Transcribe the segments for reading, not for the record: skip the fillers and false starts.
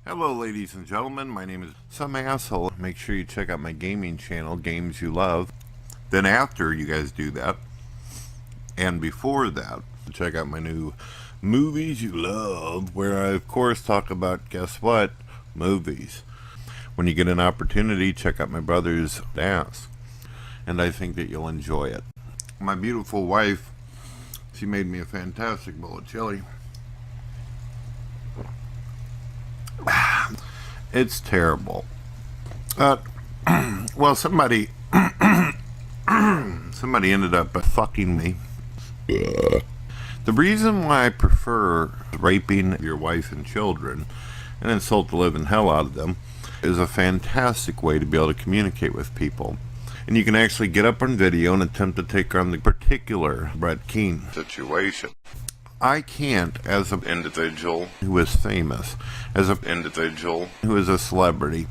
Hello ladies and gentlemen, my name is Some Asshole. Make sure you check out my gaming channel, Games You Love. Then after you guys do that, and before that, check out my new Movies You Love, where I of course talk about, guess what, movies. When you get an opportunity, check out my brother's ass, and I think that you'll enjoy it. My beautiful wife, she made me a fantastic bowl of chili. It's terrible. Well, somebody ended up fucking me. The reason why I prefer raping your wife and children and insult the living hell out of them is a fantastic way to be able to communicate with people. And you can actually get up on video and attempt to take on the particular Keane situation. I can't, as an individual who is famous, as an individual who is a celebrity,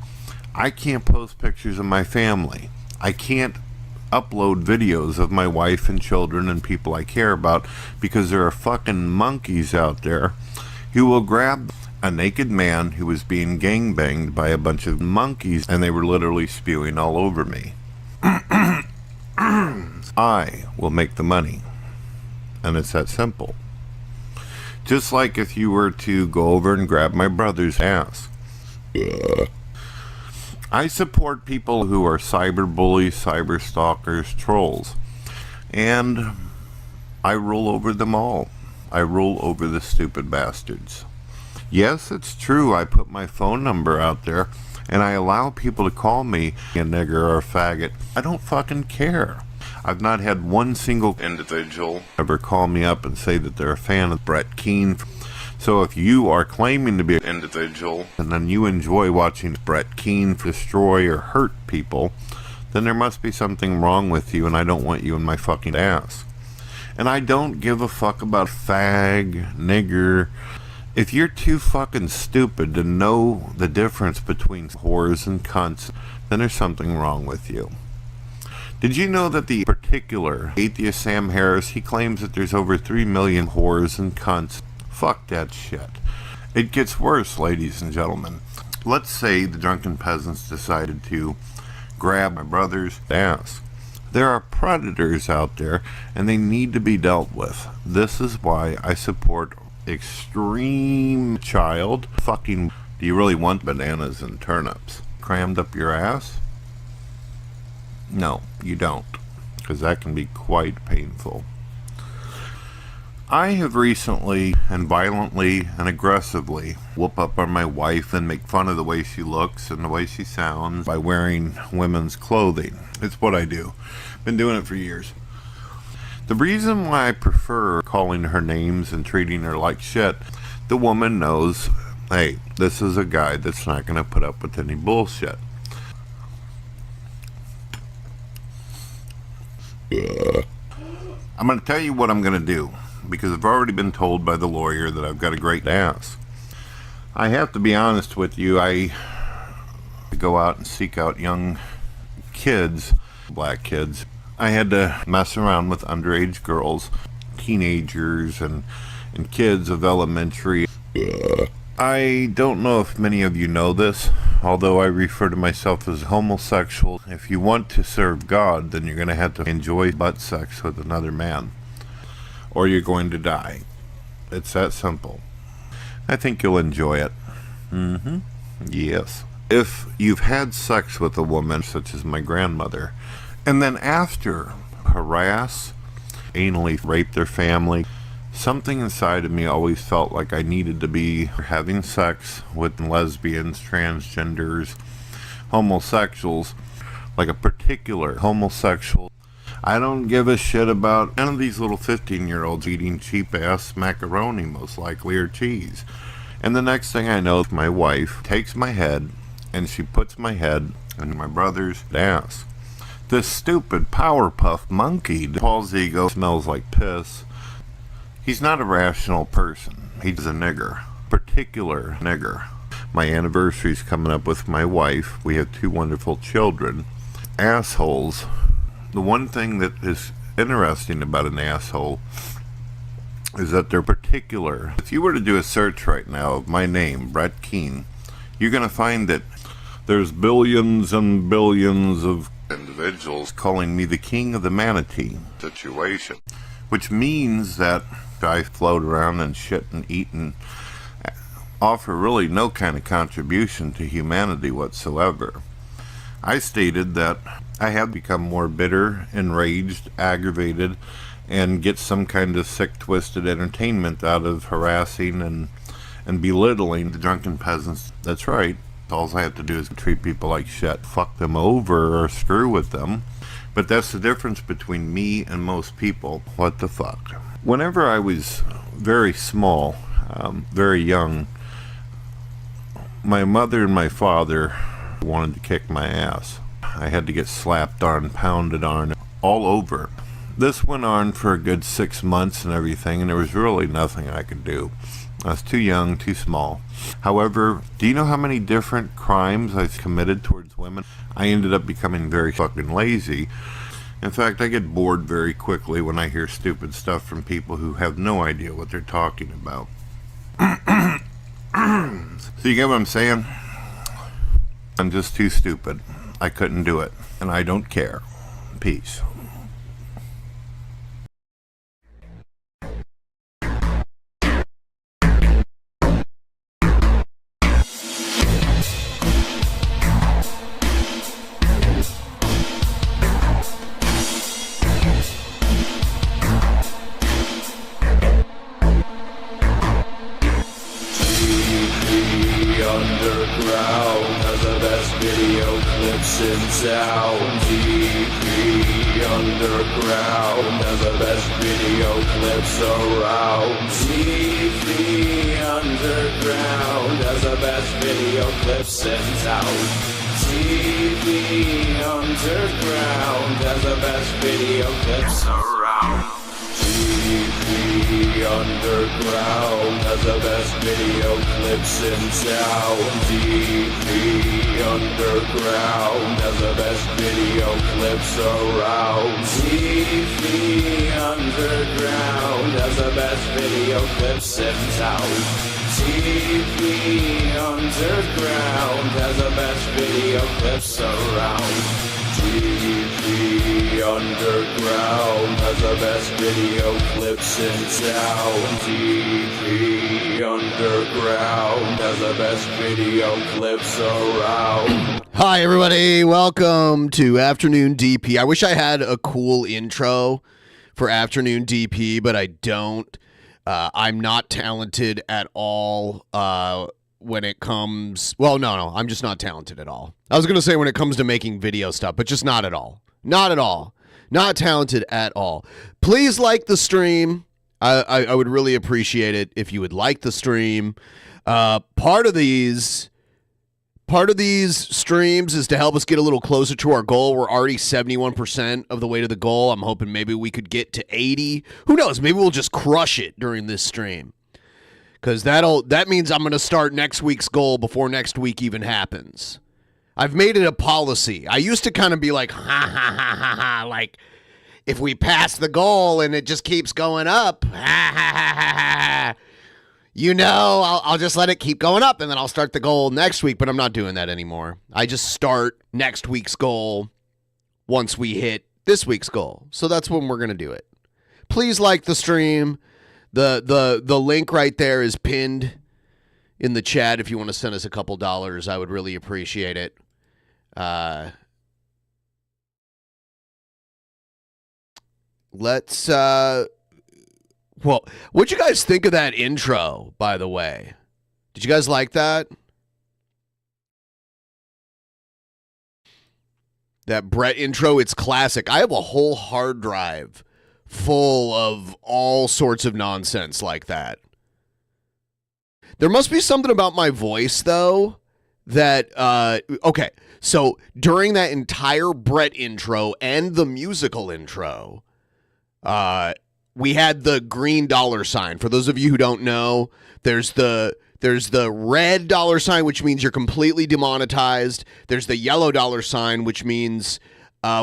I can't post pictures of my family. I can't upload videos of my wife and children and people I care about, because there are fucking monkeys out there who will grab a naked man who was being gangbanged by a bunch of monkeys, and they were literally spewing all over me. I will make the money, and it's that simple. Just like if you were to go over and grab my brother's ass. I support people who are cyberbullies, cyber stalkers, trolls. And I rule over them all. I rule over the stupid bastards. Yes, it's true, I put my phone number out there, and I allow people to call me a nigger or a faggot. I don't fucking care. I've not had one single individual ever call me up and say that they're a fan of Keane. So if you are claiming to be an individual and then you enjoy watching Keane destroy or hurt people, then there must be something wrong with you, and I don't want you in my fucking ass. And I don't give a fuck about fag, nigger. If you're too fucking stupid to know the difference between whores and cunts, then there's something wrong with you. Did you know that the particular atheist Sam Harris, he claims that there's over 3 million whores and cunts? Fuck that shit. It gets worse, ladies and gentlemen. Let's say the Drunken Peasants decided to grab my brother's ass. There are predators out there, and they need to be dealt with. This is why I support extreme child fucking. Do you really want bananas and turnips crammed up your ass? No, you don't, because that can be quite painful. I have recently and violently and aggressively whoop up on my wife and make fun of the way she looks and the way she sounds by wearing women's clothing. It's what I do. Been doing it for years. The reason why I prefer calling her names and treating her like shit, the woman knows, hey, this is a guy that's not going to put up with any bullshit. I'm going to tell you what I'm going to do, because I've already been told by the lawyer that I've got a great ass. I have to be honest with you, I go out and seek out young kids, black kids. I had to mess around with underage girls, teenagers, and kids of elementary. I don't know if many of you know this, although I refer to myself as homosexual. If you want to serve God, then you're going to have to enjoy butt sex with another man, or you're going to die. It's that simple. I think you'll enjoy it. Yes. If you've had sex with a woman, such as my grandmother, and then after harass, anally rape their family, something inside of me always felt like I needed to be having sex with lesbians, transgenders, homosexuals, like a particular homosexual. I don't give a shit about none of these little 15-year-olds eating cheap-ass macaroni, most likely, or cheese. And the next thing I know, my wife takes my head, and she puts my head in my brother's ass. This stupid Powerpuff monkey, Paul's ego smells like piss. He's not a rational person. He's a nigger. Particular nigger. My anniversary's coming up with my wife. We have 2 wonderful children. Assholes. The one thing that is interesting about an asshole is that they're particular. If you were to do a search right now of my name, Keane, you're going to find that there's billions and billions of individuals calling me the king of the Manatee situation, which means that I float around and shit and eat and offer really no kind of contribution to humanity whatsoever. I stated that I have become more bitter, enraged, aggravated, and get some kind of sick, twisted entertainment out of harassing and belittling the drunken peasants. That's right. All I have to do is treat people like shit, fuck them over, or screw with them. But that's the difference between me and most people. What the fuck? Whenever I was very small, very young, my mother and my father wanted to kick my ass. I had to get slapped on, pounded on, all over. This went on for a good 6 months and everything, and there was really nothing I could do. I was too young, too small. However, do you know how many different crimes I've committed towards women? I ended up becoming very fucking lazy. In fact, I get bored very quickly when I hear stupid stuff from people who have no idea what they're talking about. So you get what I'm saying? I'm just too stupid. I couldn't do it. And I don't care. Peace. Sound TV Underground has the best video clips around. TV Underground has the best video clips in town. TV Underground has the best video clips around. TV Underground has the best video clips in town. TV Underground has the best video clips around. TV Underground has the best video clips in town. TV Underground has the best video clips around. TV Underground has the best video clips in town. TV Underground has the best video clips around. Hi everybody, welcome to Afternoon DP. I wish I had a cool intro for Afternoon DP, but I don't. I'm not talented at all when it comes... Well, no, I'm just not talented at all. I was going to say when it comes to making video stuff, but just not at all. Not at all. Not talented at all. Please like the stream. I would really appreciate it if you would like the stream. Part of these streams is to help us get a little closer to our goal. We're already 71% of the way to the goal. I'm hoping maybe we could get to 80. Who knows? Maybe we'll just crush it during this stream. Because that means I'm going to start next week's goal before next week even happens. I've made it a policy. I used to kind of be like, like, if we pass the goal and it just keeps going up, you know, I'll just let it keep going up and then I'll start the goal next week, but I'm not doing that anymore. I just start next week's goal once we hit this week's goal. So that's when we're going to do it. Please like the stream. The link right there is pinned in the chat if you want to send us a couple dollars. I would really appreciate it. Let's well, what'd you guys think of that intro, by the way? Did you guys like that? That Brett intro, it's classic. I have a whole hard drive full of all sorts of nonsense like that. There must be something about my voice, though, that, okay, so during that entire Brett intro and the musical intro, we had the green dollar sign. For those of you who don't know, there's the red dollar sign, which means you're completely demonetized. There's the yellow dollar sign, which means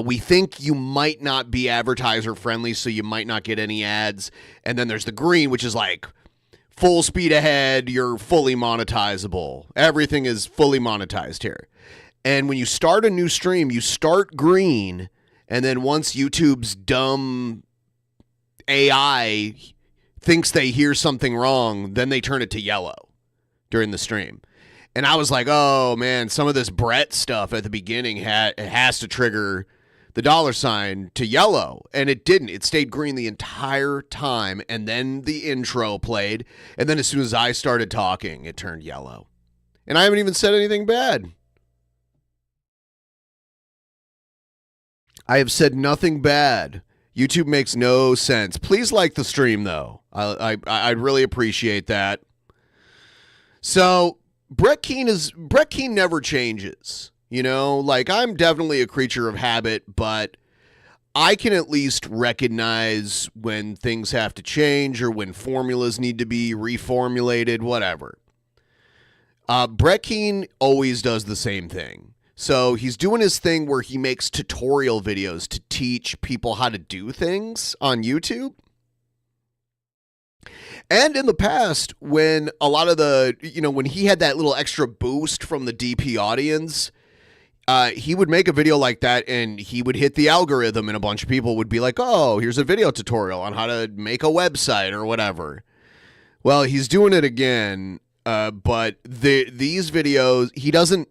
we think you might not be advertiser friendly, so you might not get any ads. And then there's the green, which is like full speed ahead, you're fully monetizable. Everything is fully monetized here. And when you start a new stream, you start green, and then once YouTube's dumb AI thinks they hear something wrong, then they turn it to yellow during the stream. And I was like, oh, man, some of this Brett stuff at the beginning has to trigger the $ to yellow. And it didn't. It stayed green the entire time. And then the intro played. And then as soon as I started talking, it turned yellow. And I haven't even said anything bad. I have said nothing bad. YouTube makes no sense. Please like the stream, though. I'd really appreciate that. So Brett Keane never changes. You know, like, I'm definitely a creature of habit, but I can at least recognize when things have to change or when formulas need to be reformulated, whatever. Brett Keane always does the same thing. So he's doing his thing where he makes tutorial videos to teach people how to do things on YouTube. And in the past, when a lot of when he had that little extra boost from the DP audience, he would make a video like that and he would hit the algorithm and a bunch of people would be like, oh, here's a video tutorial on how to make a website or whatever. Well, he's doing it again, but these videos, he doesn't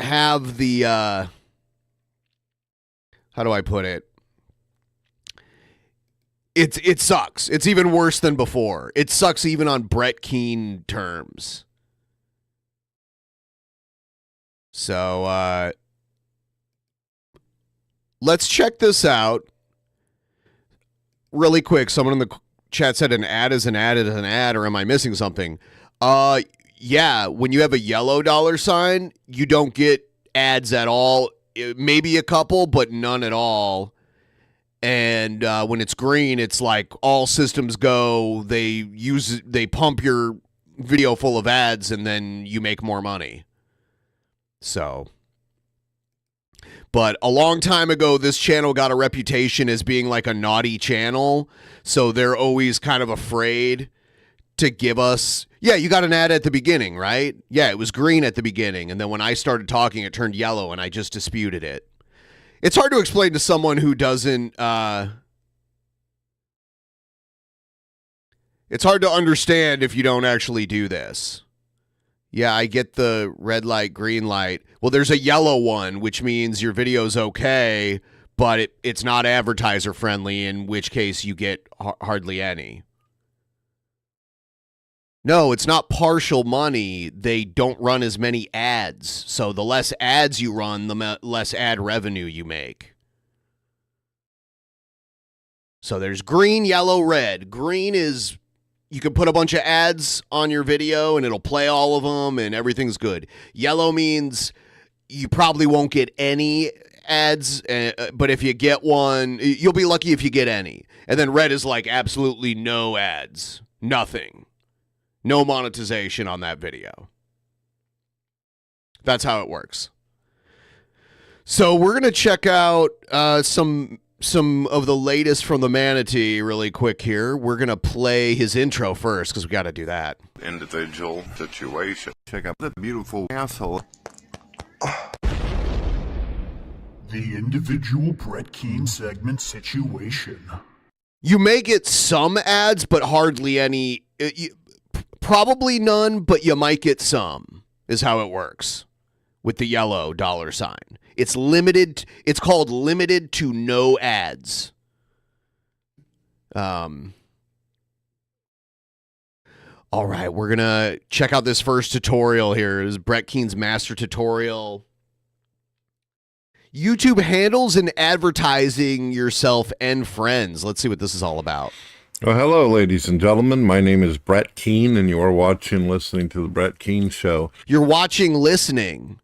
have the, how do I put it? It sucks. It's even worse than before. It sucks even on Brett Keane terms. So, let's check this out really quick. Someone in the chat said an ad is an ad is an ad, or am I missing something? Yeah, when you have a yellow $, you don't get ads at all. Maybe a couple, but none at all. And when it's green, it's like all systems go. They pump your video full of ads, and then you make more money. So, but a long time ago, this channel got a reputation as being like a naughty channel. So they're always kind of afraid to give us, yeah, you got an ad at the beginning, right? Yeah, it was green at the beginning. And then when I started talking, it turned yellow and I just disputed it. It's hard to explain to someone who doesn't, it's hard to understand if you don't actually do this. Yeah, I get the red light, green light. Well, there's a yellow one, which means your video's okay, but it's not advertiser friendly, in which case you get hardly any. No, it's not partial money. They don't run as many ads. So the less ads you run, the less ad revenue you make. So there's green, yellow, red. Green is, you can put a bunch of ads on your video and it'll play all of them and everything's good. Yellow means you probably won't get any ads, but if you get one, you'll be lucky if you get any. And then red is like absolutely no ads. Nothing. No monetization on that video. That's how it works. So we're going to check out some of the latest from the Manatee really quick here. We're going to play his intro first because we got to do that. Individual situation. Check out the beautiful asshole. The individual Brett Keane segment situation. You may get some ads, but hardly any. Probably none, but you might get some, is how it works with the yellow $. It's limited. It's called limited to no ads. All right, we're going to check out this first tutorial here. This is Brett Keane's master tutorial. YouTube handles and advertising yourself and friends. Let's see what this is all about. Well, hello, ladies and gentlemen. My name is Brett Keane, and you are listening to the Brett Keane Show. You're watching, listening.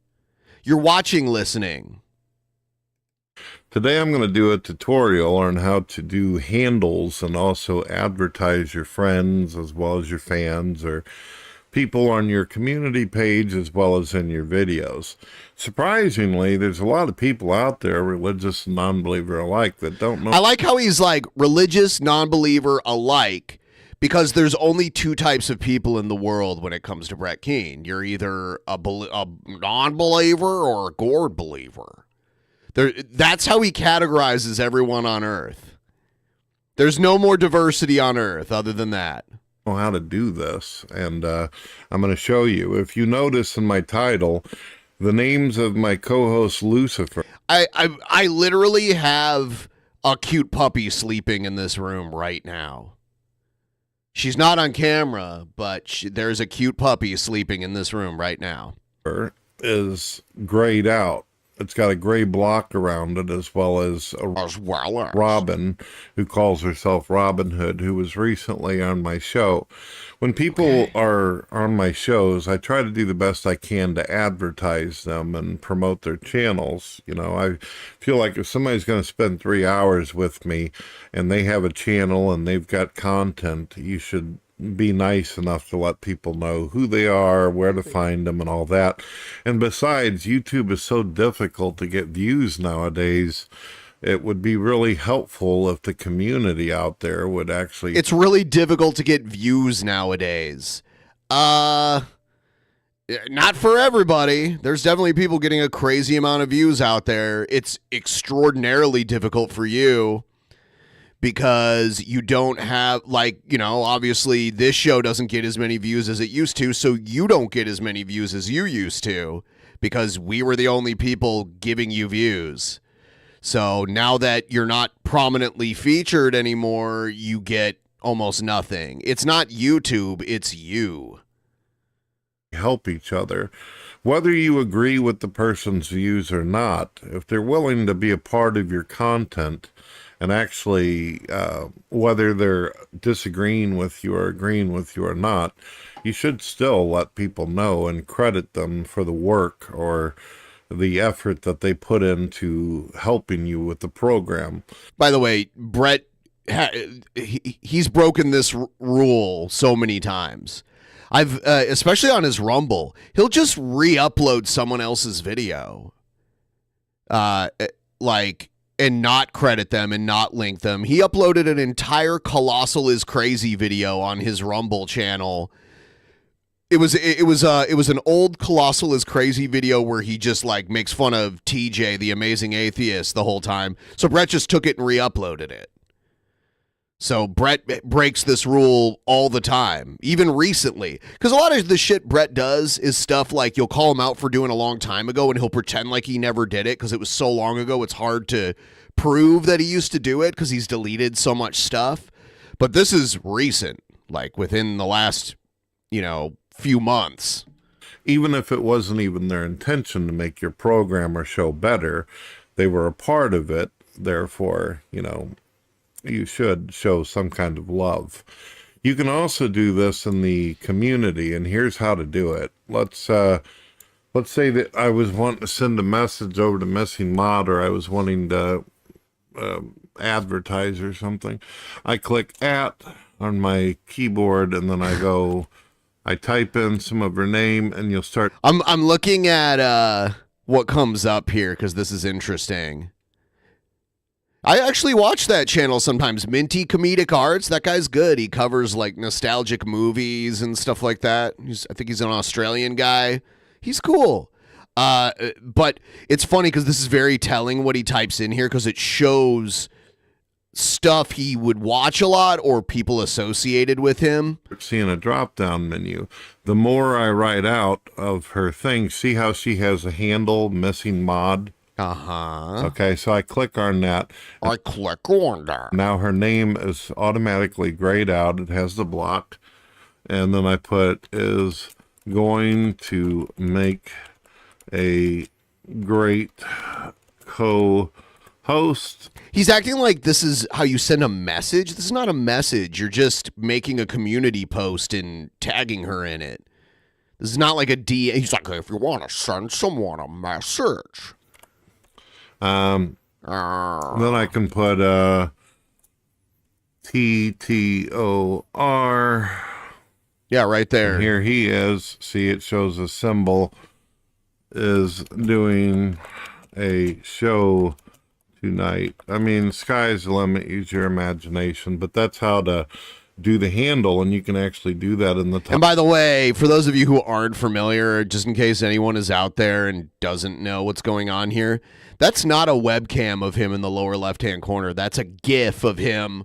Today I'm going to do a tutorial on how to do handles and also advertise your friends as well as your fans or people on your community page as well as in your videos. Surprisingly, there's a lot of people out there, religious and non-believer alike, that don't know. I like how he's like religious, non-believer alike, Because there's only two types of people in the world when it comes to Brett Keane. You're either a non-believer or a gourd believer. That's how he categorizes everyone on Earth. There's no more diversity on Earth other than that. Know how to do this, and I'm going to show you. If you notice in my title, the names of my co-host Lucifer. I literally have a cute puppy sleeping in this room right now. She's not on camera, but there's a cute puppy sleeping in this room right now. Is grayed out. It's got a gray block around it, as well as Robin, who calls herself Robin Hood, who was recently on my show. When people are on my shows, I try to do the best I can to advertise them and promote their channels. You know, I feel like if somebody's going to spend 3 hours with me and they have a channel and they've got content, you should be nice enough to let people know who they are, where to find them, and all that. And besides, YouTube is so difficult to get views nowadays. It would be really helpful if the community out there would actually... It's really difficult to get views nowadays. Not for everybody. There's definitely people getting a crazy amount of views out there. It's extraordinarily difficult for you because you don't have, like, you know, obviously this show doesn't get as many views as it used to, so you don't get as many views as you used to because we were the only people giving you views. So now that you're not prominently featured anymore, you get almost nothing. It's not YouTube, it's you. Help each other. Whether you agree with the person's views or not, if they're willing to be a part of your content, and actually, whether they're disagreeing with you or agreeing with you or not, you should still let people know and credit them for the work or the effort that they put into helping you with the program. By the way, Brett, he's broken this rule so many times. I've especially on his Rumble, he'll just re-upload someone else's video, and not credit them and not link them. He uploaded an entire Colossal is Crazy video on his Rumble channel. It was an old Colossal is Crazy video where he just like makes fun of TJ, the amazing atheist, the whole time. So Brett just took it and re-uploaded it. So Brett breaks this rule all the time, even recently. Because a lot of the shit Brett does is stuff like you'll call him out for doing a long time ago and he'll pretend like he never did it because it was so long ago it's hard to prove that he used to do it because he's deleted so much stuff. But this is recent, like within the last, few months. Even if it wasn't even their intention to make your program or show better, they were a part of it. Therefore, you should show some kind of love. You can also do this in the community, and here's how to do it. Let's say that I was wanting to send a message over to Missing Mod, or I was wanting to advertise or something. I click @ on my keyboard, and then I type in some of her name, and you'll start. I'm looking at what comes up here because this is interesting. I actually watch that channel sometimes. Minty Comedic Arts. That guy's good. He covers like nostalgic movies and stuff like that. I think he's an Australian guy. He's cool. But it's funny because this is very telling what he types in here because it shows stuff he would watch a lot or people associated with him. Seeing a drop-down menu. The more I write out of her thing, see how she has a handle, Missing Mod? Uh-huh. Okay, so I click on that. I click on that. Now her name is automatically grayed out. It has the block. And then I put is going to make a great co-host. He's acting like this is how you send a message. This is not a message. You're just making a community post and tagging her in it. This is not like a D. He's like, if you want to send someone a message. Then I can put TTOR. Yeah, right there. And here he is. See, it shows a symbol. Is doing a show tonight. I mean, sky's the limit. Use your imagination. But that's how to do the handle, and you can actually do that in the top. And by the way, for those of you who aren't familiar, just in case anyone is out there and doesn't know what's going on here, that's not a webcam of him in the lower left-hand corner. That's a GIF of him,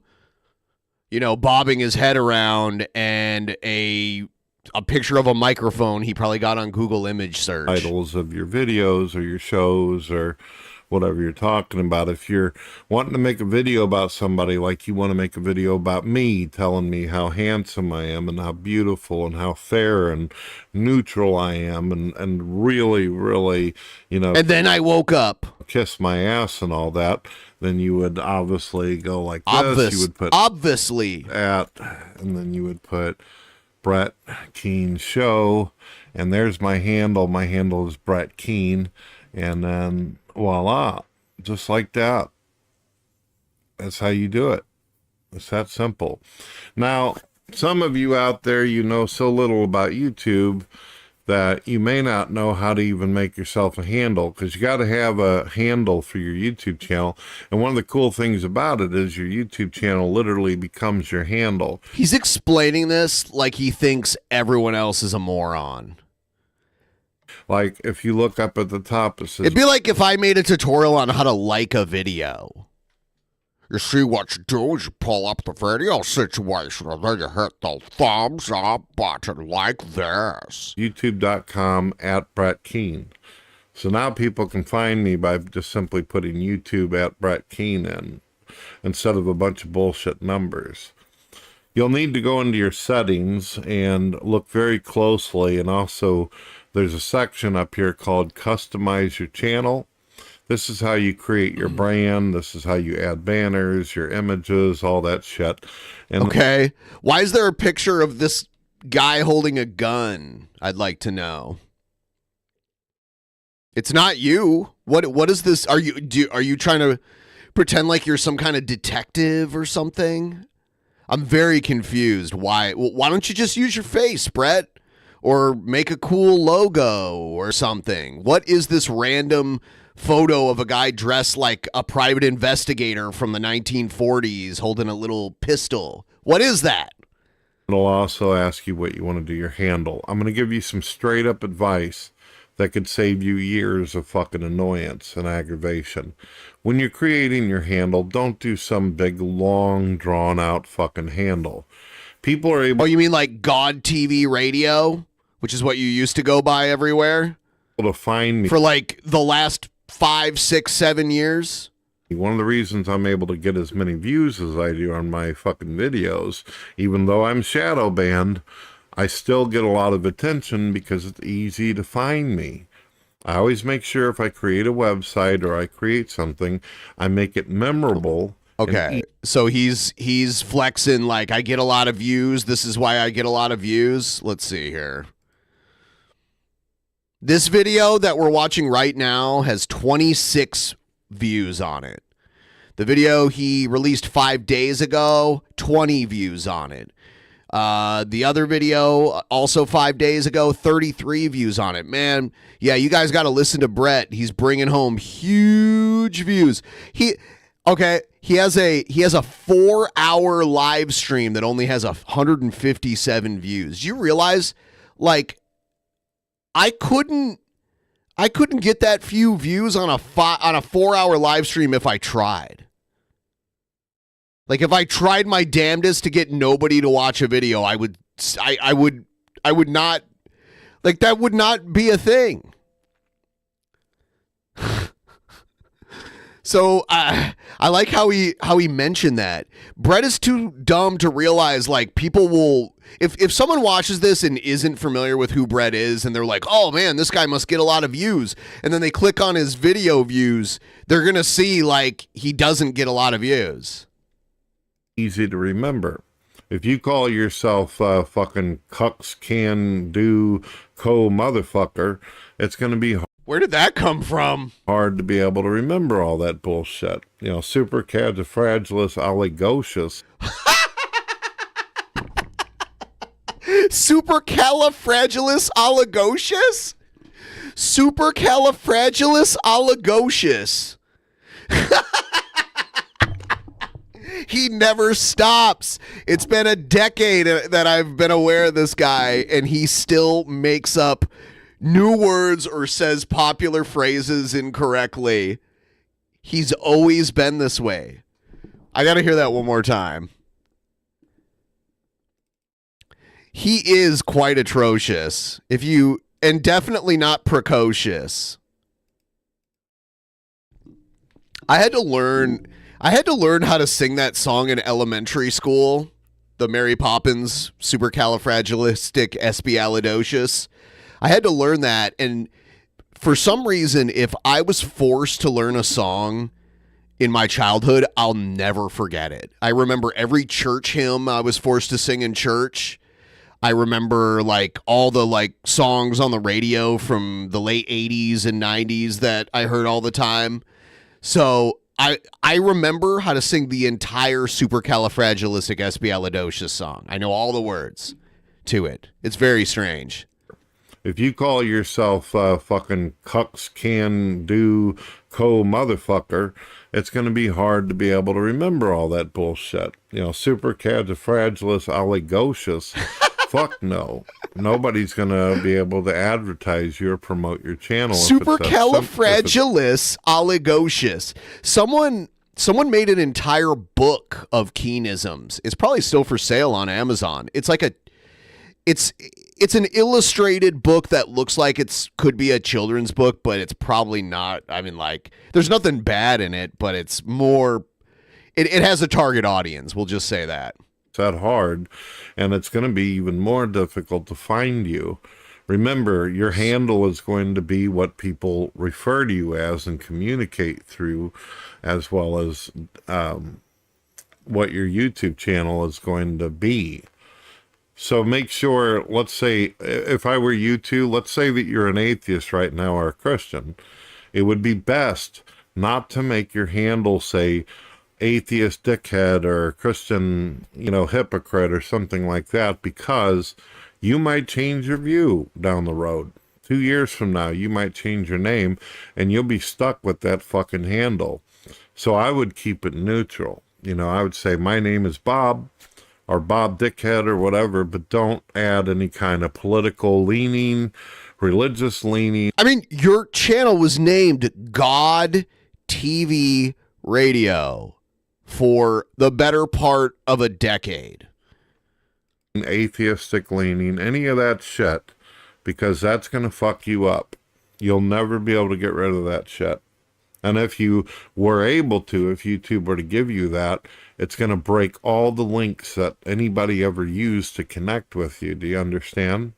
you know, bobbing his head around, and a picture of a microphone he probably got on Google image search. Titles of your videos or your shows or whatever you're talking about. If you're wanting to make a video about somebody, like you want to make a video about me, telling me how handsome I am and how beautiful and how fair and neutral I am, and really, really, you know, And then I woke up. kiss my ass and all that, then you would obviously go like this. You would put Obviously. at, and then you would put Brett Keane Show, and there's my handle. My handle is Brett Keane, and then voila, just like that. That's how you do it. It's that simple. Now, some of you out there, you know so little about YouTube that you may not know how to even make yourself a handle, because you got to have a handle for your YouTube channel. And one of the cool things about it is your YouTube channel literally becomes your handle. He's explaining this like he thinks everyone else is a moron. Like if you look up at the top, it says, It'd be like if I made a tutorial on how to like a video. You see what you do is you pull up the video situation and then you hit the thumbs up button like this. youtube.com at Brett Keane. So now people can find me by just simply putting YouTube at Brett Keane in, instead of a bunch of bullshit numbers. You'll need to go into your settings and look very closely, and also there's a section up here called Customize Your Channel. This is how you create your brand. This is how you add banners, your images, all that shit. And Okay. Why is there a picture of this guy holding a gun? I'd like to know. It's not you. What is this? Are you trying to pretend like you're some kind of detective or something? I'm very confused. Why don't you just use your face, Brett? Or make a cool logo or something? What is this random photo of a guy dressed like a private investigator from the 1940s holding a little pistol? What is that? it'll also ask you what you want to do your handle. I'm going to give you some straight up advice that could save you years of fucking annoyance and aggravation. When you're creating your handle, don't do some big, long, drawn-out fucking handle. People are able Oh, you mean like God TV Radio, which is what you used to go by everywhere to find me. for like the last 5, 6, 7 years? One of the reasons I'm able to get as many views as I do on my fucking videos, even though I'm shadow banned, I still get a lot of attention because it's easy to find me. I always make sure if I create a website or I create something, I make it memorable. Okay, so he's flexing like, I get a lot of views. This is why I get a lot of views. Let's see here. This video that we're watching right now has 26 views on it. The video he released 5 days ago, 20 views on it. The other video, also 5 days ago, 33 views on it. Man, yeah, you guys got to listen to Brett. He's bringing home huge views. He has a 4-hour live stream that only has 157 views. Do you realize, like, I couldn't get that few views on a 4-hour live stream if I tried. Like, if I tried my damnedest to get nobody to watch a video, I would not, like, that would not be a thing. So I like how he mentioned that. Brett is too dumb to realize, like, people will, if someone watches this and isn't familiar with who Brett is and they're like, oh man, this guy must get a lot of views, and then they click on his video views, they're gonna see like he doesn't get a lot of views. Easy to remember. If you call yourself fucking cucks can do motherfucker, it's going to be Where did that come from? hard to be able to remember all that bullshit. You know, supercalifragilisticexpialidocious. Supercalifragilisticexpialidocious? Supercalifragilisticexpialidocious. He never stops. It's been a decade that I've been aware of this guy, and he still makes up new words or says popular phrases incorrectly. He's always been this way. I got to hear that one more time. He is quite atrocious. And definitely not precocious. I had to learn how to sing that song in elementary school, the Mary Poppins Supercalifragilisticexpialidocious. I had to learn that, and for some reason, if I was forced to learn a song in my childhood, I'll never forget it. I remember every church hymn I was forced to sing in church. I remember like all the like songs on the radio from the late 80s and 90s that I heard all the time. So I remember how to sing the entire Supercalifragilisticexpialidocious song. I know all the words to it. It's very strange. If you call yourself fucking cucks can do motherfucker, it's going to be hard to be able to remember all that bullshit. You know, supercalifragilisticexpialidocious. Fuck no. Nobody's going to be able to advertise you or promote your channel. Supercalifragilisticexpialidocious. Someone made an entire book of Keaneisms. It's probably still for sale on Amazon. It's like it's an illustrated book that looks like could be a children's book, but it's probably not. I mean, like, there's nothing bad in it, but it's more. It has a target audience. We'll just say that. It's that hard, and it's going to be even more difficult to find you. Remember, your handle is going to be what people refer to you as and communicate through, as well as what your YouTube channel is going to be. So make sure, let's say, if I were you two, let's say that you're an atheist right now or a Christian. It would be best not to make your handle say atheist dickhead or Christian, hypocrite or something like that, because you might change your view down the road. 2 years from now, you might change your name and you'll be stuck with that fucking handle. So I would keep it neutral. I would say my name is Bob, or Bob Dickhead or whatever, but don't add any kind of political leaning, religious leaning. I mean, your channel was named God TV Radio for the better part of a decade. Atheistic leaning, any of that shit, because that's going to fuck you up. You'll never be able to get rid of that shit. And if you were able to, if YouTube were to give you that, it's going to break all the links that anybody ever used to connect with you. Do you understand?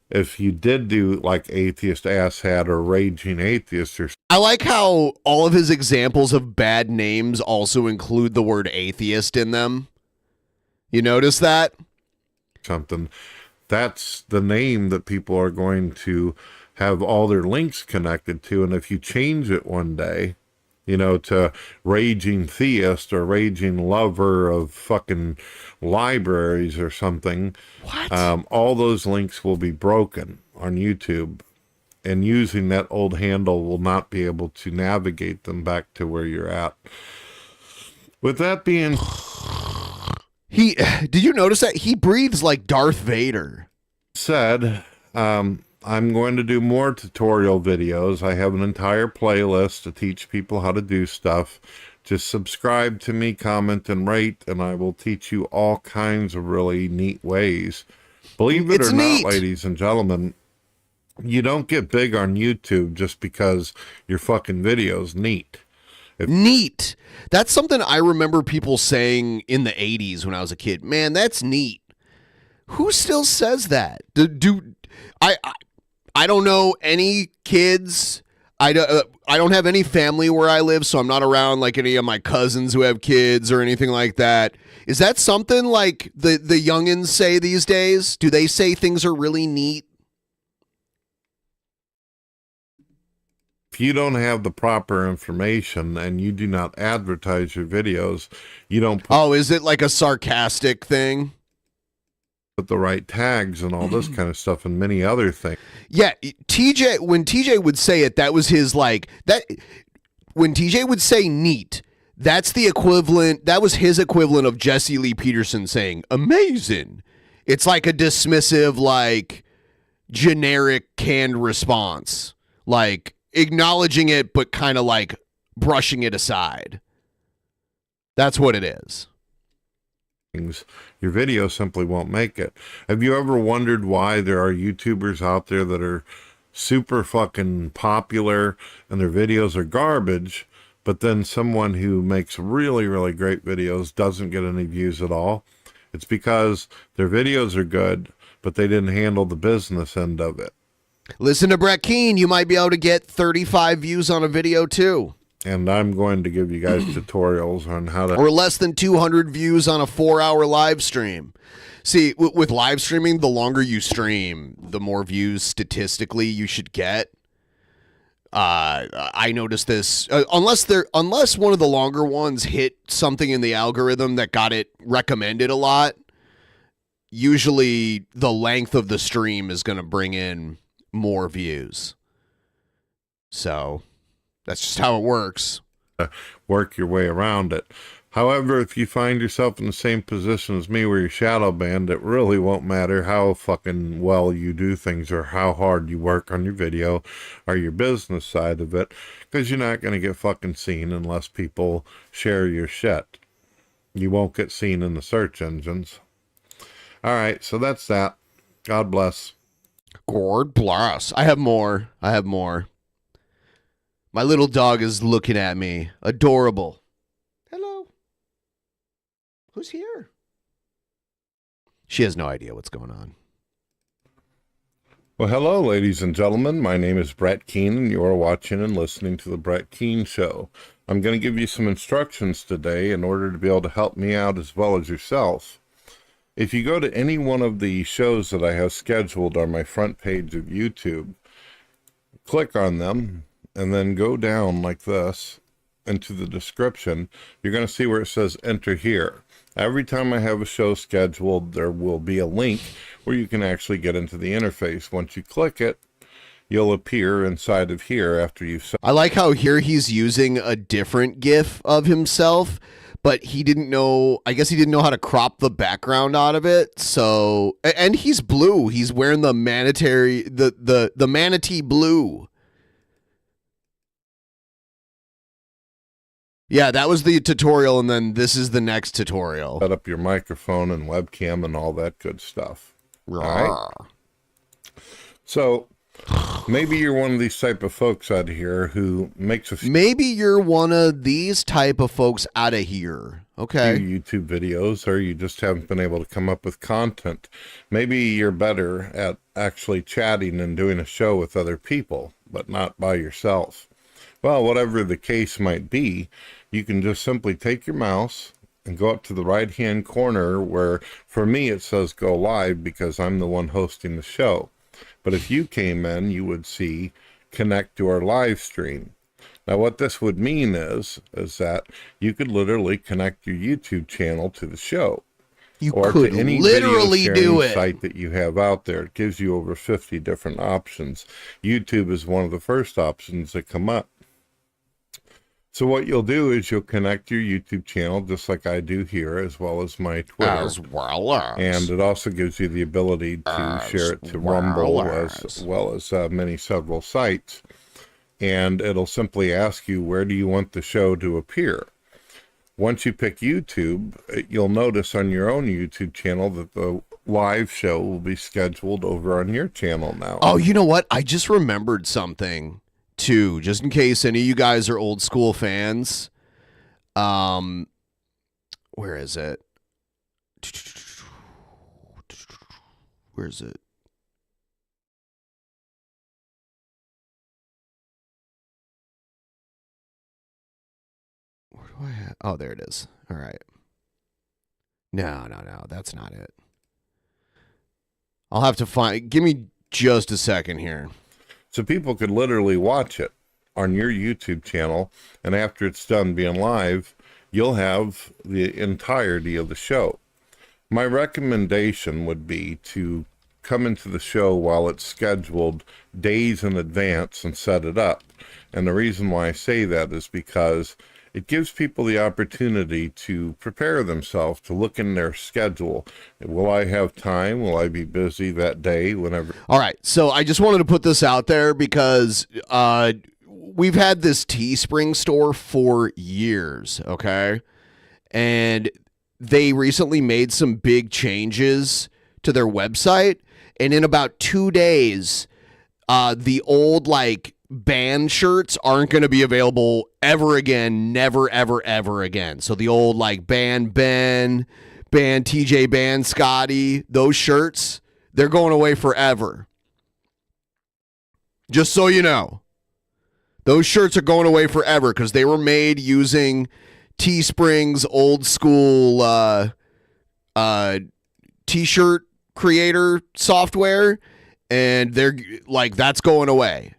If you did do like atheist asshat or raging atheist or I like how all of his examples of bad names also include the word atheist in them. You notice that? something, that's the name that people are going to have all their links connected to. And if you change it one day, you know, to raging theist or raging lover of fucking libraries or something, all those links will be broken on YouTube, and using that old handle will not be able to navigate them back to where you're at. With that being, did you notice that he breathes like Darth Vader said, I'm going to do more tutorial videos. I have an entire playlist to teach people how to do stuff. Just subscribe to me, comment, and rate, and I will teach you all kinds of really neat ways. Believe it or not, ladies and gentlemen, you don't get big on YouTube just because your fucking video's neat. Neat. That's something I remember people saying in the 80s when I was a kid. Man, that's neat. Who still says that? I don't know any kids. I don't have any family where I live, so I'm not around like any of my cousins who have kids or anything like that. Is that something like the youngins say these days? Do they say things are really neat? If you don't have the proper information and you do not advertise your videos, you don't put is it like a sarcastic thing? Put the right tags and all this kind of stuff and many other things. Yeah, when TJ would say it, that was his like that. When TJ would say neat, That's the equivalent. That was his equivalent of Jesse Lee Peterson saying, amazing. It's like a dismissive, like, generic canned response. Like, acknowledging it, but kind of like brushing it aside. That's what it is. Your video simply won't make it. Have you ever wondered why there are YouTubers out there that are super fucking popular and their videos are garbage, but then someone who makes really, really great videos doesn't get any views at all? It's because their videos are good, but they didn't handle the business end of it. Listen to Brett Keane. You might be able to get 35 views on a video too. And I'm going to give you guys tutorials on how to... Or less than 200 views on a 4-hour live stream. See, with live streaming, the longer you stream, the more views statistically you should get. I noticed this. Unless one of the longer ones hit something in the algorithm that got it recommended a lot, usually the length of the stream is going to bring in more views. So... that's just how it works. Work your way around it. However, if you find yourself in the same position as me where you're shadow banned, it really won't matter how fucking well you do things or how hard you work on your video or your business side of it, because you're not going to get fucking seen unless people share your shit. You won't get seen in the search engines. All right, so that's that. God bless. God bless. I have more. My little dog is looking at me. Adorable. Hello. Who's here? She has no idea what's going on. Well, hello, ladies and gentlemen. My name is Brett Keane, and you are watching and listening to The Brett Keane Show. I'm going to give you some instructions today in order to be able to help me out as well as yourself. If you go to any one of the shows that I have scheduled on my front page of YouTube, click on them, and then go down like this into the description, you're going to see where it says enter here. Every time I have a show scheduled, there will be a link where you can actually get into the interface. Once you click it, you'll appear inside of here after you've... I like how here he's using a different GIF of himself, but he didn't know, I guess he didn't know how to crop the background out of it. So, and he's blue. He's wearing the Manatee, the Manatee blue. Yeah, that was the tutorial, and then this is the next tutorial. Set up your microphone and webcam and all that good stuff. All right? So, maybe you're one of these type of folks out here who makes a few Okay. YouTube videos, or you just haven't been able to come up with content. Maybe you're better at actually chatting and doing a show with other people, but not by yourself. Well, whatever the case might be, you can just simply take your mouse and go up to the right-hand corner where, for me, it says go live because I'm the one hosting the show. But if you came in, you would see connect to our live stream. Now, what this would mean is that you could literally connect your YouTube channel to the show. You or could to any literally video do sharing it. site that you have out there. It gives you over 50 different options. YouTube is one of the first options that come up. So what you'll do is you'll connect your YouTube channel just like I do here, as well as my Twitter. And it also gives you the ability to share it to Rumble as well as several sites. And it'll simply ask you, where do you want the show to appear? Once you pick YouTube, you'll notice on your own YouTube channel that the live show will be scheduled over on your channel now. Oh, you know what? I just remembered something. Too, just in case any of you guys are old school fans. Where is it? Where is it? Where do I have? Oh, there it is. All right. No, that's not it. I'll have to find. Give me just a second here. So people could literally watch it on your YouTube channel, and after it's done being live, you'll have the entirety of the show. My recommendation would be to come into the show while it's scheduled days in advance and set it up. And the reason why I say that is because It gives people the opportunity to prepare themselves, to look in their schedule. Will I have time? Will I be busy that day? Whenever. All right, so I just wanted to put this out there because we've had this Teespring store for years, okay? And they recently made some big changes to their website, and in about 2 days, the old, like, band shirts aren't going to be available ever again, never, ever, ever again. So the old, like, band Ben, band TJ, band Scotty, those shirts, they're going away forever. Just so you know. Those shirts are going away forever because they were made using Teespring's old school t-shirt creator software, and they're like, that's going away.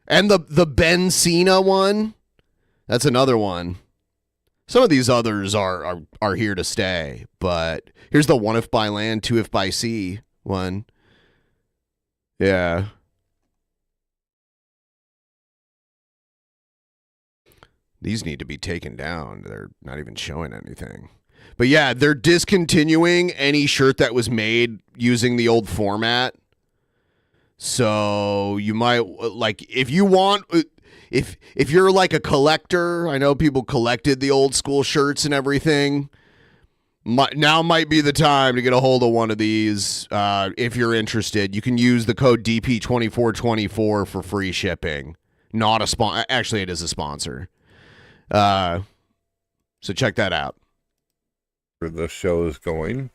And the Ben Cena one, that's another one. Some of these others are here to stay, but here's the one if by land, two if by sea one. Yeah. These need to be taken down. They're not even showing anything. But yeah, they're discontinuing any shirt that was made using the old format. So you might, like, if you want, if you're like a collector, I know people collected the old school shirts and everything. Now might be the time to get a hold of one of these. If you're interested, you can use the code DP2424 for free shipping. Not a sponsor. Actually, it is a sponsor. So check that out. The show is going.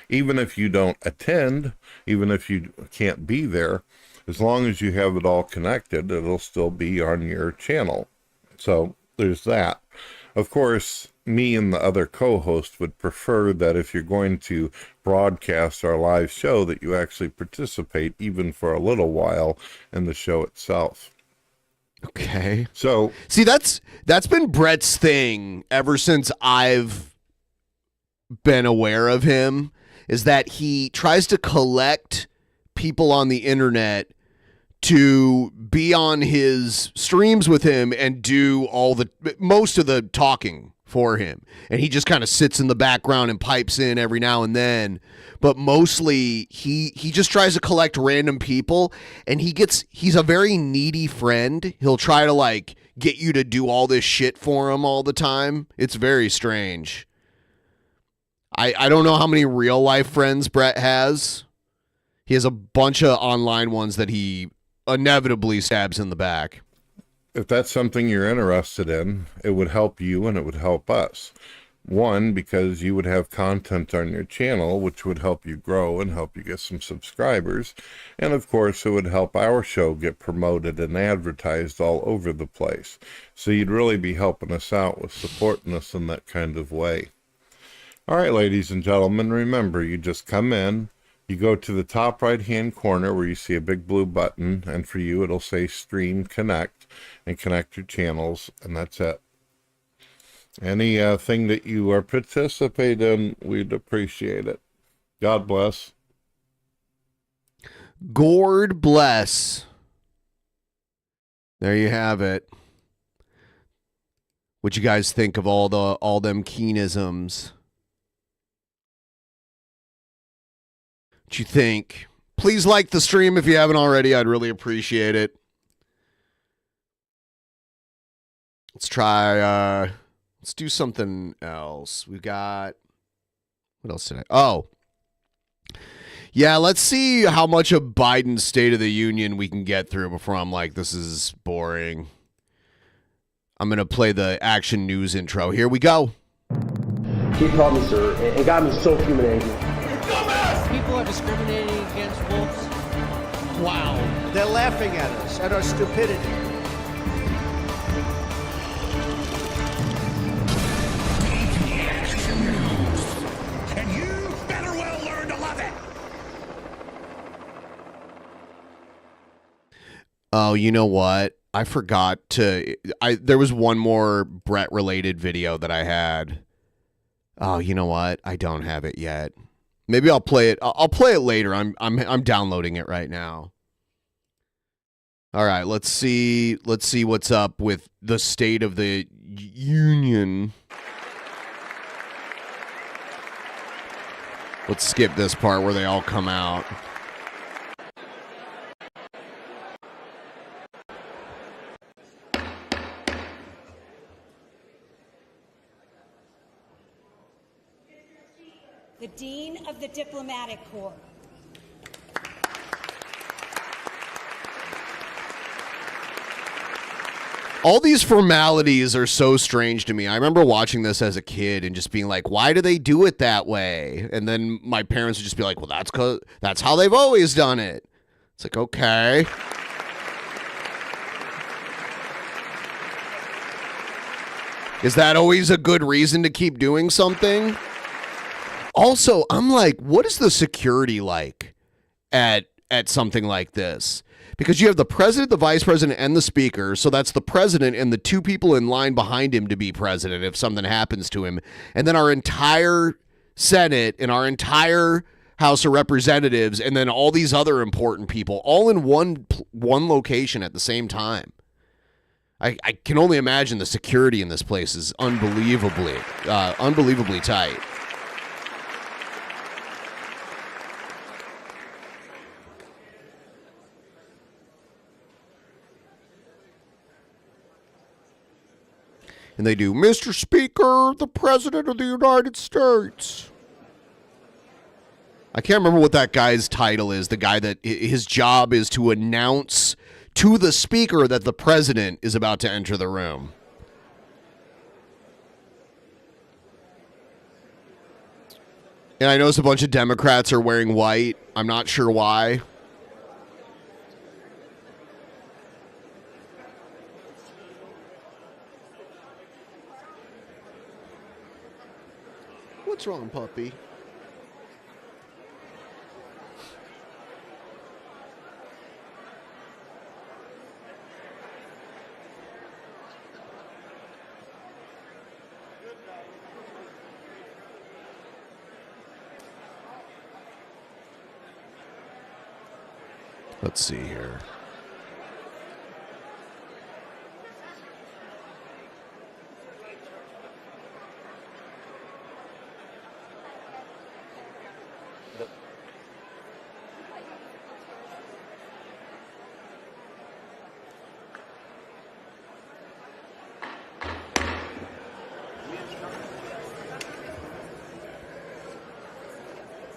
Even if you don't attend, even if you can't be there, as long as you have it all connected, it'll still be on your channel. So there's that. Of course, me and the other co-host would prefer that if you're going to broadcast our live show, that you actually participate even for a little while in the show itself. Okay. So see, that's been Brett's thing ever since I've been aware of him, is that he tries to collect people on the internet to be on his streams with him and do most of the talking for him. And he just kind of sits in the background and pipes in every now and then. But mostly he just tries to collect random people, and he's a very needy friend. He'll try to, like, get you to do all this shit for him all the time. It's very strange. I don't know how many real life friends Brett has. He has a bunch of online ones that he inevitably stabs in the back. If that's something you're interested in, it would help you and it would help us. One, because you would have content on your channel, which would help you grow and help you get some subscribers. And of course, it would help our show get promoted and advertised all over the place. So you'd really be helping us out with supporting us in that kind of way. All right, ladies and gentlemen, remember, you just come in, you go to the top right-hand corner where you see a big blue button, and for you, it'll say Stream Connect, and connect your channels, and that's it. Any thing that you are participating in, we'd appreciate it. God bless. Gord bless. There you have it. What you guys think of all them Keaneisms? What you think? Please like the stream if you haven't already. I'd really appreciate it. Let's try, let's do something else. We've got, what else today? Oh, yeah, let's see how much of Biden's State of the Union we can get through before I'm like, this is boring. I'm going to play the Action News intro. Here we go. He called me sir and got me so fuming angry. People are discriminating against wolves. Wow. They're laughing at us, at our stupidity. And you better well learn to love it. Oh, you know what? I forgot to... there was one more Brett-related video that I had. Oh, you know what? I don't have it yet. Maybe I'll play it. I'll play it later. I'm downloading it right now. All right, let's see what's up with the State of the Union. Let's skip this part where they all come out. The Dean of the Diplomatic Corps. All these formalities are so strange to me. I remember watching this as a kid and just being like, why do they do it that way? And then my parents would just be like, well, that's how they've always done it. It's like, okay. Is that always a good reason to keep doing something? Also, I'm like, what is the security like at something like this? Because you have the president, the vice president, and the speaker. So that's the president and the two people in line behind him to be president if something happens to him. And then our entire Senate and our entire House of Representatives and then all these other important people all in one location at the same time. I can only imagine the security in this place is unbelievably tight. And they do, Mr. Speaker, the President of the United States. I can't remember what that guy's title is. The guy that his job is to announce to the speaker that the president is about to enter the room. And I notice a bunch of Democrats are wearing white. I'm not sure why. What's wrong, puppy? Let's see here.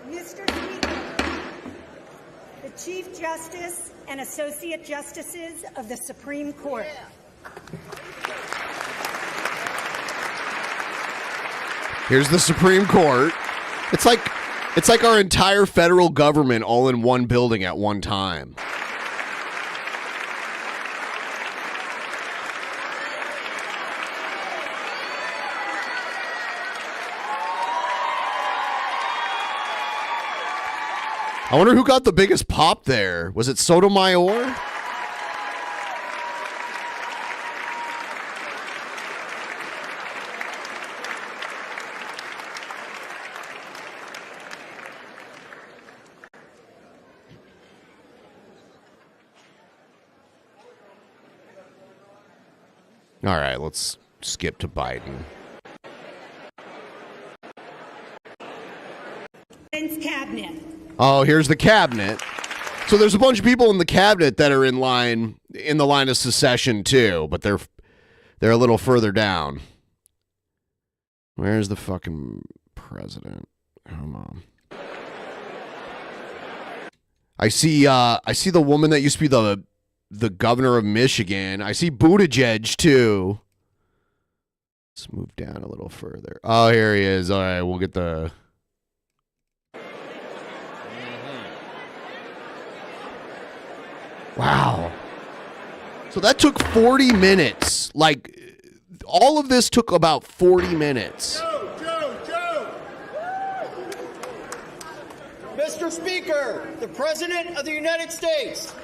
Mr. Speaker, the Chief Justice and Associate Justices of the Supreme Court. Here's the Supreme Court. It's like our entire federal government all in one building at one time. I wonder who got the biggest pop there. Was it Sotomayor? All right, let's skip to Biden. Cabinet. Oh, here's the cabinet. So there's a bunch of people in the cabinet that are in the line of secession too, but they're a little further down. Where's the fucking president? Come on. I see the woman that used to be the governor of Michigan. I see Buttigieg too. Let's move down a little further. Oh, here he is. All right, we'll get the... Wow. So that took 40 minutes. Like, all of this took about 40 minutes. Joe! Mr. Speaker, the President of the United States.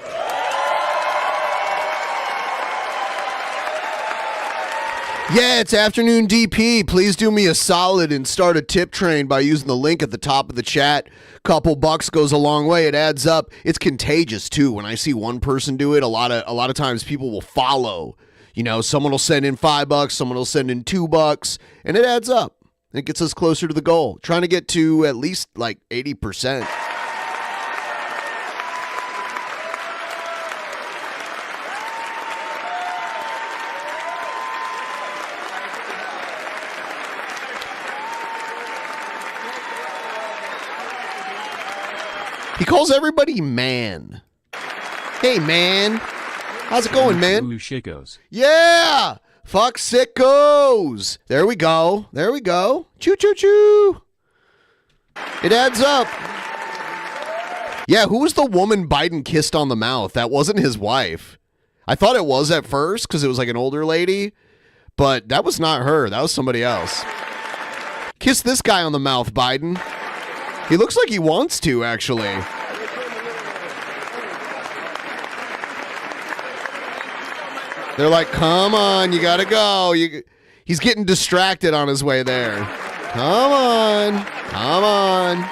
Yeah, it's Afternoon DP. Please do me a solid and start a tip train by using the link at the top of the chat. Couple bucks goes a long way. It adds up. It's contagious too. When I see one person do it, a lot of times people will follow You know, someone will send in $5, someone will send in $2, and it adds up. It gets us closer to the goal. Trying to get to at least like 80%. He calls everybody man. Hey, man. How's it going, man? Yeah. Fuck sickos. There we go. There we go. Choo, choo, choo. It adds up. Yeah, who was the woman Biden kissed on the mouth? That wasn't his wife. I thought it was at first because it was like an older lady, but that was not her. That was somebody else. Kiss this guy on the mouth, Biden. He looks like he wants to, actually. They're like, come on, you gotta go. He's getting distracted on his way there. Come on. Come on.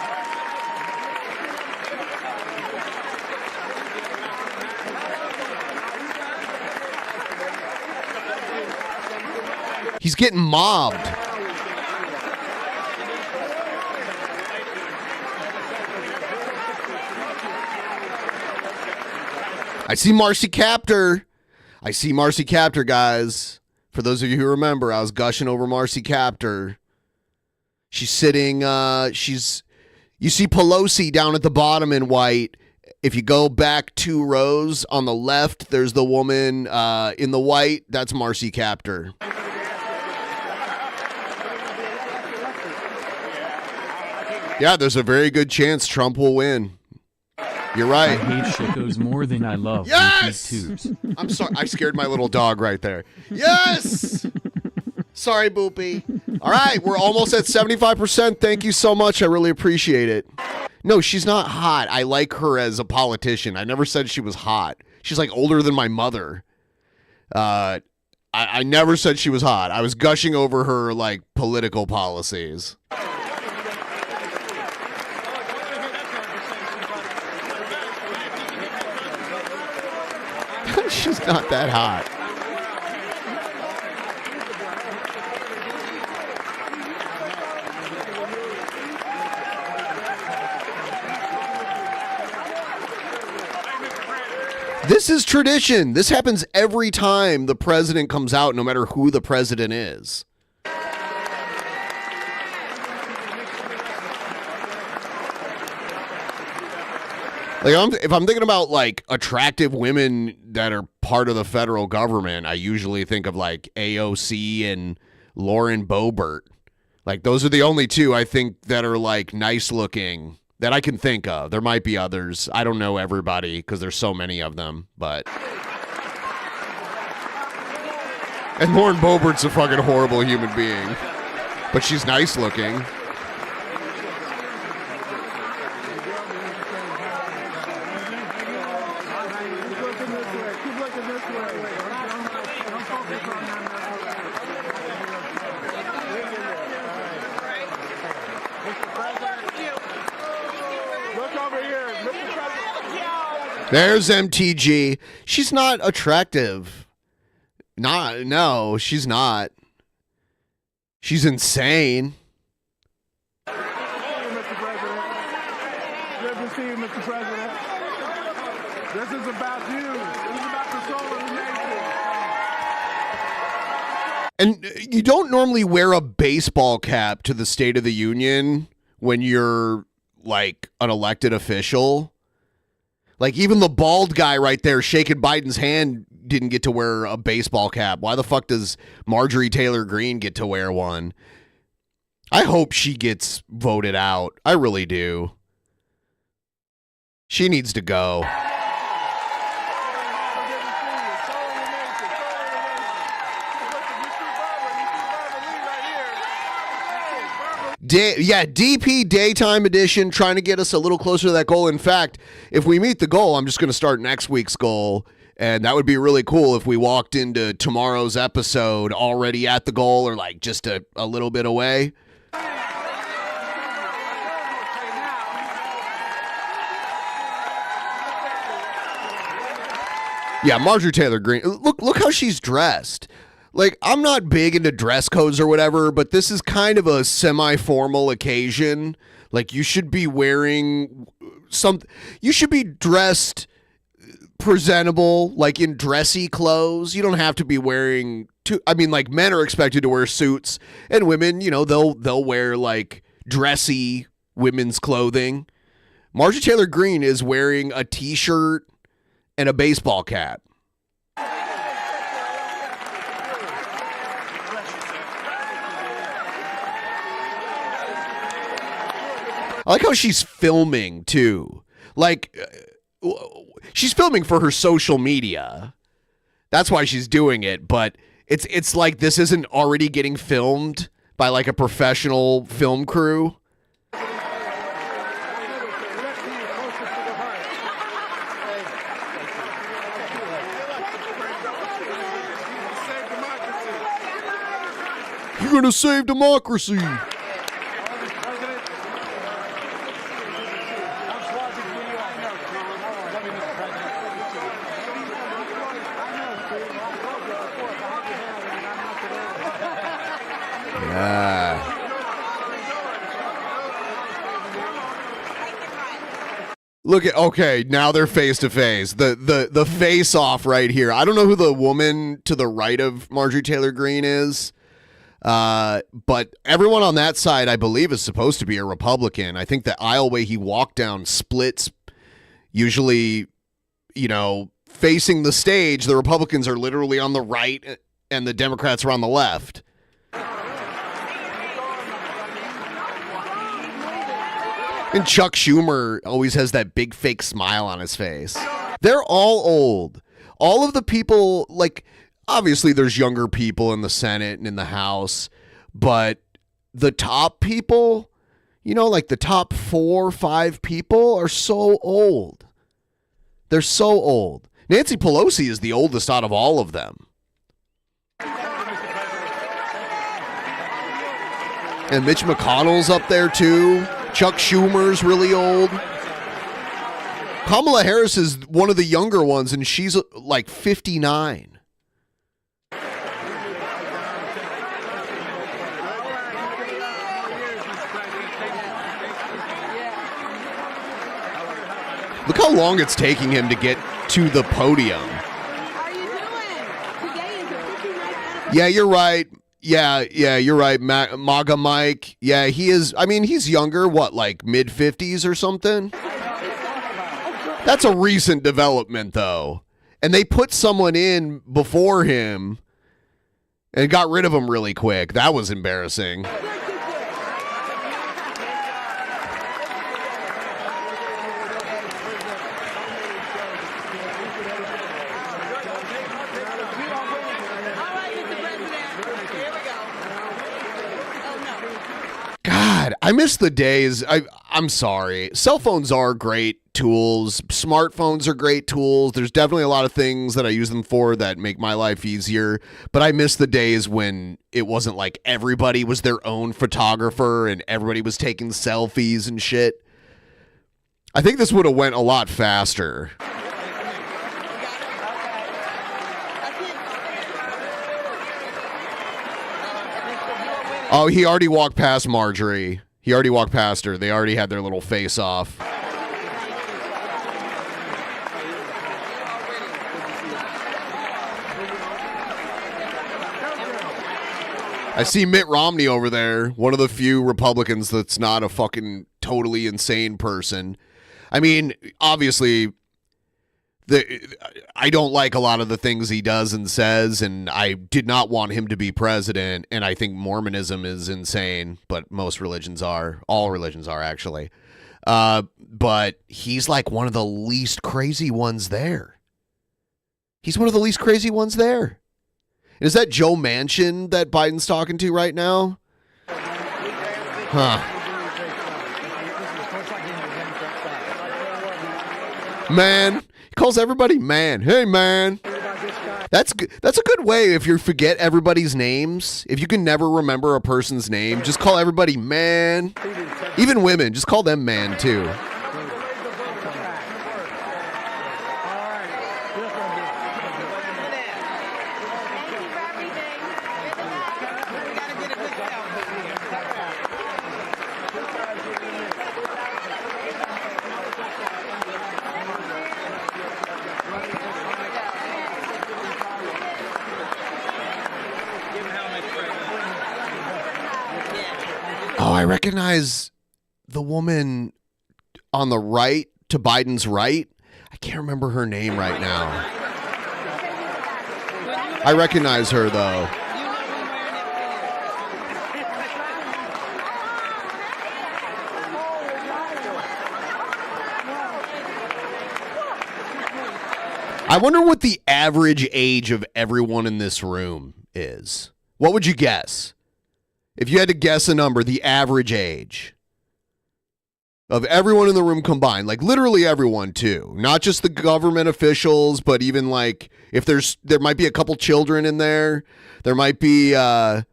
He's getting mobbed. I see Marcy Captor. I see Marcy Captor, guys. For those of you who remember, I was gushing over Marcy Captor. She's sitting, you see Pelosi down at the bottom in white. If you go back 2 rows on the left, there's the woman in the white. That's Marcy Captor. Yeah, there's a very good chance Trump will win. You're right. I hate Chico's more than I love yes! Tubes. I'm sorry. I scared my little dog right there. Yes! Sorry, Boopy. All right, we're almost at 75%. Thank you so much. I really appreciate it. No, she's not hot. I like her as a politician. I never said she was hot. She's like older than my mother. I never said she was hot. I was gushing over her like political policies. She's not that hot. This is tradition. This happens every time the president comes out, no matter who the president is. Like, if I'm thinking about like attractive women that are part of the federal government, I usually think of like AOC and Lauren Boebert. Like, those are the only two I think that are like nice looking that I can think of. There might be others. I don't know everybody because there's so many of them, but. And Lauren Boebert's a fucking horrible human being, but she's nice looking. There's MTG. She's not attractive. No, she's not. She's insane. Good to see you, Mr. President. This is about you. This is about the soul of the nation. And you don't normally wear a baseball cap to the State of the Union when you're like an elected official. Like, even the bald guy right there shaking Biden's hand didn't get to wear a baseball cap. Why the fuck does Marjorie Taylor Greene get to wear one? I hope she gets voted out. I really do. She needs to go. DP Daytime Edition, trying to get us a little closer to that goal. In fact, if we meet the goal, I'm just going to start next week's goal, and that would be really cool if we walked into tomorrow's episode already at the goal or like just a little bit away. Yeah, Marjorie Taylor Greene. Look how she's dressed. Like, I'm not big into dress codes or whatever, but this is kind of a semi-formal occasion. Like, you should be wearing you should be dressed presentable, like in dressy clothes. You don't have to be wearing like men are expected to wear suits, and women, they'll wear like dressy women's clothing. Marjorie Taylor Greene is wearing a t-shirt and a baseball cap. I like how she's filming too. Like, she's filming for her social media. That's why she's doing it. But it's like this isn't already getting filmed by like a professional film crew. You're gonna save democracy. Look at, okay, now they're face to face. The face off right here. I don't know who the woman to the right of Marjorie Taylor Greene is. But everyone on that side, I believe, is supposed to be a Republican. I think the aisleway he walked down splits. Usually, facing the stage, the Republicans are literally on the right and the Democrats are on the left. And Chuck Schumer always has that big fake smile on his face. They're all old. All of the people, like, obviously there's younger people in the Senate and in the House, but the top people, like the top 4 or 5 people are so old. They're so old. Nancy Pelosi is the oldest out of all of them. And Mitch McConnell's up there too. Chuck Schumer's really old. Kamala Harris is one of the younger ones, and she's like 59. Look how long it's taking him to get to the podium. How are you doing? Today is a pretty nice. Yeah, you're right. Yeah, you're right. MAGA Mike. Yeah, he is. I mean, he's younger. What, like mid-50s or something? That's a recent development, though. And they put someone in before him and got rid of him really quick. That was embarrassing. I miss the days. I'm sorry. Cell phones are great tools. Smartphones are great tools. There's definitely a lot of things that I use them for that make my life easier. But I miss the days when it wasn't like everybody was their own photographer and everybody was taking selfies and shit. I think this would have went a lot faster. Oh, he already walked past Marjorie. He already walked past her. They already had their little face off. I see Mitt Romney over there, one of the few Republicans that's not a fucking totally insane person. I mean, obviously, I don't like a lot of the things he does and says, and I did not want him to be president, and I think Mormonism is insane, but most religions are. All religions are, actually. But he's like one of the least crazy ones there. He's one of the least crazy ones there. Is that Joe Manchin that Biden's talking to right now? Huh. Man. Calls everybody man. Hey, man. That's good. That's a good way if you forget everybody's names. If you can never remember a person's name, just call everybody man. Even women, just call them man too. recognize the woman on the right to Biden's right. I can't remember her name right now. I recognize her, though. I wonder what the average age of everyone in this room is. What would you guess? If you had to guess a number, the average age of everyone in the room combined, like literally everyone too, not just the government officials, but even like if there might be a couple children in there, there might be some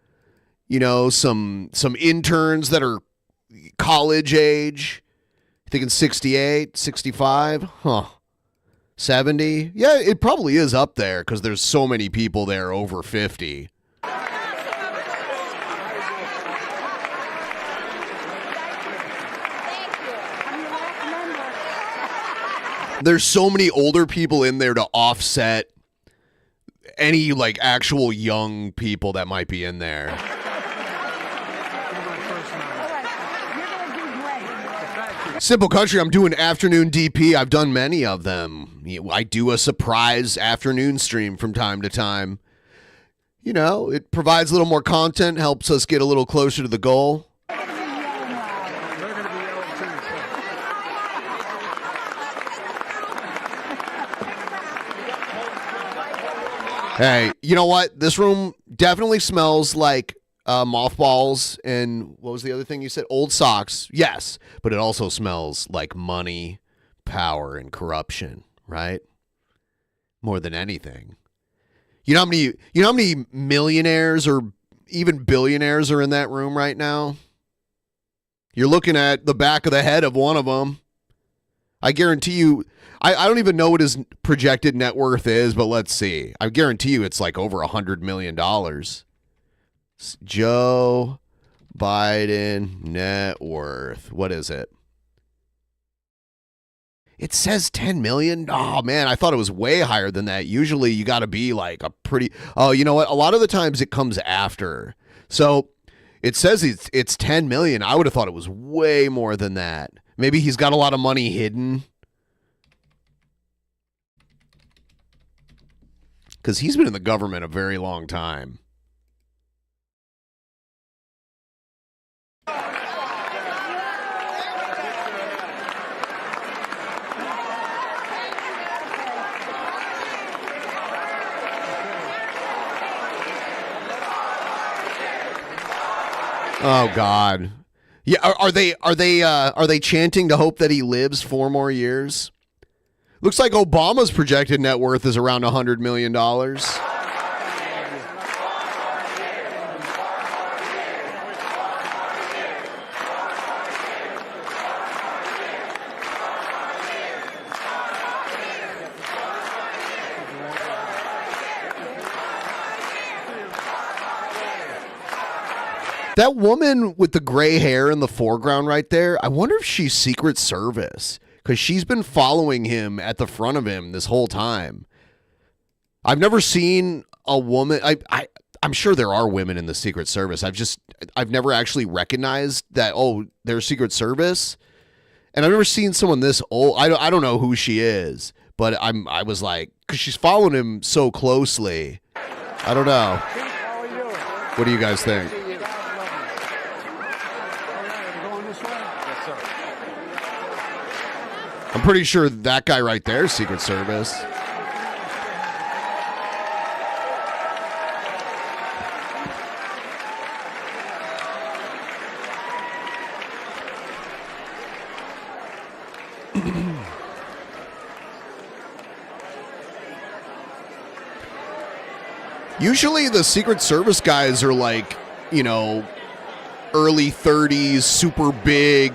interns that are college age. Thinking 68, 65, 70. Yeah, it probably is up there because there's so many people there over 50. There's so many older people in there to offset any like actual young people that might be in there. Simple Country, I'm doing afternoon DP. I've done many of them. I do a surprise afternoon stream from time to time. You know, it provides a little more content, helps us get a little closer to the goal. Hey, you know what? This room definitely smells like mothballs and what was the other thing you said? Old socks. Yes, but it also smells like money, power, and corruption, right? More than anything. You know how many millionaires or even billionaires are in that room right now? You're looking at the back of the head of one of them. I guarantee you, I don't even know what his projected net worth is, but let's see. I guarantee you it's like over $100 million. Joe Biden net worth. What is it? It says 10 million. Oh man, I thought it was way higher than that. Usually you got to be like a pretty, oh, you know what? A lot of the times it comes after. So it says it's 10 million. I would have thought it was way more than that. Maybe he's got a lot of money hidden. Because he's been in the government a very long time. Oh God. Yeah, are they chanting to hope that he lives 4 more years? Looks like Obama's projected net worth is around $100 million. That woman with the gray hair in the foreground right there, I wonder if she's Secret Service. Because she's been following him at the front of him this whole time. I've never seen a woman. I'm sure there are women in the Secret Service. I've never actually recognized that, oh, they're Secret Service. And I've never seen someone this old. I don't know who she is. But I was like, because she's following him so closely. I don't know. What do you guys think? I'm pretty sure that guy right there is Secret Service. Usually the Secret Service guys are like, you know, early 30s, super big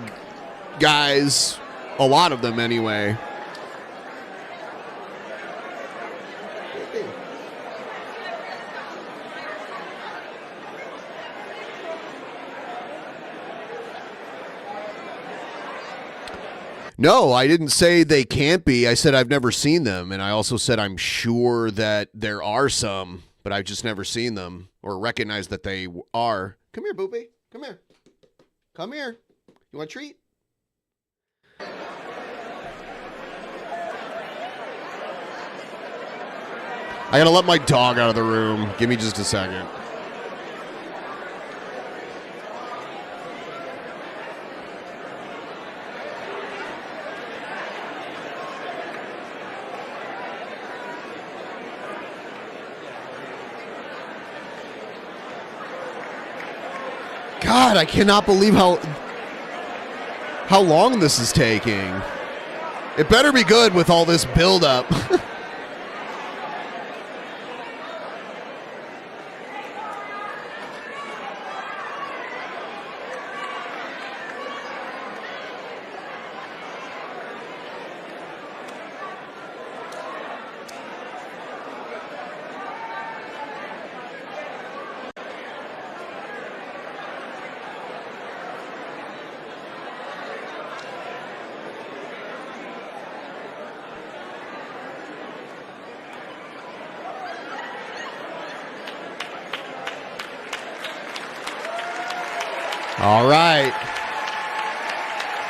guys. A lot of them, anyway. No, I didn't say they can't be. I said I've never seen them. And I also said I'm sure that there are some, but I've just never seen them or recognized that they are. Come here, Boopy. Come here. Come here. You want a treat? I gotta let my dog out of the room. Give me just a second. God, I cannot believe how long this is taking. It better be good with all this buildup. All right.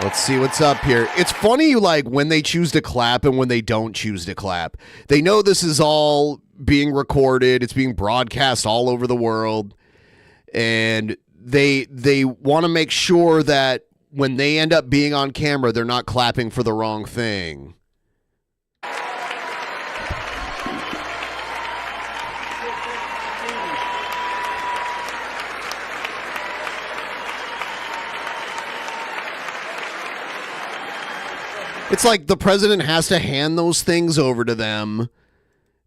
Let's see what's up here. It's funny, like, when they choose to clap and when they don't choose to clap. They know this is all being recorded. It's being broadcast all over the world. And they want to make sure that when they end up being on camera, they're not clapping for the wrong thing. It's like the president has to hand those things over to them.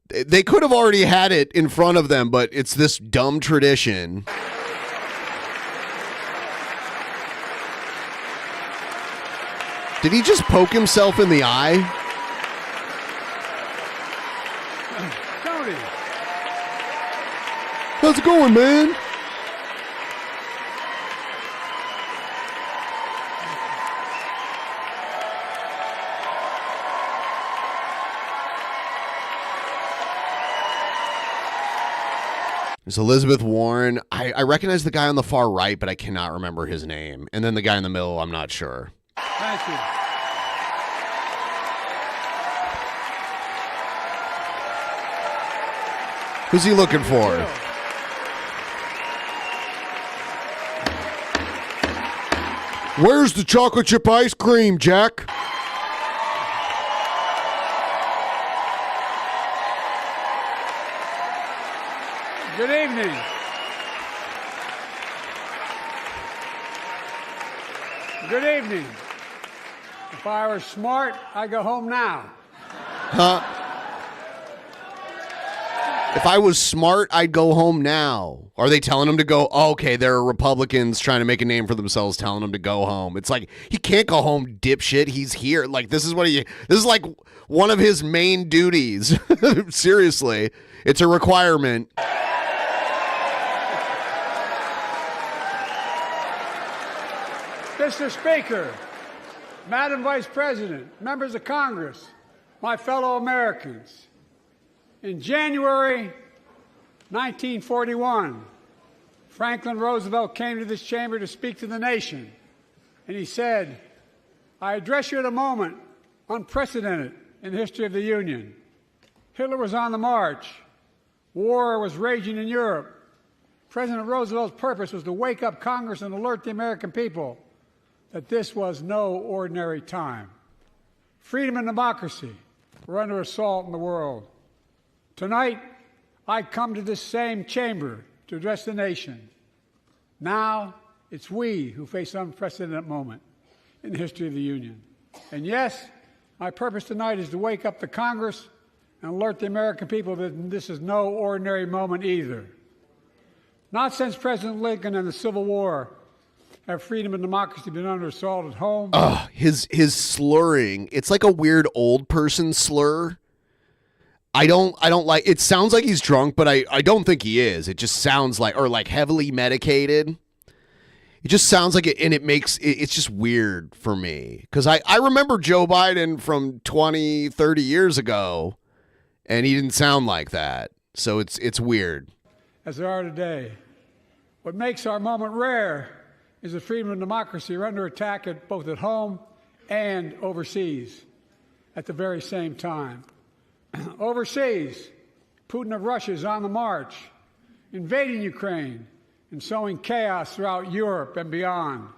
They could have already had it in front of them, but it's this dumb tradition. Did he just poke himself in the eye? Tony. How's it going, man? There's Elizabeth Warren. I recognize the guy on the far right, but I cannot remember his name. And then the guy in the middle, I'm not sure. Thank you. Who's he looking for? Where's the chocolate chip ice cream, Jack? Good evening. Good evening. If I were smart, I'd go home now. Huh? If I was smart, I'd go home now. Are they telling him to go? Oh, okay, there are Republicans trying to make a name for themselves, telling him to go home. It's like, he can't go home, dipshit. He's here. Like, this is like one of his main duties. Seriously. It's a requirement. Mr. Speaker, Madam Vice President, members of Congress, my fellow Americans, in January 1941, Franklin Roosevelt came to this chamber to speak to the nation, and he said, I address you at a moment unprecedented in the history of the Union. Hitler was on the march. War was raging in Europe. President Roosevelt's purpose was to wake up Congress and alert the American people that this was no ordinary time. Freedom and democracy were under assault in the world. Tonight, I come to this same chamber to address the nation. Now, it's we who face an unprecedented moment in the history of the Union. And yes, my purpose tonight is to wake up the Congress and alert the American people that this is no ordinary moment either. Not since President Lincoln and the Civil War have freedom and democracy been under assault at home. His slurring, it's like a weird old person slur. I don't like, it sounds like he's drunk, but I don't think he is. It just sounds like, or like heavily medicated. It just sounds like it, and it's just weird for me. Because I remember Joe Biden from 20, 30 years ago, and he didn't sound like that. So it's weird. As they are today. What makes our moment rare is that freedom and democracy are under attack both at home and overseas at the very same time. Overseas, Putin of Russia is on the march, invading Ukraine and sowing chaos throughout Europe and beyond.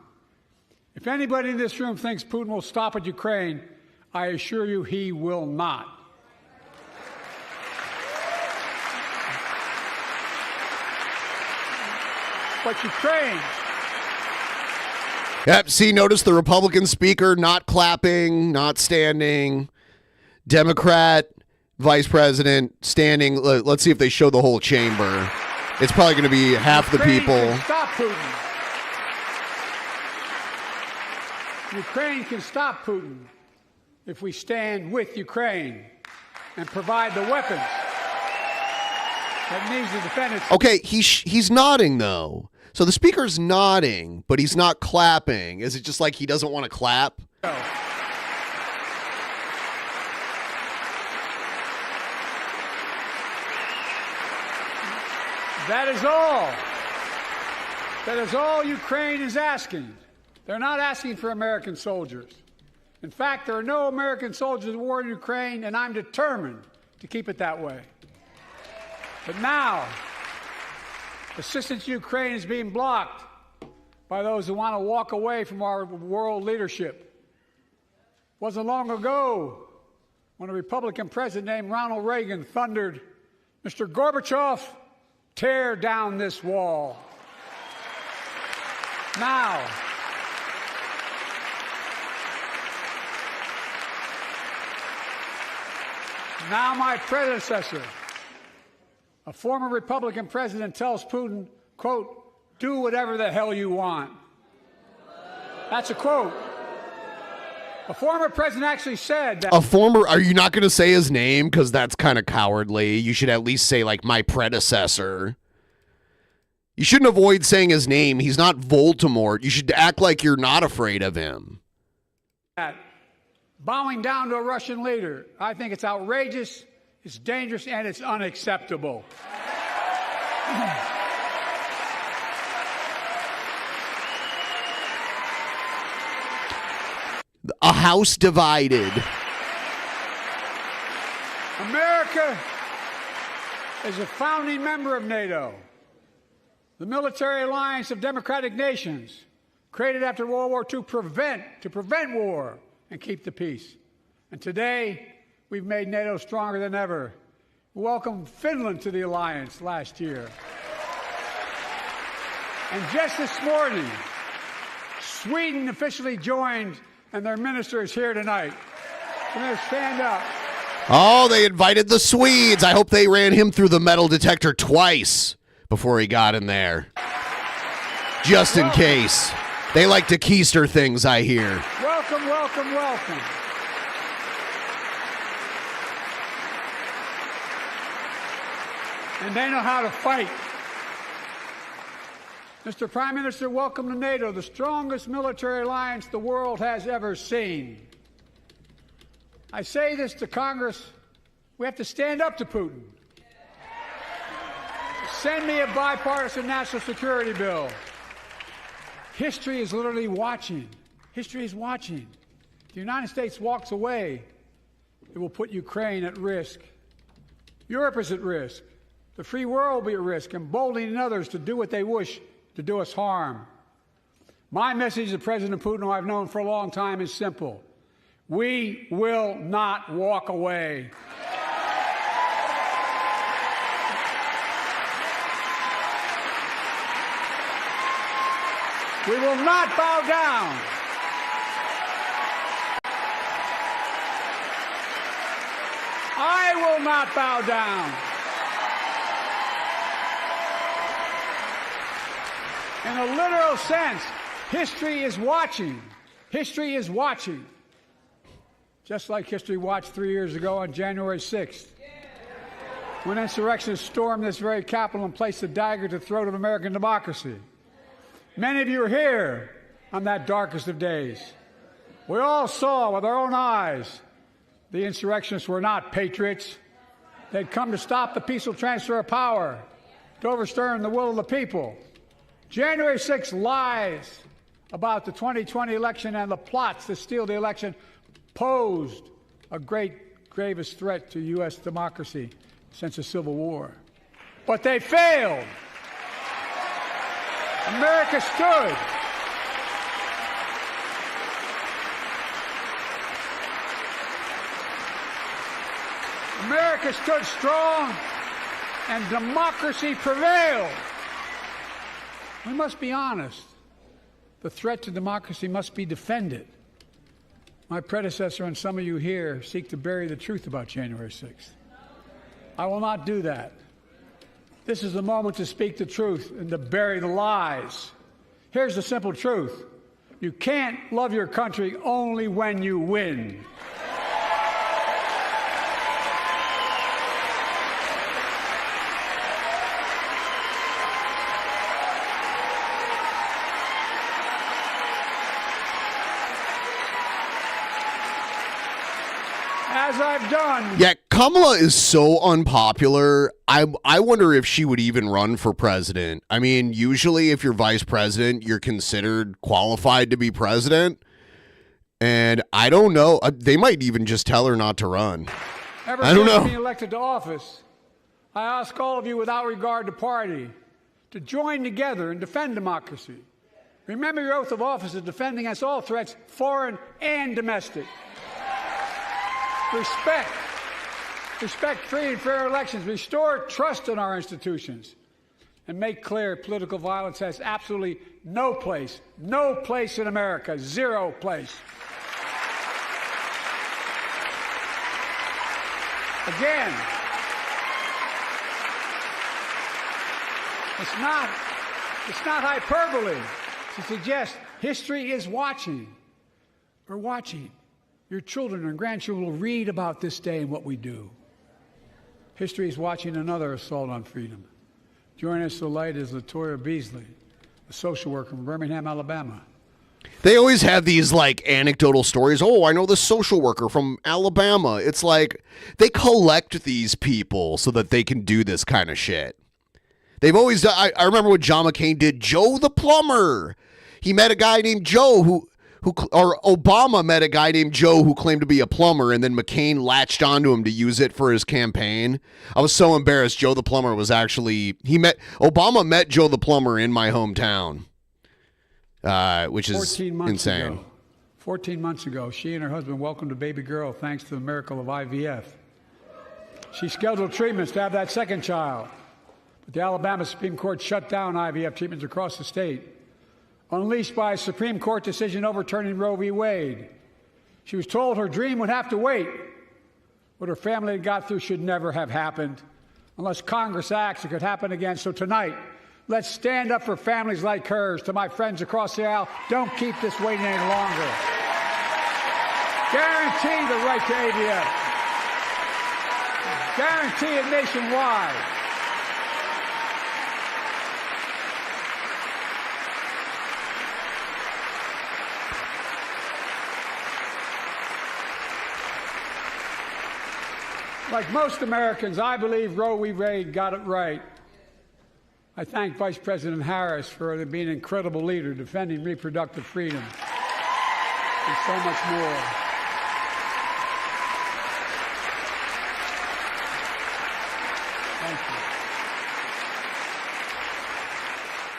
If anybody in this room thinks Putin will stop at Ukraine, I assure you he will not. But Ukraine... Yep, see, notice the Republican speaker not clapping, not standing. Democrat vice president standing. Let's see if they show the whole chamber. It's probably going to be half the people. Can stop Putin. Ukraine can stop Putin if we stand with Ukraine and provide the weapons that needs to defend itself. Okay, he's nodding, though. So the speaker's nodding, but he's not clapping. Is it just like he doesn't want to clap? That is all. That is all Ukraine is asking. They're not asking for American soldiers. In fact, there are no American soldiers at war in Ukraine, and I'm determined to keep it that way. But now, assistance to Ukraine is being blocked by those who want to walk away from our world leadership. It wasn't long ago when a Republican president named Ronald Reagan thundered, "Mr. Gorbachev, tear down this wall." Now, my predecessor, a former Republican president, tells Putin, quote, "Do whatever the hell you want." That's a quote. A former president actually said that. Are you not going to say his name? Because that's kind of cowardly. You should at least say, like, my predecessor. You shouldn't avoid saying his name. He's not Voldemort. You should act like you're not afraid of him. Bowing down to a Russian leader, I think it's outrageous, it's dangerous, and it's unacceptable. A house divided. America is a founding member of NATO, the military alliance of democratic nations created after World War II to prevent war and keep the peace. And today, we've made NATO stronger than ever. We welcomed Finland to the alliance last year. And just this morning, Sweden officially joined, and their minister is here tonight. Can they stand up? Oh, they invited the Swedes. I hope they ran him through the metal detector twice before he got in there. Just in case. They like to keister things, I hear. Welcome, welcome, welcome. And they know how to fight. Mr. Prime Minister, welcome to NATO, the strongest military alliance the world has ever seen. I say this to Congress, we have to stand up to Putin. Send me a bipartisan national security bill. History is literally watching. History is watching. If the United States walks away, it will put Ukraine at risk. Europe is at risk. The free world will be at risk, emboldening others to do what they wish to do us harm. My message to President Putin, who I've known for a long time, is simple. We will not walk away. We will not bow down. I will not bow down. In a literal sense, history is watching. History is watching. Just like history watched 3 years ago on January 6th, when insurrectionists stormed this very Capitol and placed a dagger to the throat of American democracy. Many of you were here on that darkest of days. We all saw with our own eyes the insurrectionists were not patriots. They'd come to stop the peaceful transfer of power, to overturn the will of the people. January 6th lies about the 2020 election and the plots to steal the election posed a gravest threat to U.S. democracy since the Civil War. But they failed. America stood. America stood strong, and democracy prevailed. We must be honest. The threat to democracy must be defended. My predecessor and some of you here seek to bury the truth about January 6th. I will not do that. This is the moment to speak the truth and to bury the lies. Here's the simple truth. You can't love your country only when you win. As I've done. Yeah, Kamala is so unpopular. I wonder if she would even run for president. I mean, usually if you're vice president, you're considered qualified to be president. And I don't know. They might even just tell her not to run. I don't know. Being elected to office, I ask all of you without regard to party to join together and defend democracy. Remember your oath of office is defending against all threats, foreign and domestic. Respect free and fair elections, restore trust in our institutions, and make clear political violence has absolutely no place in America, zero place. Again, it's not hyperbole to suggest history is watching. We're watching. Your children and grandchildren will read about this day and what we do. History is watching another assault on freedom. Joining us tonight is Latoya Beasley, a social worker from Birmingham, Alabama. They always have these like anecdotal stories. Oh, I know this social worker from Alabama. It's like they collect these people so that they can do this kind of shit. They've always done. I remember what John McCain did. Joe the plumber. He met a guy named Joe or Obama met a guy named Joe who claimed to be a plumber, and then McCain latched onto him to use it for his campaign. I was so embarrassed. Joe the plumber was actually, Obama met Joe the plumber in my hometown, which is insane. 14 months ago, she and her husband welcomed a baby girl thanks to the miracle of IVF. She scheduled treatments to have that second child, but the Alabama Supreme Court shut down IVF treatments across the state, unleashed by a Supreme Court decision overturning Roe v. Wade. She was told her dream would have to wait. What her family had got through should never have happened. Unless Congress acts, it could happen again. So tonight, let's stand up for families like hers. To my friends across the aisle, don't keep this waiting any longer. Guarantee the right to AVF. Guarantee it nationwide. Like most Americans, I believe Roe v. Wade got it right. I thank Vice President Harris for being an incredible leader, defending reproductive freedom, and so much more. Thank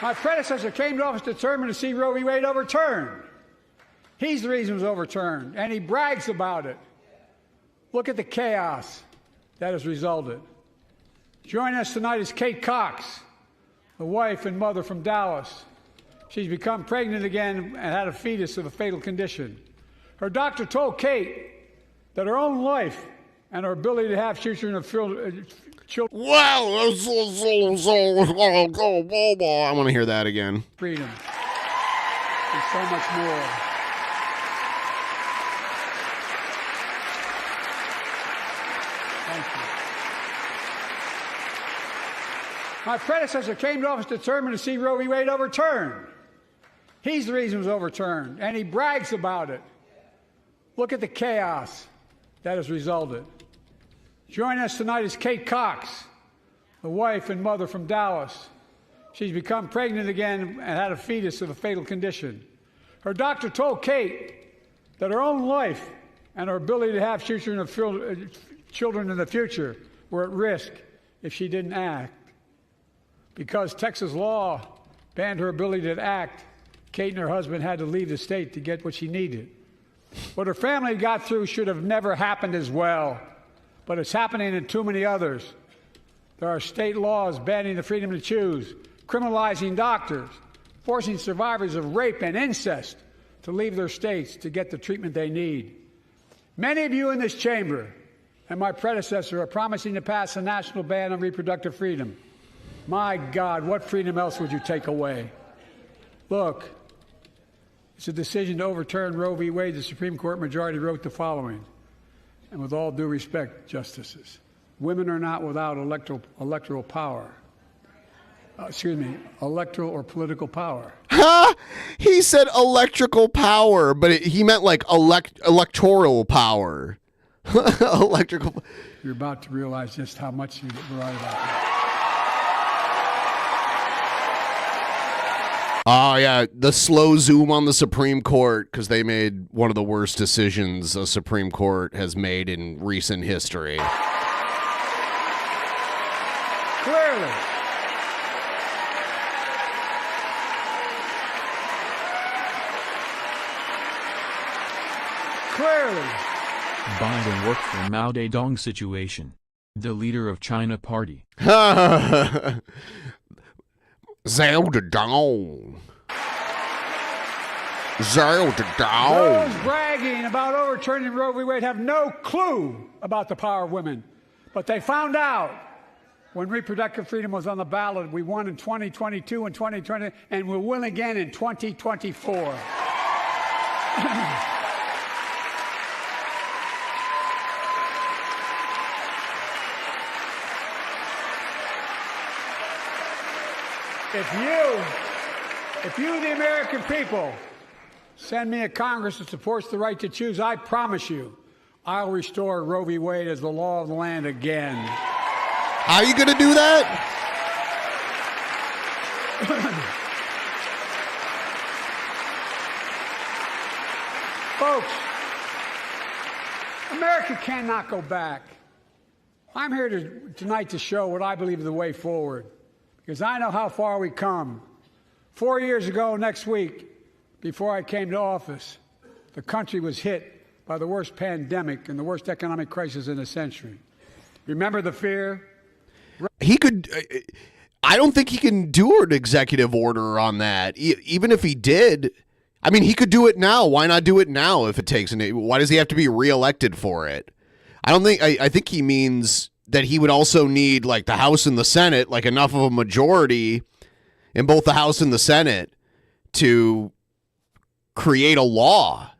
you. My predecessor came to office determined to see Roe v. Wade overturned. He's the reason it was overturned, and he brags about it. Look at the chaos that has resulted. Joining us tonight is Kate Cox, the wife and mother from Dallas. She's become pregnant again and had a fetus of a fatal condition. Her doctor told Kate that her own life and her ability to have children children. Wow! I want to hear that again. Freedom. And so much more. Thank you. My predecessor came to office determined to see Roe v. Wade overturned. He's the reason it was overturned, and he brags about it. Look at the chaos that has resulted. Joining us tonight is Kate Cox, the wife and mother from Dallas. She's become pregnant again and had a fetus of a fatal condition. Her doctor told Kate that her own life and her ability to have children in the future were at risk if she didn't act. Because Texas law banned her ability to act, Kate and her husband had to leave the state to get what she needed. What her family got through should have never happened as well, but it's happening in too many others. There are state laws banning the freedom to choose, criminalizing doctors, forcing survivors of rape and incest to leave their states to get the treatment they need. Many of you in this chamber and my predecessor are promising to pass a national ban on reproductive freedom. My God, what freedom else would you take away? Look, it's a decision to overturn Roe v. Wade. The Supreme Court majority wrote the following, and with all due respect, justices, women are not without electoral power. Electoral or political power. Huh? He said electrical power, but he meant like electoral power. Electrical. You're about to realize just how much you were right about that. Oh, yeah, the slow zoom on the Supreme Court because they made one of the worst decisions a Supreme Court has made in recent history. Clearly. Biden worked for Mao Zedong situation. The leader of China Party. Zhao Zedong. Zhao Zedong. Those bragging about overturning Roe v. Wade have no clue about the power of women. But they found out when reproductive freedom was on the ballot. We won in 2022 and 2020, and we'll win again in 2024. If you, the American people, send me a Congress that supports the right to choose, I promise you, I'll restore Roe v. Wade as the law of the land again. How are you going to do that? Folks, America cannot go back. I'm here tonight to show what I believe is the way forward, because I know how far we come. 4 years ago next week, before I came to office, the country was hit by the worst pandemic and the worst economic crisis in a century. Remember the fear? He could. I don't think he can do an executive order on that. Even if he did, I mean, he could do it now. Why not do it now if it takes why does he have to be reelected for it? I think he means that he would also need like the House and the Senate, like enough of a majority in both the House and the Senate to create a law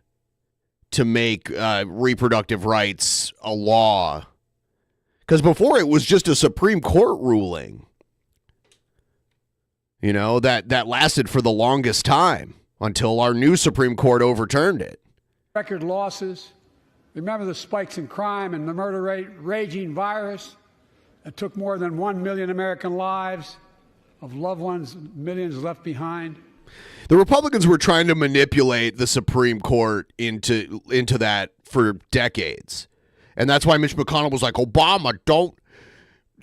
to make reproductive rights a law. Because before it was just a Supreme Court ruling, you know, that lasted for the longest time until our new Supreme Court overturned it. Record losses. Remember the spikes in crime and the murder rate, raging virus that took more than 1 million American lives, of loved ones, millions left behind. The Republicans were trying to manipulate the Supreme Court into that for decades. And that's why Mitch McConnell was like, Obama,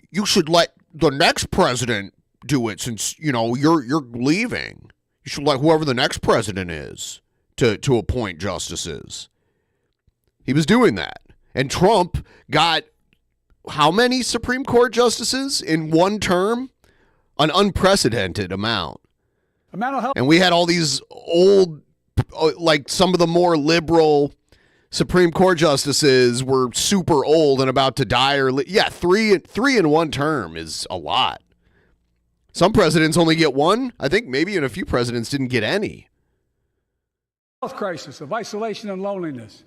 you should let the next president do it since, you know, you're leaving. You should let whoever the next president is to appoint justices. He was doing that. And Trump got how many Supreme Court justices in one term? An unprecedented amount. Mental health. And we had all these old, like some of the more liberal Supreme Court justices were super old and about to die. Three in one term is a lot. Some presidents only get one. I think maybe even a few presidents didn't get any. Health crisis of isolation and loneliness.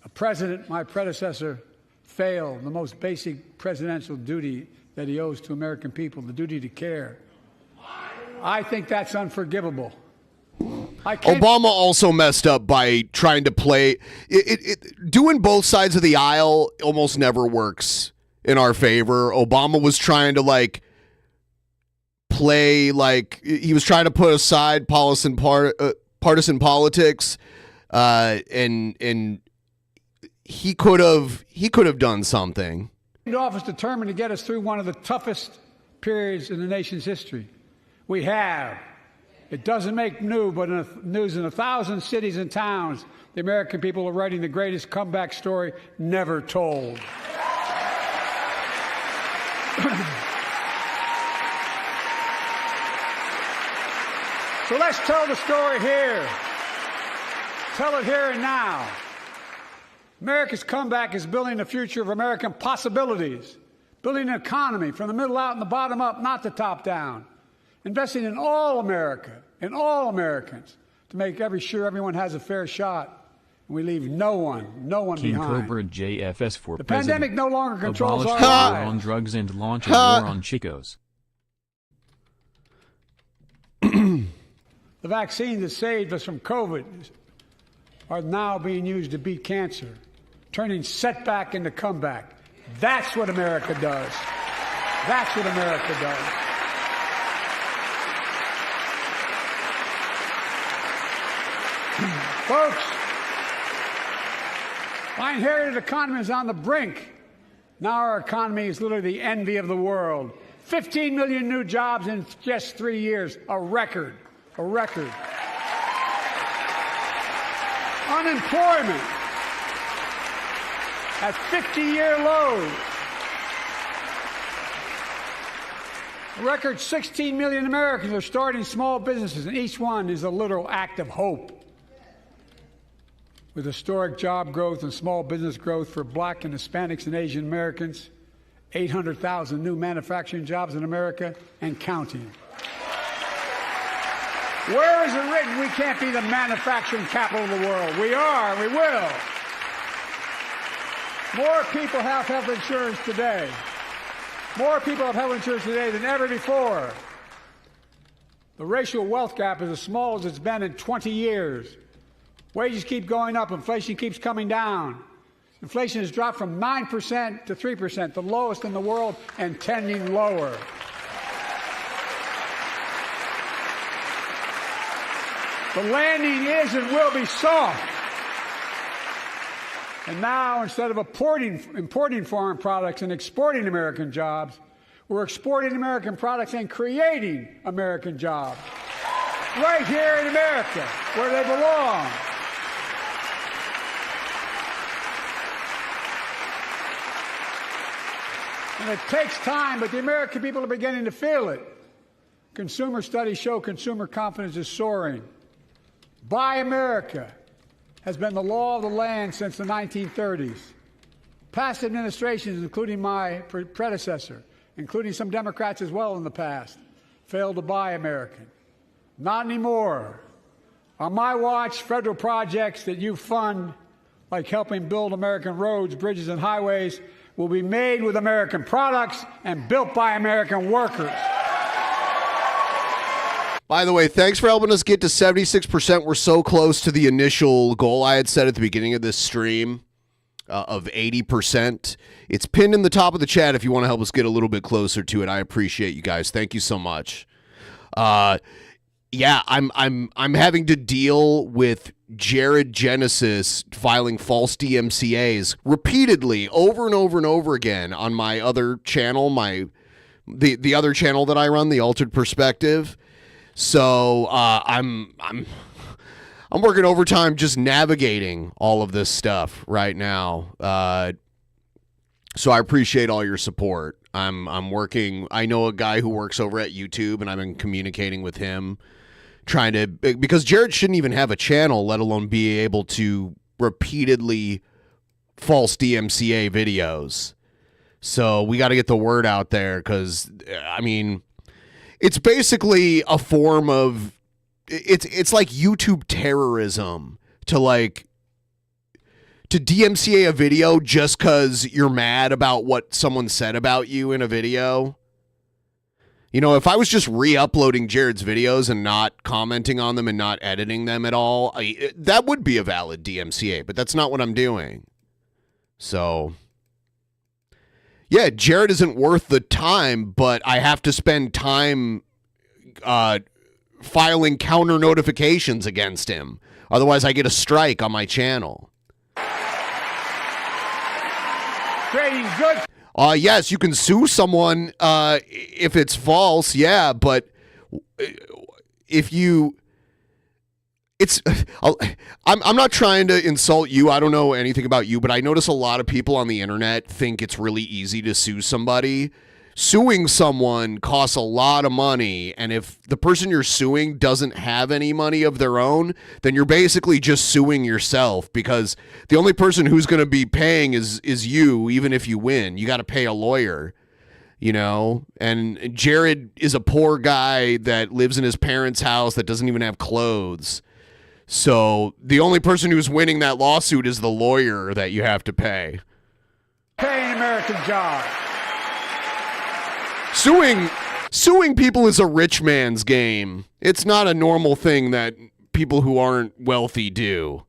A president, my predecessor, failed the most basic presidential duty that he owes to American people, the duty to care. I think that's unforgivable. Obama also messed up by trying to play doing both sides of the aisle almost never works in our favor. Obama was trying to play he was trying to put aside partisan politics, and he could have done something. The office determined to get us through one of the toughest periods in the nation's history. We have. It doesn't make news in 1,000 cities and towns. The American people are writing the greatest comeback story never told. So let's tell the story here. Tell it here and now. America's comeback is building the future of American possibilities, building an economy from the middle out and the bottom up, not the top down, investing in all America, in all Americans, to make sure everyone has a fair shot, and we leave no one Keane behind. Cobra JFS for the president. pandemic no longer controls Abolish our the war lives. on drugs and launch a war on chicos. The vaccines that saved us from COVID are now being used to beat cancer, turning setback into comeback. That's what America does. That's what America does. Folks, my inherited economy is on the brink. Now our economy is literally the envy of the world. 15 million new jobs in just 3 years, a record. A record. Unemployment at 50-year lows. A record 16 million Americans are starting small businesses, and each one is a literal act of hope. With historic job growth and small business growth for Black and Hispanics and Asian Americans, 800,000 new manufacturing jobs in America and counting. Where is it written we can't be the manufacturing capital of the world? We are, we will. More people have health insurance today. More people have health insurance today than ever before. The racial wealth gap is as small as it's been in 20 years. Wages keep going up, inflation keeps coming down. Inflation has dropped from 9% to 3%, the lowest in the world, and tending lower. The landing is and will be soft. And now, instead of importing foreign products and exporting American jobs, we're exporting American products and creating American jobs. Right here in America, where they belong. And it takes time, but the American people are beginning to feel it. Consumer studies show consumer confidence is soaring. Buy America has been the law of the land since the 1930s. Past administrations, including my predecessor, including some Democrats as well in the past, failed to buy American. Not anymore. On my watch, federal projects that you fund, like helping build American roads, bridges, and highways, will be made with American products and built by American workers. By the way, thanks for helping us get to 76%. We're so close to the initial goal I had set at the beginning of this stream of 80%. It's pinned in the top of the chat if you want to help us get a little bit closer to it. I appreciate you guys. Thank you so much. Yeah, I'm having to deal with Jared Genesis filing false DMCAs repeatedly over and over and over again on my other channel, the other channel that I run, the Altered Perspective. So I'm working overtime just navigating all of this stuff right now. So I appreciate all your support. I'm working. I know a guy who works over at YouTube, and I've been communicating with him, trying to, because Jared shouldn't even have a channel, let alone be able to repeatedly false DMCA videos. So we got to get the word out there, because I mean, it's basically a form of, it's like YouTube terrorism to DMCA a video just because you're mad about what someone said about you in a video. You know, if I was just re-uploading Jared's videos and not commenting on them and not editing them at all, that would be a valid DMCA, but that's not what I'm doing. So, yeah, Jared isn't worth the time, but I have to spend time filing counter notifications against him. Otherwise, I get a strike on my channel. Creating good. Yes, you can sue someone if it's false, yeah, but if you... I'm not trying to insult you. I don't know anything about you, but I notice a lot of people on the internet think it's really easy to sue somebody. Suing someone costs a lot of money, and if the person you're suing doesn't have any money of their own, then you're basically just suing yourself, because the only person who's going to be paying is you, even if you win. You got to pay a lawyer, you know? And Jared is a poor guy that lives in his parents' house that doesn't even have clothes. So the only person who's winning that lawsuit is the lawyer that you have to pay. Paying American jobs. Suing people is a rich man's game. It's not a normal thing that people who aren't wealthy do.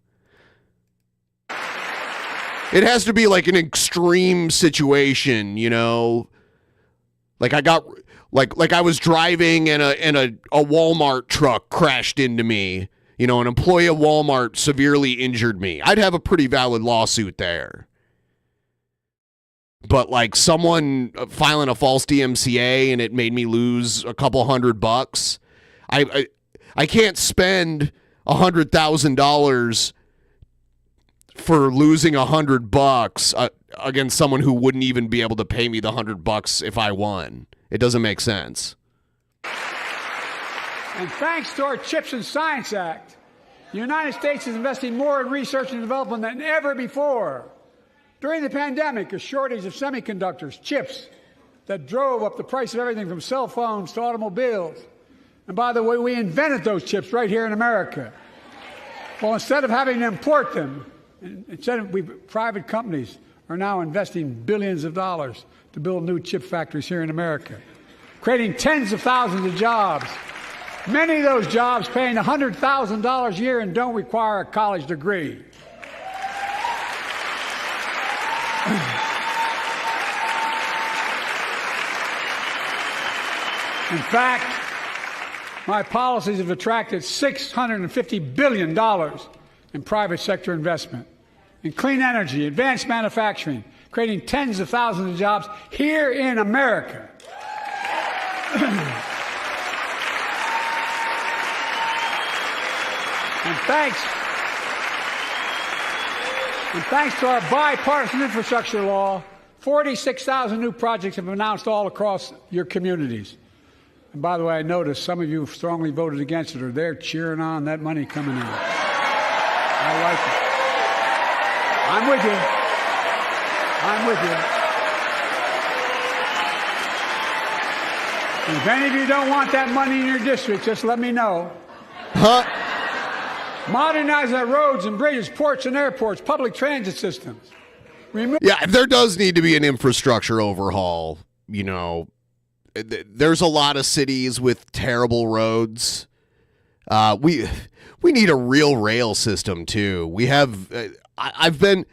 It has to be like an extreme situation, you know? Like I was driving and a Walmart truck crashed into me. You know, an employee of Walmart severely injured me. I'd have a pretty valid lawsuit there. But like someone filing a false DMCA and it made me lose a couple $100, I can't spend $100,000 for losing $100 against someone who wouldn't even be able to pay me the $100 if I won. It doesn't make sense. And thanks to our CHIPS and Science Act, the United States is investing more in research and development than ever before. During the pandemic, a shortage of semiconductors, chips, that drove up the price of everything from cell phones to automobiles. And by the way, we invented those chips right here in America. Well, instead of having to import them, private companies are now investing billions of dollars to build new chip factories here in America, creating tens of thousands of jobs. Many of those jobs paying $100,000 a year and don't require a college degree. In fact, my policies have attracted $650 billion in private sector investment in clean energy, advanced manufacturing, creating tens of thousands of jobs here in America. And thanks to our bipartisan infrastructure law, 46,000 new projects have been announced all across your communities. And by the way, I noticed some of you strongly voted against it, or they're cheering on that money coming in. I like it. I'm with you. I'm with you. And if any of you don't want that money in your district, just let me know. Huh? Modernize our roads and bridges, ports and airports, public transit systems. Yeah, there does need to be an infrastructure overhaul. You know, there's a lot of cities with terrible roads. We need a real rail system too. We have. I've been,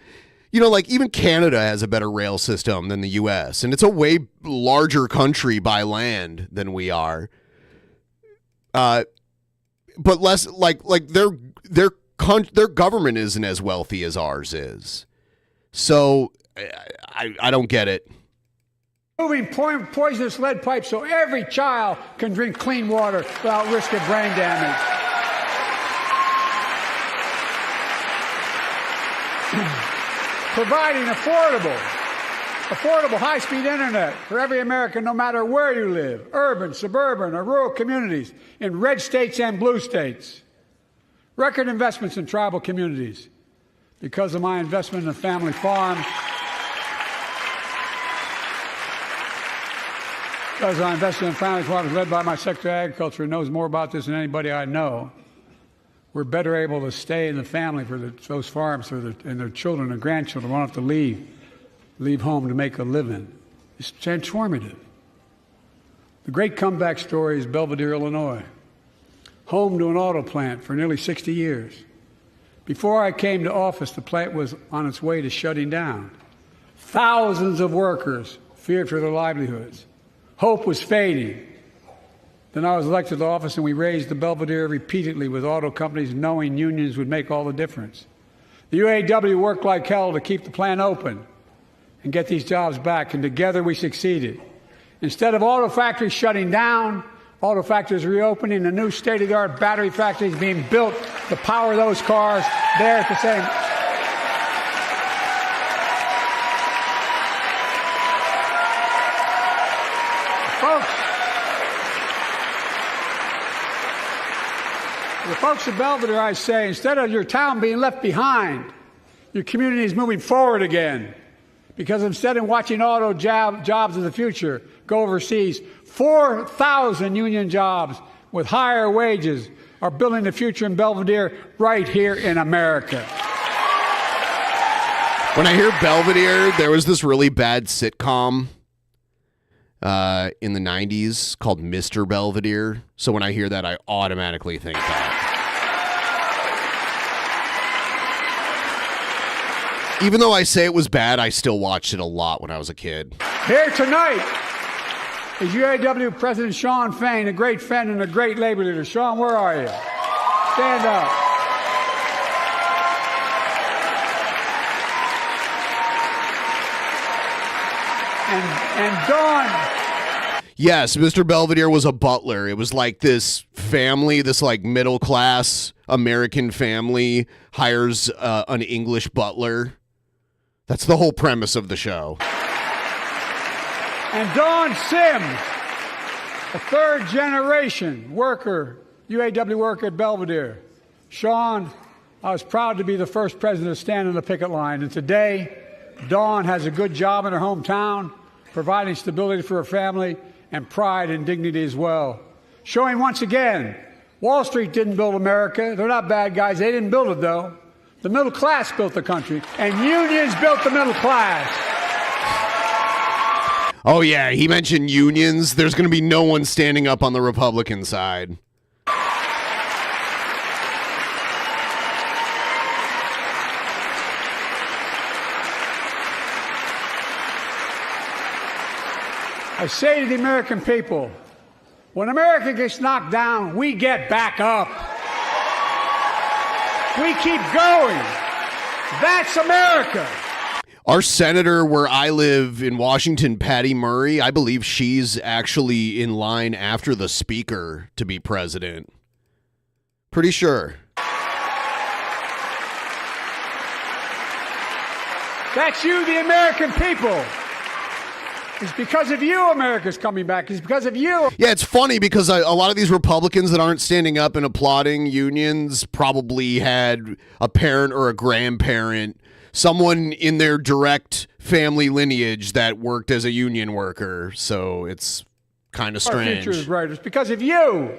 you know, like even Canada has a better rail system than the U.S. and it's a way larger country by land than we are. But less like their government isn't as wealthy as ours is. So I don't get it. Moving poisonous lead pipes so every child can drink clean water without risk of brain damage. Providing affordable high-speed internet for every American, no matter where you live, urban, suburban, or rural communities, in red states and blue states. Record investments in tribal communities. Because of my investment in a family farm, because I invested in family farms led by my Secretary of Agriculture, who knows more about this than anybody I know, we're better able to stay in the family for those farms and their children and grandchildren won't have to leave home to make a living. It's transformative. The great comeback story is Belvedere, Illinois, home to an auto plant for nearly 60 years. Before I came to office, the plant was on its way to shutting down. Thousands of workers feared for their livelihoods. Hope was fading. Then I was elected to office, and we raised the Belvedere repeatedly with auto companies, knowing unions would make all the difference. The UAW worked like hell to keep the plant open and get these jobs back, and together we succeeded. Instead of auto factories shutting down, auto factories reopening, and new state-of-the-art battery factories being built to power those cars there at the same. The folks at Belvedere, I say, instead of your town being left behind, your community is moving forward again. Because instead of watching auto jobs of the future go overseas, 4,000 union jobs with higher wages are building the future in Belvedere right here in America. When I hear Belvedere, there was this really bad sitcom in the 90s called Mr. Belvedere. So when I hear that, I automatically think that. Even though I say it was bad, I still watched it a lot when I was a kid. Here tonight is UAW President Shawn Fain, a great friend and a great labor leader. Shawn, where are you? Stand up. And Dawn. Yes, Mr. Belvedere was a butler. It was like this family, this like middle class American family hires an English butler. That's the whole premise of the show. And Dawn Sims, a third generation worker, UAW worker at Belvedere. Shawn, I was proud to be the first president to stand on the picket line. And today, Dawn has a good job in her hometown, providing stability for her family and pride and dignity as well. Showing once again, Wall Street didn't build America. They're not bad guys. They didn't build it, though. The middle class built the country, and unions built the middle class. Oh, yeah, he mentioned unions. There's going to be no one standing up on the Republican side. I say to the American people, when America gets knocked down, we get back up. We keep going. That's America. Our senator where I live in Washington, Patty Murray, I believe she's actually in line after the speaker to be president. Pretty sure. That's you, the American people. It's because of you America's coming back. It's because of you. Yeah, it's funny because a lot of these Republicans that aren't standing up and applauding unions probably had a parent or a grandparent, someone in their direct family lineage that worked as a union worker. So it's kind of strange. Our future is bright. It's because of you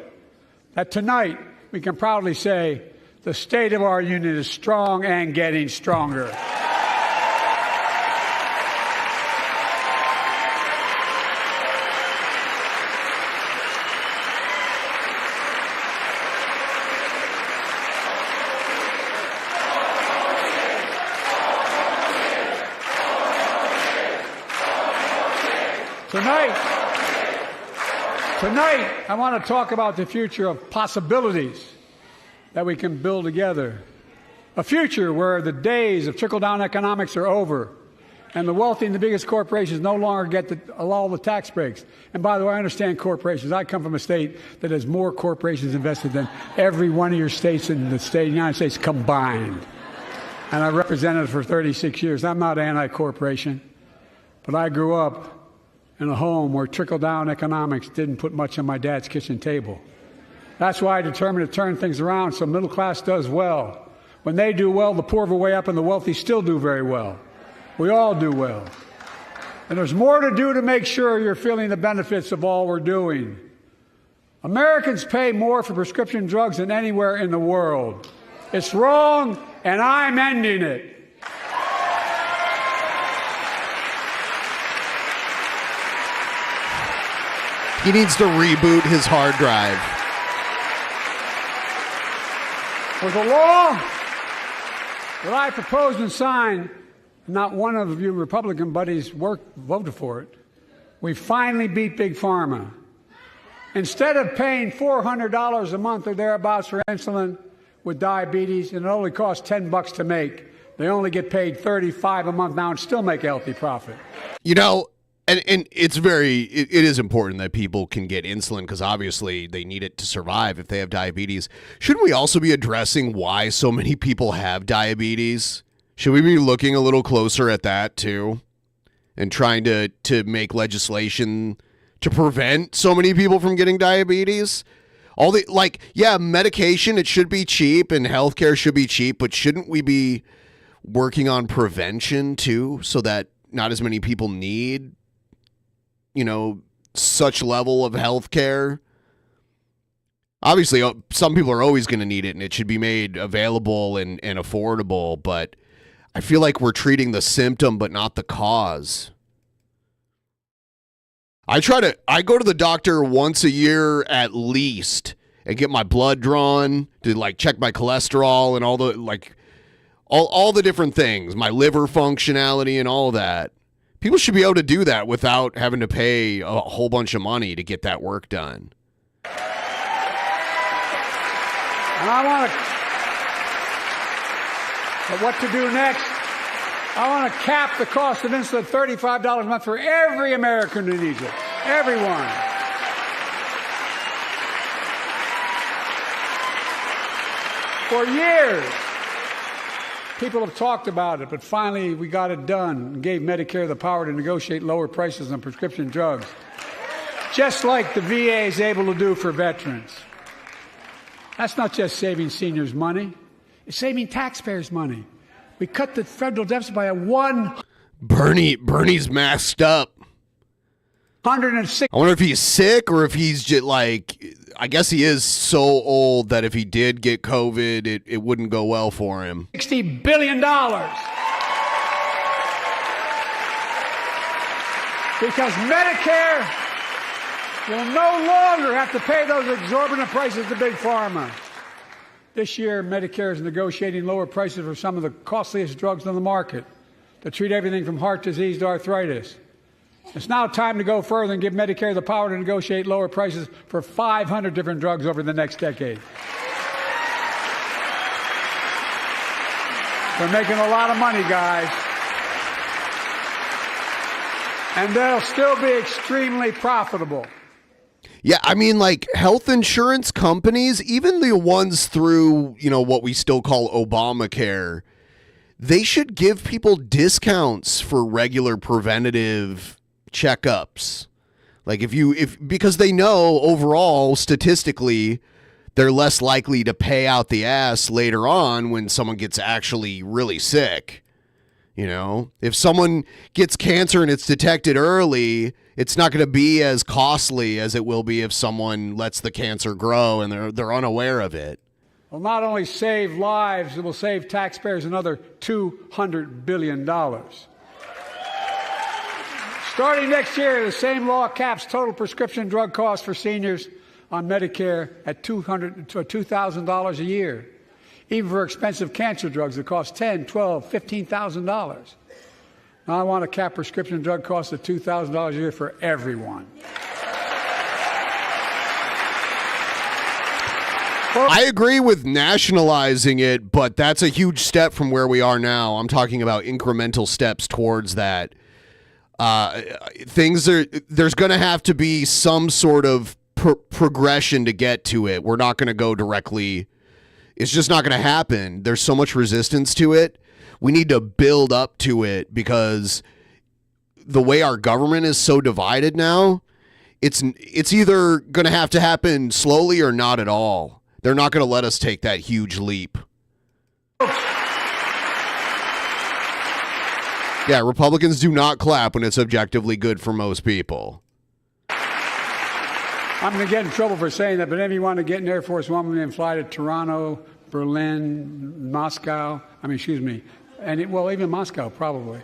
that tonight we can proudly say the state of our union is strong and getting stronger. Tonight, I want to talk about the future of possibilities that we can build together. A future where the days of trickle-down economics are over and the wealthy and the biggest corporations no longer get all the tax breaks. And by the way, I understand corporations. I come from a state that has more corporations invested than every one of your states in the state of the United States combined. And I represented it for 36 years. I'm not anti-corporation, but I grew up in a home where trickle-down economics didn't put much on my dad's kitchen table. That's why I determined to turn things around so middle class does well. When they do well, the poor go way up and the wealthy still do very well. We all do well. And there's more to do to make sure you're feeling the benefits of all we're doing. Americans pay more for prescription drugs than anywhere in the world. It's wrong, and I'm ending it. He needs to reboot his hard drive. With the law that I proposed and signed, not one of you Republican buddies voted for it. We finally beat Big Pharma. Instead of paying $400 a month or thereabouts for insulin with diabetes, and it only costs $10 to make, they only get paid $35 a month now and still make a healthy profit. You know, and it's it is important that people can get insulin because obviously they need it to survive if they have diabetes. Shouldn't we also be addressing why so many people have diabetes? Should we be looking a little closer at that too? And trying to make legislation to prevent so many people from getting diabetes? Medication, it should be cheap and healthcare should be cheap, but shouldn't we be working on prevention too so that not as many people need, such level of healthcare? Obviously, some people are always going to need it and it should be made available and affordable, but I feel like we're treating the symptom but not the cause. I go to the doctor once a year at least and get my blood drawn to check my cholesterol and all the different things, my liver functionality and all that. People should be able to do that without having to pay a whole bunch of money to get that work done. And but what to do next? I want to cap the cost of insulin at $35 a month for every American who needs it. Everyone. For years, people have talked about it, but finally we got it done and gave Medicare the power to negotiate lower prices on prescription drugs, just like the VA is able to do for veterans. That's not just saving seniors money. It's saving taxpayers money. We cut the federal deficit by Bernie's masked up. 106. I wonder if he's sick or if he's just I guess he is so old that if he did get COVID, it wouldn't go well for him. $60 billion. Because Medicare will no longer have to pay those exorbitant prices to Big Pharma. This year, Medicare is negotiating lower prices for some of the costliest drugs on the market to treat everything from heart disease to arthritis. It's now time to go further and give Medicare the power to negotiate lower prices for 500 different drugs over the next decade. They're making a lot of money, guys. And they'll still be extremely profitable. Yeah, I mean, health insurance companies, even the ones through, what we still call Obamacare, they should give people discounts for regular preventative checkups. Because they know overall, statistically, they're less likely to pay out the ass later on when someone gets actually really sick. If someone gets cancer and it's detected early, it's not going to be as costly as it will be if someone lets the cancer grow and they're unaware of it. Will not only save lives, it will save taxpayers another $200 billion. Starting next year, the same law caps total prescription drug costs for seniors on Medicare at $2,000 a year, even for expensive cancer drugs that cost $10,000, $12,000, $15,000. Now I want to cap prescription drug costs at $2,000 a year for everyone. I agree with nationalizing it, but that's a huge step from where we are now. I'm talking about incremental steps towards that. There's going to have to be some sort of progression to get to it. We're not going to go directly. It's just not going to happen. There's so much resistance to it. We need to build up to it because the way our government is so divided now, it's either going to have to happen slowly or not at all. They're not going to let us take that huge leap. Yeah, Republicans do not clap when it's objectively good for most people. I'm going to get in trouble for saying that, but if you want to get an Air Force One and fly to Toronto, Berlin, Moscow, even Moscow, probably.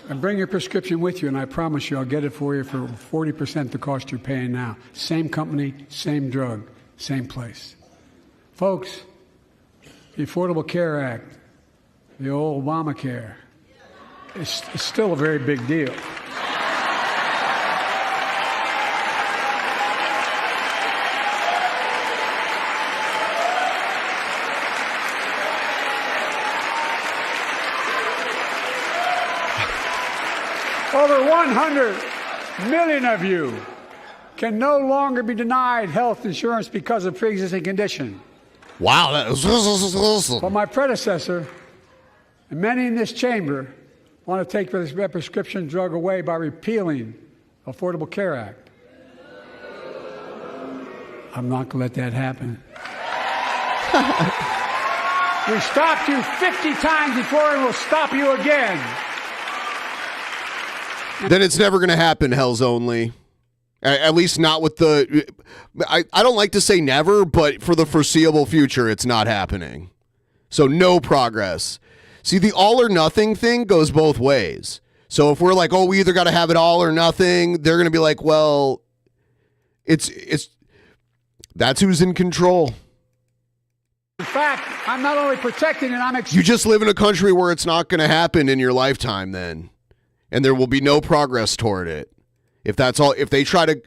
And bring your prescription with you, and I promise you I'll get it for you for 40% the cost you're paying now. Same company, same drug, same place. Folks, the Affordable Care Act, the old Obamacare, is still a very big deal. Over 100 million of you can no longer be denied health insurance because of pre-existing condition. Wow. But my predecessor and many in this chamber want to take this prescription drug away by repealing Affordable Care Act. I'm not going to let that happen. We stopped you 50 times before and we'll stop you again. Then it's never going to happen, Hells Only. At least not with the... I don't like to say never, but for the foreseeable future, it's not happening. So no progress. See, the all or nothing thing goes both ways. So if we're like, oh, we either got to have it all or nothing, they're going to be like, well, it's that's who's in control. In fact, I'm not only protecting it, You just live in a country where it's not going to happen in your lifetime then. And there will be no progress toward it. If that's all, if they try to,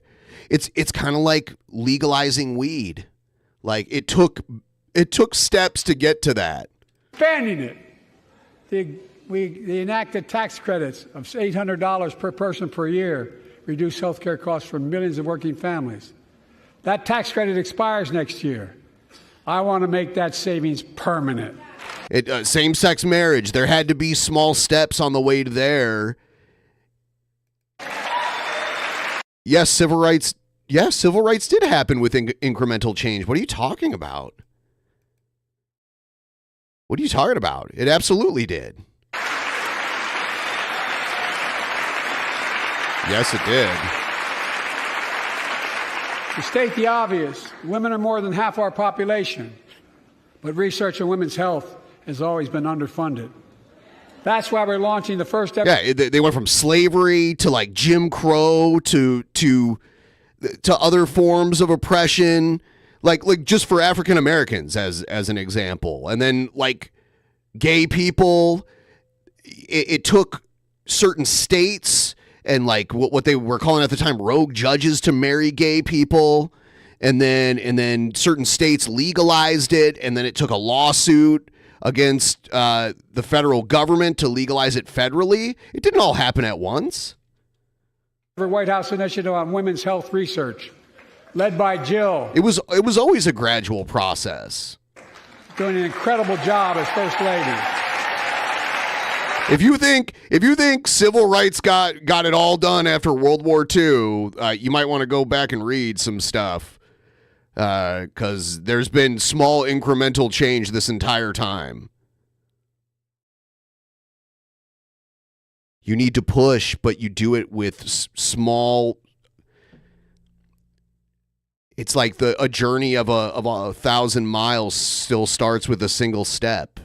it's kind of like legalizing weed. Like it took steps to get to that. Expanding it. They enacted tax credits of $800 per person per year, reduce health care costs for millions of working families. That tax credit expires next year. I want to make that savings permanent. Same-sex marriage. There had to be small steps on the way to there. Yes, civil rights. Yes, civil rights did happen with incremental change. What are you talking about? What are you talking about? It absolutely did. Yes, it did. To state the obvious, women are more than half our population, but research on women's health has always been underfunded. That's why we're launching the first ever... Yeah, they went from slavery to like Jim Crow to other forms of oppression, like just for African Americans as an example. And then like gay people, it took certain states and like what they were calling at the time rogue judges to marry gay people, and then certain states legalized it, and then it took a lawsuit against the federal government to legalize it federally. It didn't all happen at once. White House initiative on women's health research, led by Jill. It was always a gradual process. Doing an incredible job as First Lady. If you think civil rights got it all done after World War II, you might want to go back and read some stuff. Because there's been small incremental change this entire time. You need to push, but you do it with small. It's like a journey of a 1,000 miles still starts with a single step.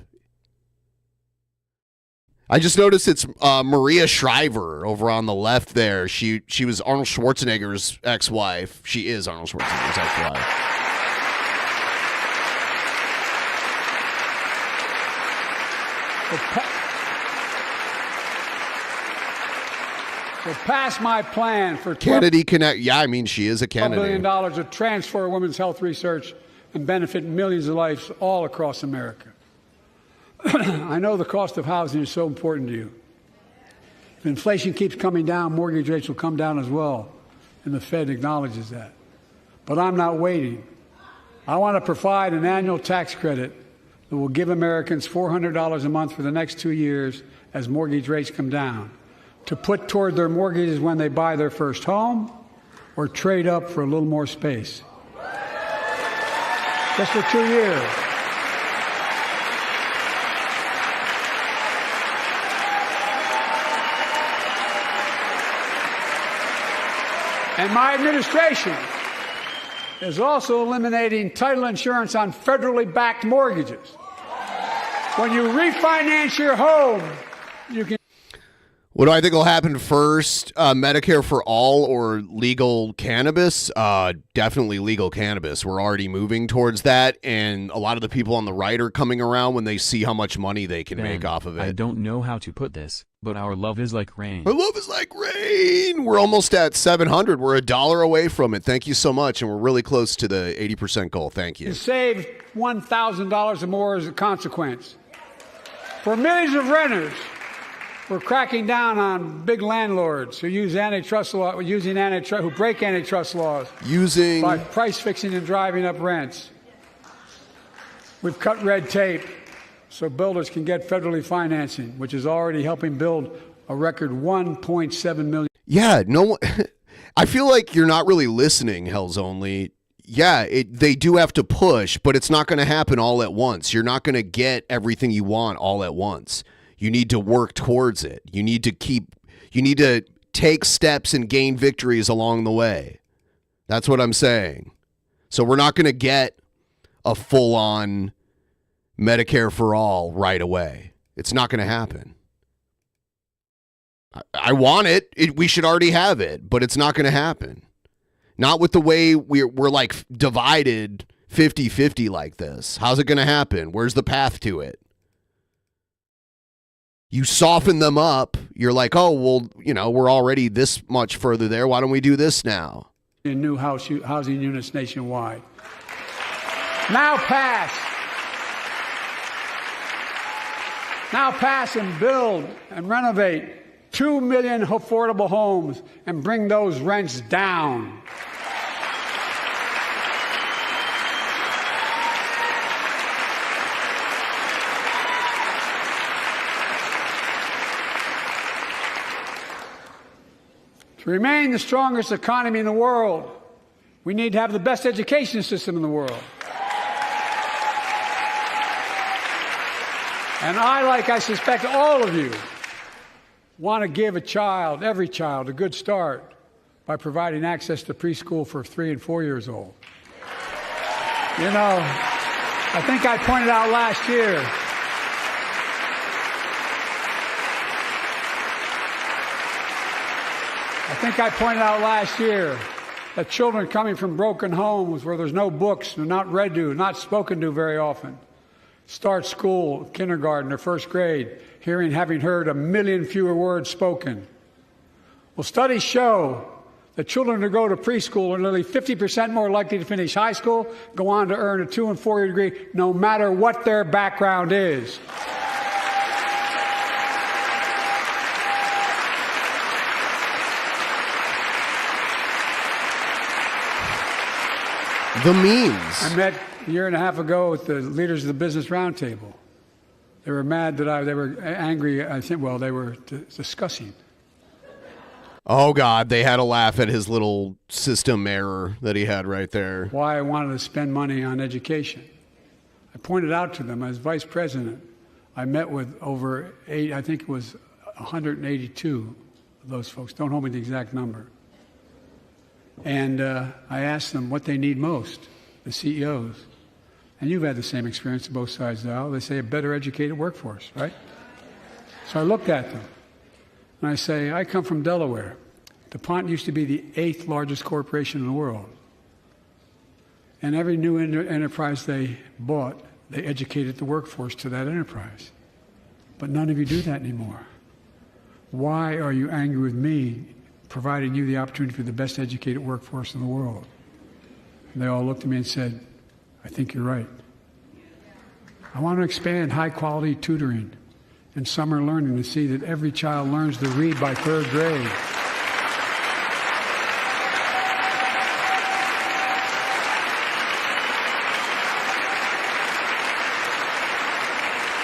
I just noticed it's Maria Shriver over on the left there. She was Arnold Schwarzenegger's ex-wife. She is Arnold Schwarzenegger's ex-wife. So pass my plan for Kennedy Connect. Yeah, I mean, she is a Kennedy. $12 billion to transfer women's health research and benefit millions of lives all across America. I know the cost of housing is so important to you. If inflation keeps coming down, mortgage rates will come down as well, and the Fed acknowledges that. But I'm not waiting. I want to provide an annual tax credit that will give Americans $400 a month for the next 2 years as mortgage rates come down, to put toward their mortgages when they buy their first home or trade up for a little more space. Just for 2 years. And my administration is also eliminating title insurance on federally backed mortgages. When you refinance your home, you can... What do I think will happen first? Medicare for all or legal cannabis? Definitely legal cannabis. We're already moving towards that, and a lot of the people on the right are coming around when they see how much money they can make off of it. I don't know how to put this, but our love is like rain. Our love is like rain. We're almost at 700. We're $1 away from it. Thank you so much, and we're really close to the 80% goal. Thank you. You saved $1,000 or more as a consequence. For millions of renters, We're cracking down on big landlords who use antitrust law, who break antitrust laws by price fixing and driving up rents. We've cut red tape so builders can get federally financing, which is already helping build a record 1.7 million. Yeah, no, I feel like you're not really listening, Hells Only. Yeah, they do have to push, but it's not going to happen all at once. You're not going to get everything you want all at once. You need to work towards it. You need to take steps and gain victories along the way. That's what I'm saying. So we're not going to get a full-on Medicare for all right away. It's not going to happen. I want it. We should already have it, but it's not going to happen. Not with the way we're like divided 50-50 like this. How's it going to happen? Where's the path to it? You soften them up. You're like, oh, well, we're already this much further there. Why don't we do this now? In new housing units nationwide. Now pass and build and renovate 2 million affordable homes and bring those rents down. To remain the strongest economy in the world, we need to have the best education system in the world. And I suspect all of you, want to give every child, a good start by providing access to preschool for 3 and 4 years old. I think I pointed out last year that children coming from broken homes where there's no books, they're not read to, not spoken to very often, start school, kindergarten or first grade, having heard 1 million fewer words spoken. Well, studies show that children who go to preschool are nearly 50% more likely to finish high school, go on to earn a 2- and 4-year degree, no matter what their background is. The memes. I met a year and a half ago with the leaders of the Business Roundtable. They were mad that they were angry. I think, they were discussing. Oh, God, they had a laugh at his little system error that he had right there. Why I wanted to spend money on education. I pointed out to them as vice president. I met with over 182 of those folks. Don't hold me to the exact number. And I asked them what they need most, the CEOs. And you've had the same experience on both sides of the aisle. They say a better educated workforce, right? So I looked at them, and I say, I come from Delaware. DuPont used to be the 8th largest corporation in the world. And every new enterprise they bought, they educated the workforce to that enterprise. But none of you do that anymore. Why are you angry with me providing you the opportunity for the best educated workforce in the world? And they all looked at me and said, I think you're right. I want to expand high-quality tutoring and summer learning to see that every child learns to read by 3rd grade.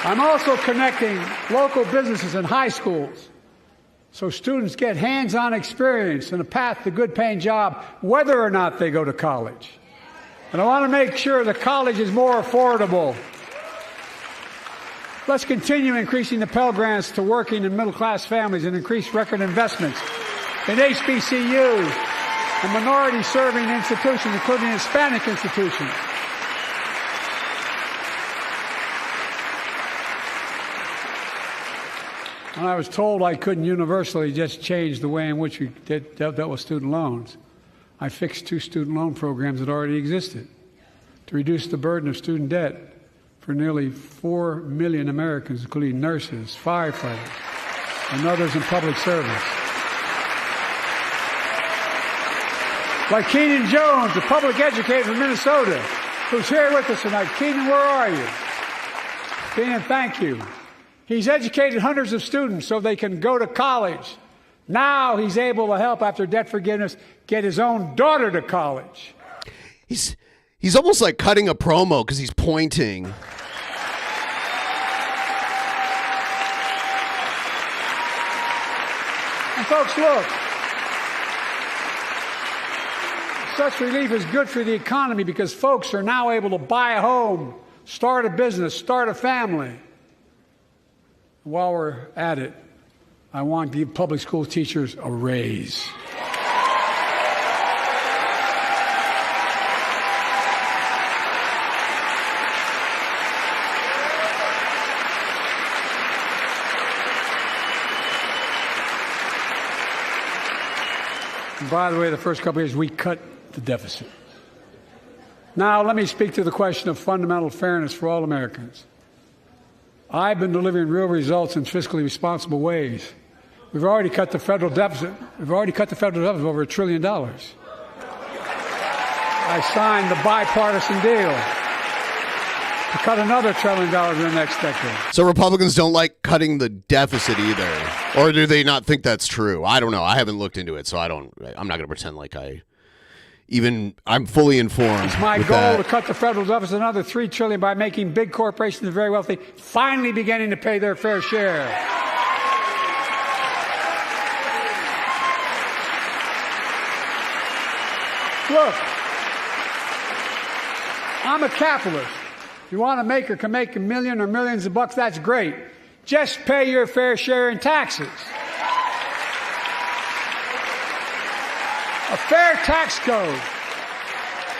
I'm also connecting local businesses and high schools so students get hands-on experience and a path to good-paying job whether or not they go to college. And I want to make sure that college is more affordable. Let's continue increasing the Pell Grants to working and middle-class families and increase record investments in HBCUs and minority-serving institutions, including Hispanic institutions. When I was told I couldn't universally just change the way in which we dealt with student loans, I fixed 2 student loan programs that already existed to reduce the burden of student debt for nearly 4 million Americans, including nurses, firefighters, and others in public service. Like Keane Jones, a public educator from Minnesota, who's here with us tonight. Keane, where are you? Keane, thank you. He's educated hundreds of students so they can go to college. Now he's able to help, after debt forgiveness, get his own daughter to college. He's almost like cutting a promo because he's pointing. And folks, look. Such relief is good for the economy because folks are now able to buy a home, start a business, start a family. While we're at it, I want to give public school teachers a raise. And by the way, the first couple of years, we cut the deficit. Now, let me speak to the question of fundamental fairness for all Americans. I've been delivering real results in fiscally responsible ways. We've already cut the federal deficit. We've already cut the federal deficit over $1 trillion. I signed the bipartisan deal to cut another $1 trillion in the next decade. So Republicans don't like cutting the deficit either. Or do they not think that's true? I don't know. I haven't looked into it, so I'm not going to pretend like I'm fully informed. It's my goal to cut the federal deficit another $3 trillion by making big corporations and very wealthy finally beginning to pay their fair share. Look, I'm a capitalist. If you want to make or can make $1 million or millions of bucks, that's great. Just pay your fair share in taxes. A fair tax code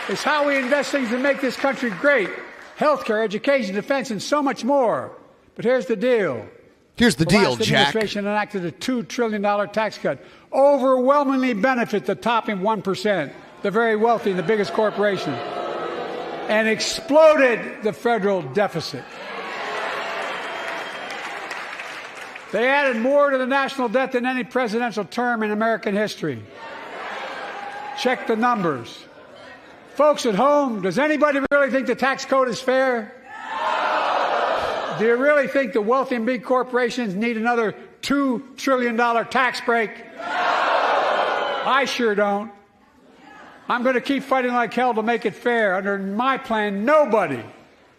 is how we invest things and make this country great. Healthcare, education, defense, and so much more. But here's the deal. Here's the deal, last Jack. administration enacted a $2 trillion tax cut. Overwhelmingly benefit the top 1%, the very wealthy and the biggest corporations, and exploded the federal deficit. They added more to the national debt than any presidential term in American history. Check the numbers. Folks at home, does anybody really think the tax code is fair? No. Do you really think the wealthy and big corporations need another $2 trillion tax break? No. I sure don't. I'm going to keep fighting like hell to make it fair. Under my plan, nobody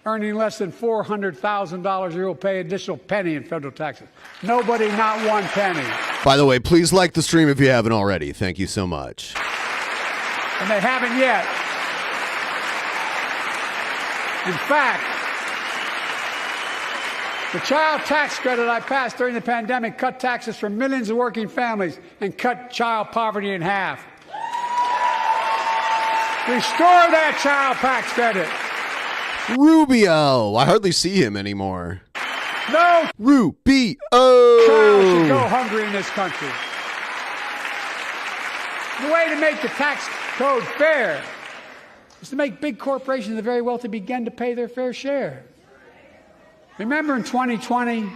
earning less than $400,000 a year will pay an additional penny in federal taxes. Nobody, not one penny. By the way, please like the stream if you haven't already. Thank you so much. And they haven't yet. In fact, the child tax credit I passed during the pandemic cut taxes for millions of working families and cut child poverty in half. Restore that child tax credit. Rubio. I hardly see him anymore. No. Rubio. Child should go hungry in this country. The way to make the tax code fair is to make big corporations and the very wealthy begin to pay their fair share. Remember in 2020,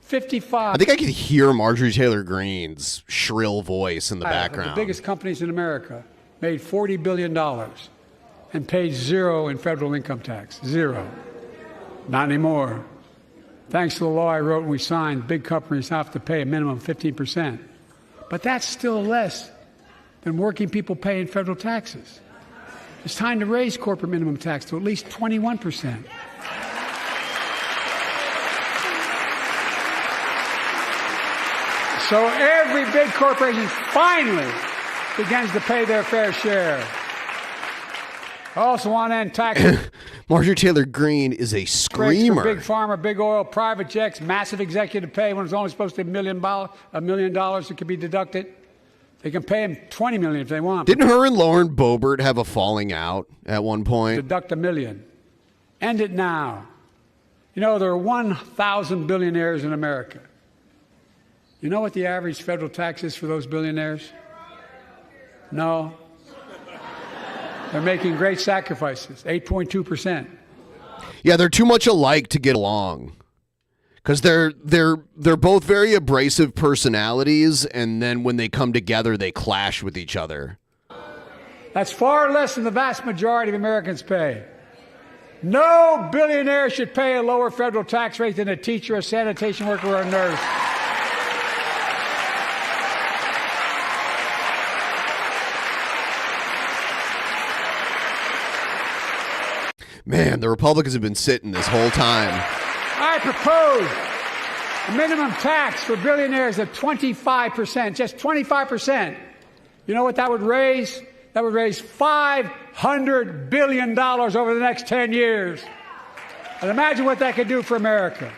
55. I think I could hear Marjorie Taylor Greene's shrill voice in the background. The biggest companies in America made $40 billion and paid zero in federal income tax. Zero. Not anymore. Thanks to the law I wrote and we signed, big companies have to pay a minimum of 15%. But that's still less than working people pay in federal taxes. It's time to raise corporate minimum tax to at least 21%. So every big corporation finally begins to pay their fair share. I also want to end taxes. Marjorie Taylor Greene is a screamer. Big pharma, big oil, private jets, massive executive pay when it's only supposed to be $1 million that could be deducted. They can pay them $20 million if they want. Didn't her and Lauren Boebert have a falling out at one point? Deduct $1 million. End it now. You know, there are 1,000 billionaires in America. You know what the average federal tax is for those billionaires? No. They're making great sacrifices, 8.2%. Yeah, they're too much alike to get along. Because they're both very abrasive personalities, and then when they come together, they clash with each other. That's far less than the vast majority of Americans pay. No billionaire should pay a lower federal tax rate than a teacher, a sanitation worker, or a nurse. Man, the Republicans have been sitting this whole time. I propose a minimum tax for billionaires of 25%, just 25%. You know what that would raise? That would raise $500 billion over the next 10 years. And imagine what that could do for America.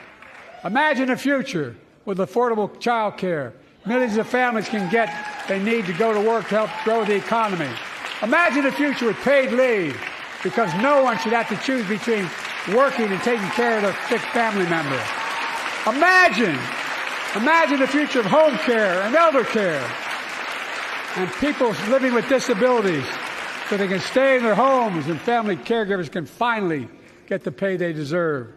Imagine a future with affordable child care. Millions of families can get they need to go to work to help grow the economy. Imagine a future with paid leave, because no one should have to choose between working and taking care of their sick family member. Imagine the future of home care and elder care, and people living with disabilities so they can stay in their homes and family caregivers can finally get the pay they deserve.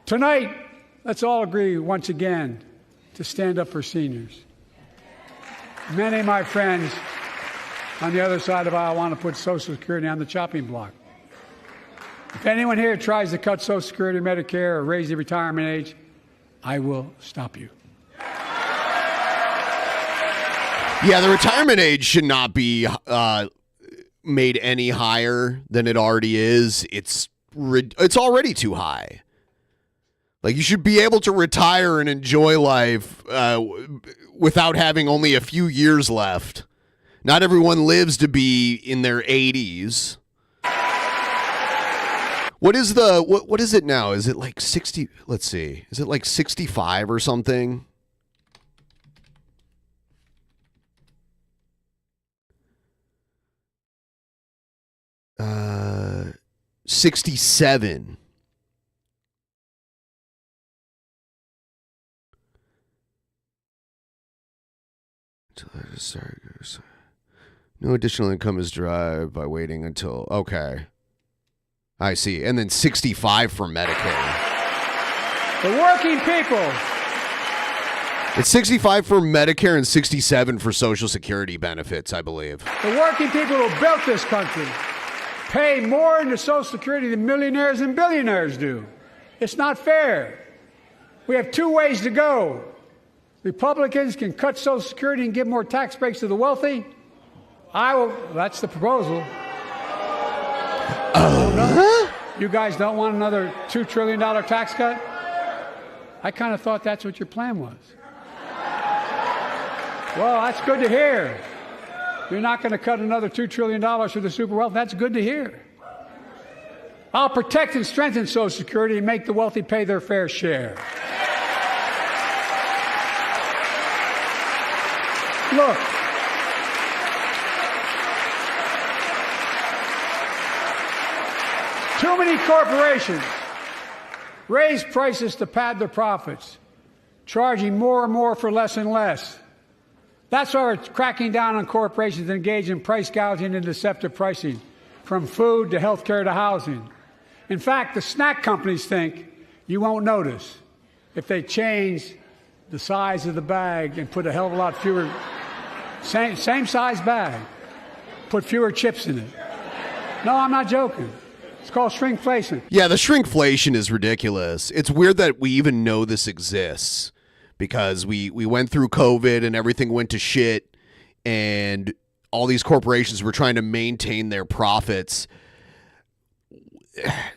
Tonight, let's all agree once again to stand up for seniors. Many of my friends on the other side of the aisle want to put Social Security on the chopping block. If anyone here tries to cut Social Security, Medicare, or raise the retirement age, I will stop you. Yeah, the retirement age should not be made any higher than it already is. It's already too high. Like, you should be able to retire and enjoy life without having only a few years left. Not everyone lives to be in their 80s. What is what is it now? Is it like 60? Let's see. Is it like 65 or something? Uh, 67. No additional income is derived by waiting until... Okay. I see. And then 65 for Medicare. The working people. It's 65 for Medicare and 67 for Social Security benefits, I believe. The working people who built this country pay more into Social Security than millionaires and billionaires do. It's not fair. We have two ways to go. Republicans can cut Social Security and give more tax breaks to the wealthy. That's the proposal. You guys don't want another $2 trillion tax cut? I kind of thought that's what your plan was. Well, that's good to hear. You're not going to cut another $2 trillion for the super wealthy. That's good to hear. I'll protect and strengthen Social Security and make the wealthy pay their fair share. Look. Too many corporations raise prices to pad their profits, charging more and more for less and less. That's why we're cracking down on corporations that engage in price gouging and deceptive pricing, from food to health care to housing. In fact, the snack companies think you won't notice if they change the size of the bag and put a hell of a lot fewer, same size bag, put fewer chips in it. No, I'm not joking. It's called shrinkflation. Yeah, the shrinkflation is ridiculous. It's weird that we even know this exists, because we went through COVID and everything went to shit, and all these corporations were trying to maintain their profits.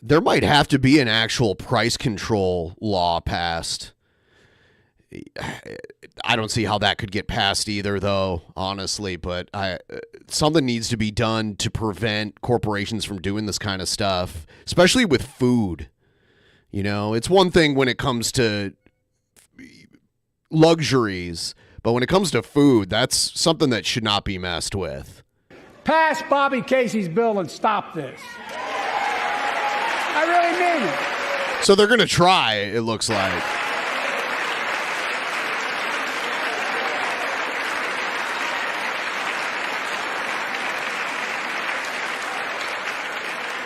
There might have to be an actual price control law passed. I don't see how that could get passed either, though, honestly, but something needs to be done to prevent corporations from doing this kind of stuff, especially with food. You know, it's one thing when it comes to luxuries, but when it comes to food, that's something that should not be messed with. Pass Bobby Casey's bill and stop this. I really mean it. So they're going to try, it looks like.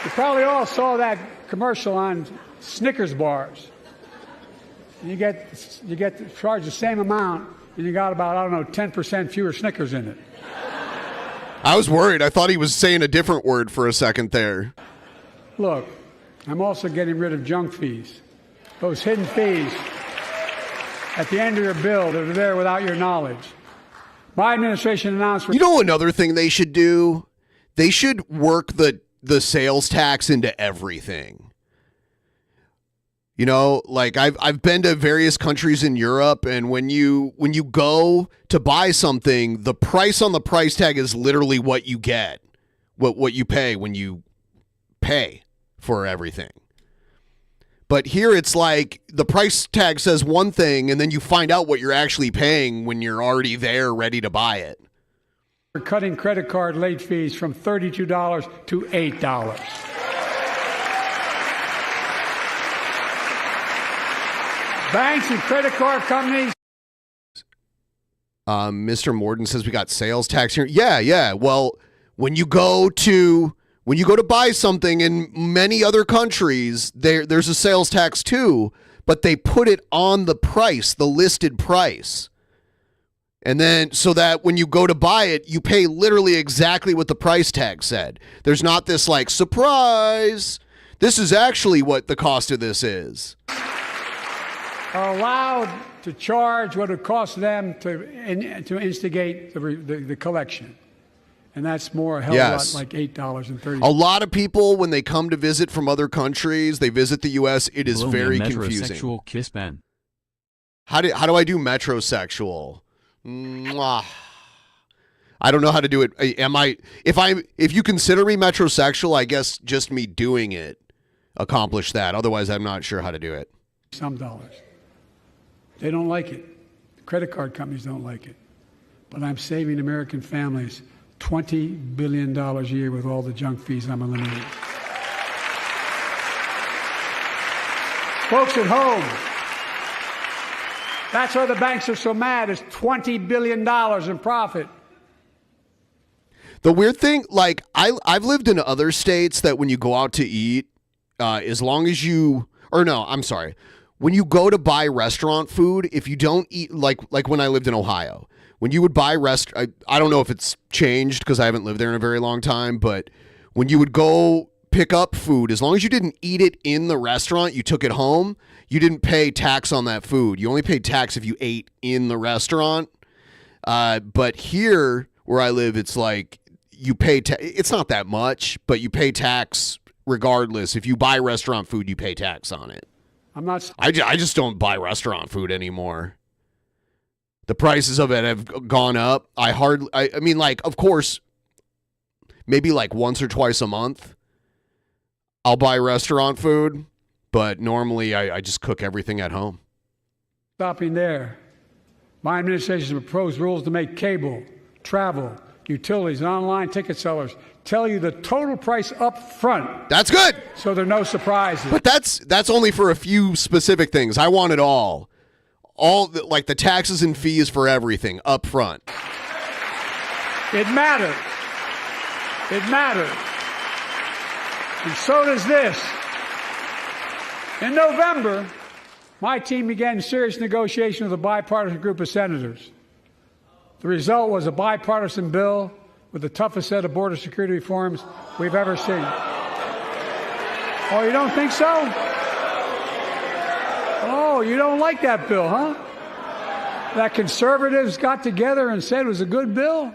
You probably all saw that commercial on Snickers bars. You get charged the same amount, and you got about, 10% fewer Snickers in it. I was worried. I thought he was saying a different word for a second there. Look, I'm also getting rid of junk fees, those hidden fees at the end of your bill that are there without your knowledge. My administration announced... You know another thing they should do? They should work the sales tax into everything. You know, like I've been to various countries in Europe, and when you go to buy something, the price on the price tag is literally what you get, what you pay when you pay for everything. But here it's like the price tag says one thing, and then you find out what you're actually paying when you're already there ready to buy it. We're cutting credit card late fees from $32 to $8. Banks and credit card companies. Mr. Morden says we got sales tax here. Yeah. Well, when you go to buy something in many other countries, there's a sales tax too, but they put it on the price, the listed price. And then so that when you go to buy it, you pay literally exactly what the price tag said. There's not this like, surprise, this is actually what the cost of this is. Are allowed to charge what it costs them to instigate the collection. And that's more a hell of a lot like $8.30. A lot of people, when they come to visit from other countries, they visit the U.S., it is very confusing. Metrosexual kiss Ben. How do I do metrosexual? Mwah. I don't know how to do it. If you consider me metrosexual, I guess just me doing it accomplished that. Otherwise, I'm not sure how to do it. Some dollars. They don't like it. The credit card companies don't like it. But I'm saving American families $20 billion a year with all the junk fees I'm eliminating. Folks at home, that's why the banks are so mad. It's $20 billion in profit. The weird thing, like, I've lived in other states that when you go out to eat, as long as you, or no, I'm sorry. When you go to buy restaurant food, if you don't eat, like when I lived in Ohio, when you would buy I don't know if it's changed because I haven't lived there in a very long time, but when you would go pick up food, as long as you didn't eat it in the restaurant, you took it home, you didn't pay tax on that food. You only paid tax if you ate in the restaurant. But here where I live, it's like you pay, it's not that much, but you pay tax regardless. If you buy restaurant food, you pay tax on it. I just don't buy restaurant food anymore. The prices of it have gone up. I mean, like, of course, maybe like once or twice a month, I'll buy restaurant food, but normally I just cook everything at home. Stopping there. My administration has proposed rules to make cable, travel, utilities, and online ticket sellers tell you the total price up front. That's good. So there are no surprises. But that's only for a few specific things. I want it all. Like the taxes and fees for everything up front. It matters. It matters. And so does this. In November, my team began serious negotiation with a bipartisan group of senators. The result was a bipartisan bill with the toughest set of border security reforms we've ever seen. Oh, you don't think so? Oh, you don't like that bill, huh? That conservatives got together and said it was a good bill?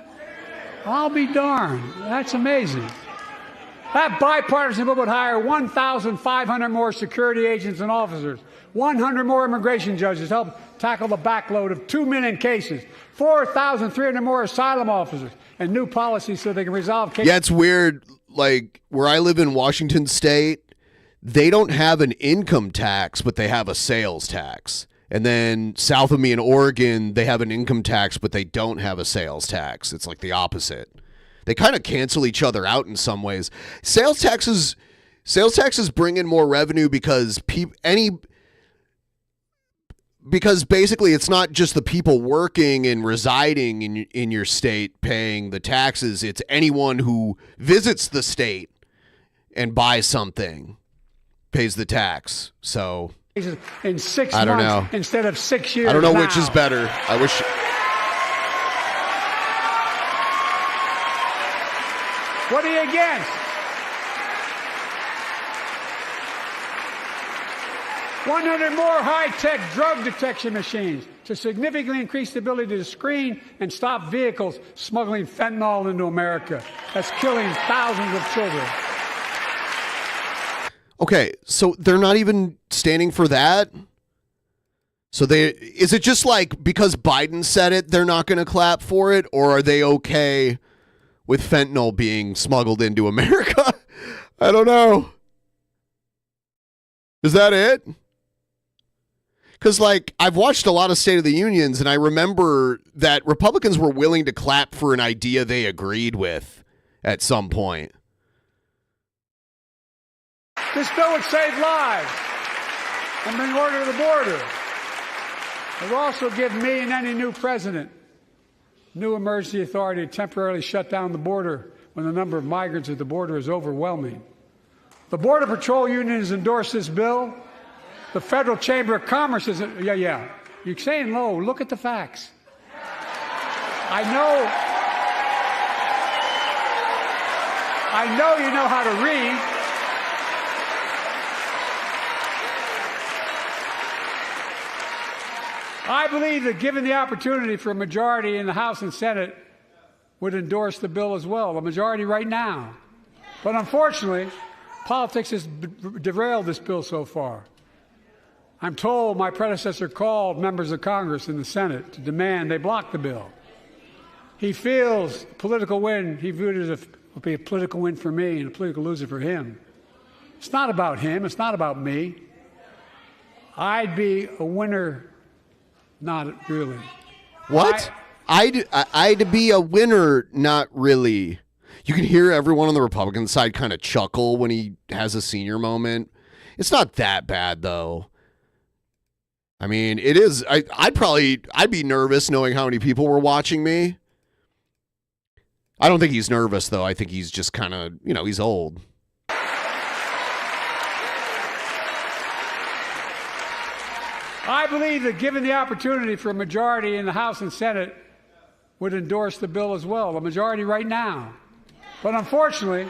I'll be darned. That's amazing. That bipartisan bill would hire 1,500 more security agents and officers, 100 more immigration judges to help tackle the backload of 2 million cases, 4,300 more asylum officers, and new policies so they can resolve cases. Yeah, it's weird. Like, where I live in Washington State, they don't have an income tax, but they have a sales tax. And then south of me in Oregon, they have an income tax, but they don't have a sales tax. It's like the opposite. They kind of cancel each other out in some ways. Sales taxes bring in more revenue because basically it's not just the people working and residing in your state paying the taxes. It's anyone who visits the state and buys something pays the tax. So in 6 I don't months know. Instead of 6 years. I don't know now. which is better. I wish. What are you against? 100 more high-tech drug detection machines to significantly increase the ability to screen and stop vehicles smuggling fentanyl into America. That's killing thousands of children. Okay, so they're not even standing for that? So is it just like because Biden said it, they're not going to clap for it? Or are they okay with fentanyl being smuggled into America? I don't know. Is that it? Because, like, I've watched a lot of State of the Unions, and I remember that Republicans were willing to clap for an idea they agreed with at some point. This bill would save lives and bring order to the border. It will also give me and any new president new emergency authority to temporarily shut down the border when the number of migrants at the border is overwhelming. The Border Patrol Union has endorsed this bill. The Federal Chamber of Commerce is, yeah. You're saying low. Look at the facts. I know you know how to read. I believe that given the opportunity for a majority in the House and Senate would endorse the bill as well, a majority right now. But unfortunately, politics has derailed this bill so far. I'm told my predecessor called members of Congress in the Senate to demand they block the bill. He feels political win, he viewed it as a political win for me and a political loser for him. It's not about him, it's not about me. I'd be a winner, not really. What? I'd be a winner, not really. You can hear everyone on the Republican side kind of chuckle when he has a senior moment. It's not that bad, though. I mean, it is. I'd be nervous knowing how many people were watching me. I don't think he's nervous, though. I think he's just kind of, he's old. I believe that given the opportunity for a majority in the House and Senate would endorse the bill as well, a majority right now. But unfortunately,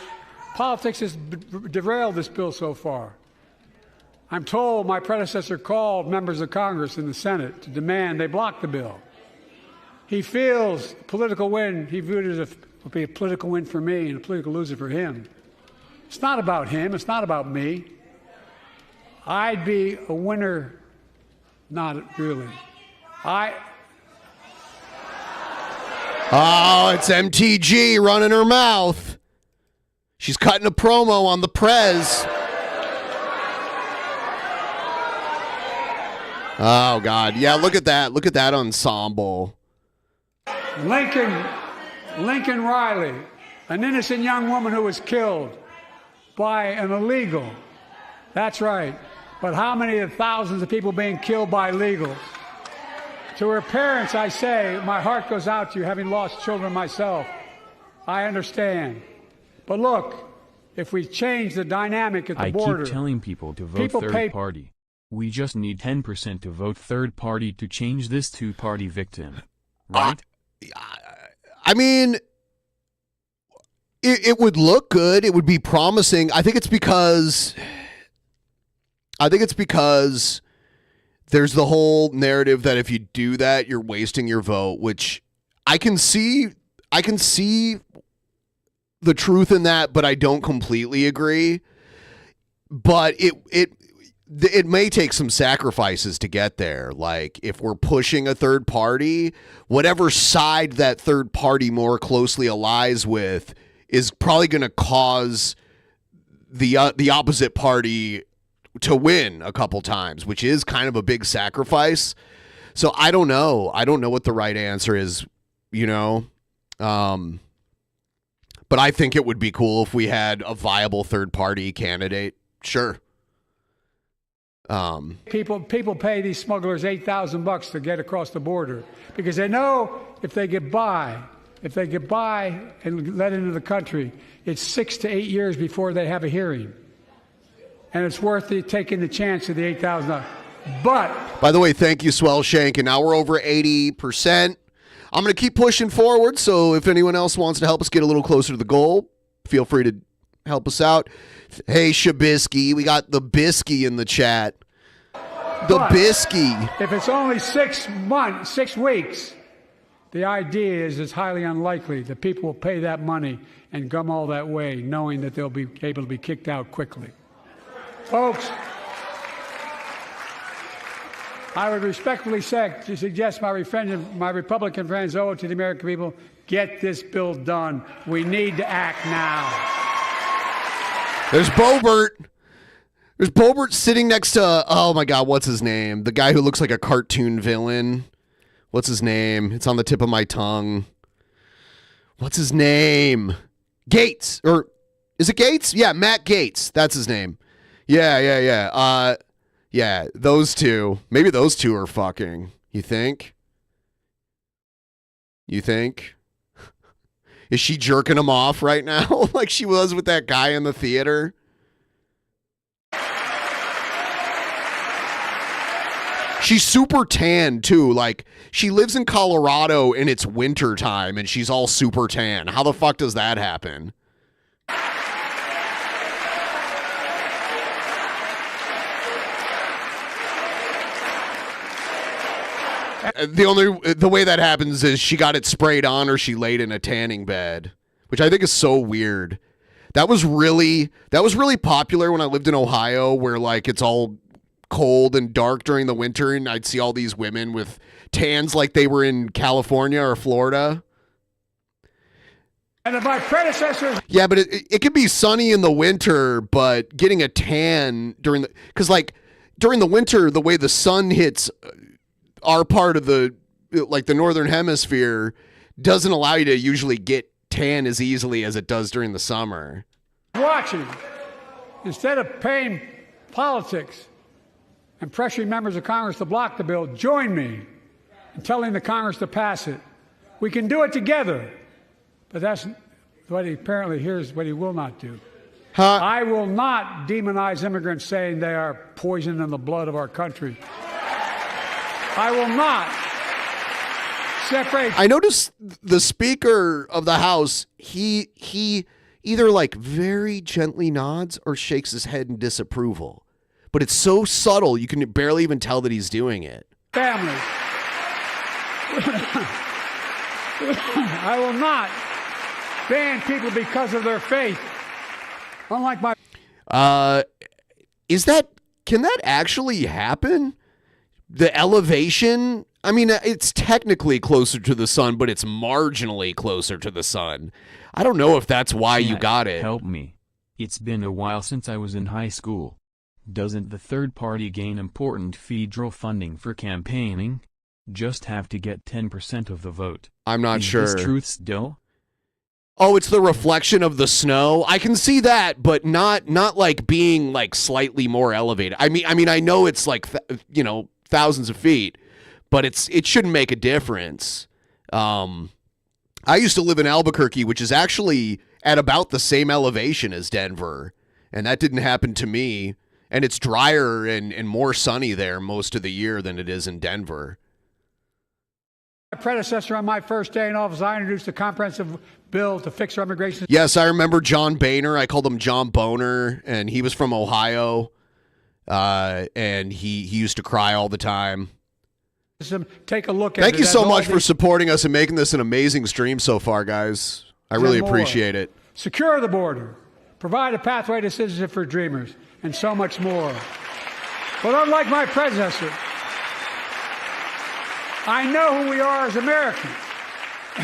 politics has derailed this bill so far. I'm told my predecessor called members of Congress in the Senate to demand they block the bill. He feels political win, he viewed it as a political win for me and a political loser for him. It's not about him, it's not about me. I'd be a winner, not really. Oh, it's MTG running her mouth. She's cutting a promo on the Prez. Oh, God. Yeah, look at that. Look at that ensemble. Lincoln Riley, an innocent young woman who was killed by an illegal. That's right. But how many of the thousands of people being killed by illegals? To her parents, I say, my heart goes out to you, having lost children myself. I understand. But look, if we change the dynamic at the border... I keep telling people to vote third party. We just need 10% to vote third party to change this two-party victim. Right? I mean, it would look good. It would be promising. I think it's because there's the whole narrative that if you do that, you're wasting your vote, which I can see the truth in that, but I don't completely agree. But it may take some sacrifices to get there. Like if we're pushing a third party, whatever side that third party more closely allies with is probably going to cause the opposite party to win a couple times, which is kind of a big sacrifice. So I don't know. I don't know what the right answer is, but I think it would be cool if we had a viable third party candidate. Sure. People pay these smugglers $8,000 to get across the border because they know if they get by and let into the country, it's 6 to 8 years before they have a hearing. And it's worth taking the chance of the $8,000. But by the way, thank you, Swell Shank. And now we're over 80%. I'm going to keep pushing forward. So if anyone else wants to help us get a little closer to the goal, feel free to help us out. Hey, Shabisky, we got the Bisky in the chat. The But bisky. if it's only 6 months, 6 weeks, the idea is it's highly unlikely that people will pay that money and come all that way knowing that they'll be able to be kicked out quickly. Folks, I would respectfully suggest my Republican friends owe it to the American people, get this bill done. We need to act now. There's Boebert. There's Boebert sitting next to, oh my God, what's his name? The guy who looks like a cartoon villain. What's his name? It's on the tip of my tongue. What's his name? Gates. Or is it Gates? Yeah, Matt Gates. That's his name. Yeah. Yeah, those two. Maybe those two are fucking. You think? You think? Is she jerking him off right now like she was with that guy in the theater? She's super tan too. Like, she lives in Colorado and it's winter time and she's all super tan. How the fuck does that happen? The way that happens is she got it sprayed on or she laid in a tanning bed, which I think is so weird. That was really popular when I lived in Ohio, where like it's all cold and dark during the winter, and I'd see all these women with tans like they were in California or Florida. And if my predecessors... Yeah, but it could be sunny in the winter, but getting a tan during the winter, the way the sun hits our part of the northern hemisphere doesn't allow you to usually get tan as easily as it does during the summer. Watching, instead of paying politics and pressuring members of Congress to block the bill, join me in telling the Congress to pass it. We can do it together, but that's what here's what he will not do. I will not demonize immigrants saying they are poison in the blood of our country. I will not separate. I noticed the Speaker of the House, he either like very gently nods or shakes his head in disapproval. But it's so subtle, you can barely even tell that he's doing it. Families. I will not ban people because of their faith. Unlike my... Can that actually happen? The elevation, I mean, it's technically closer to the sun, but it's marginally closer to the sun. I don't know if that's why you got it. Help me. It's been a while since I was in high school. Doesn't the third party gain important federal funding for campaigning? Just have to get 10% of the vote. I'm not sure. Is this truth still? Oh, it's the reflection of the snow. I can see that, but not like being like slightly more elevated. I mean, I know it's like thousands of feet, but it shouldn't make a difference. I used to live in Albuquerque, which is actually at about the same elevation as Denver, and that didn't happen to me. And it's drier and more sunny there most of the year than it is in Denver. My predecessor on my first day in office, I introduced a comprehensive bill to fix our immigration. Yes, I remember John Boehner. I called him John Boner, and he was from Ohio, and he used to cry all the time. Take a look at it. Thank you so much for supporting us and making this an amazing stream so far, guys. I really appreciate it. Secure the border, provide a pathway to citizenship for dreamers, and so much more. But unlike my predecessor, I know who we are as Americans.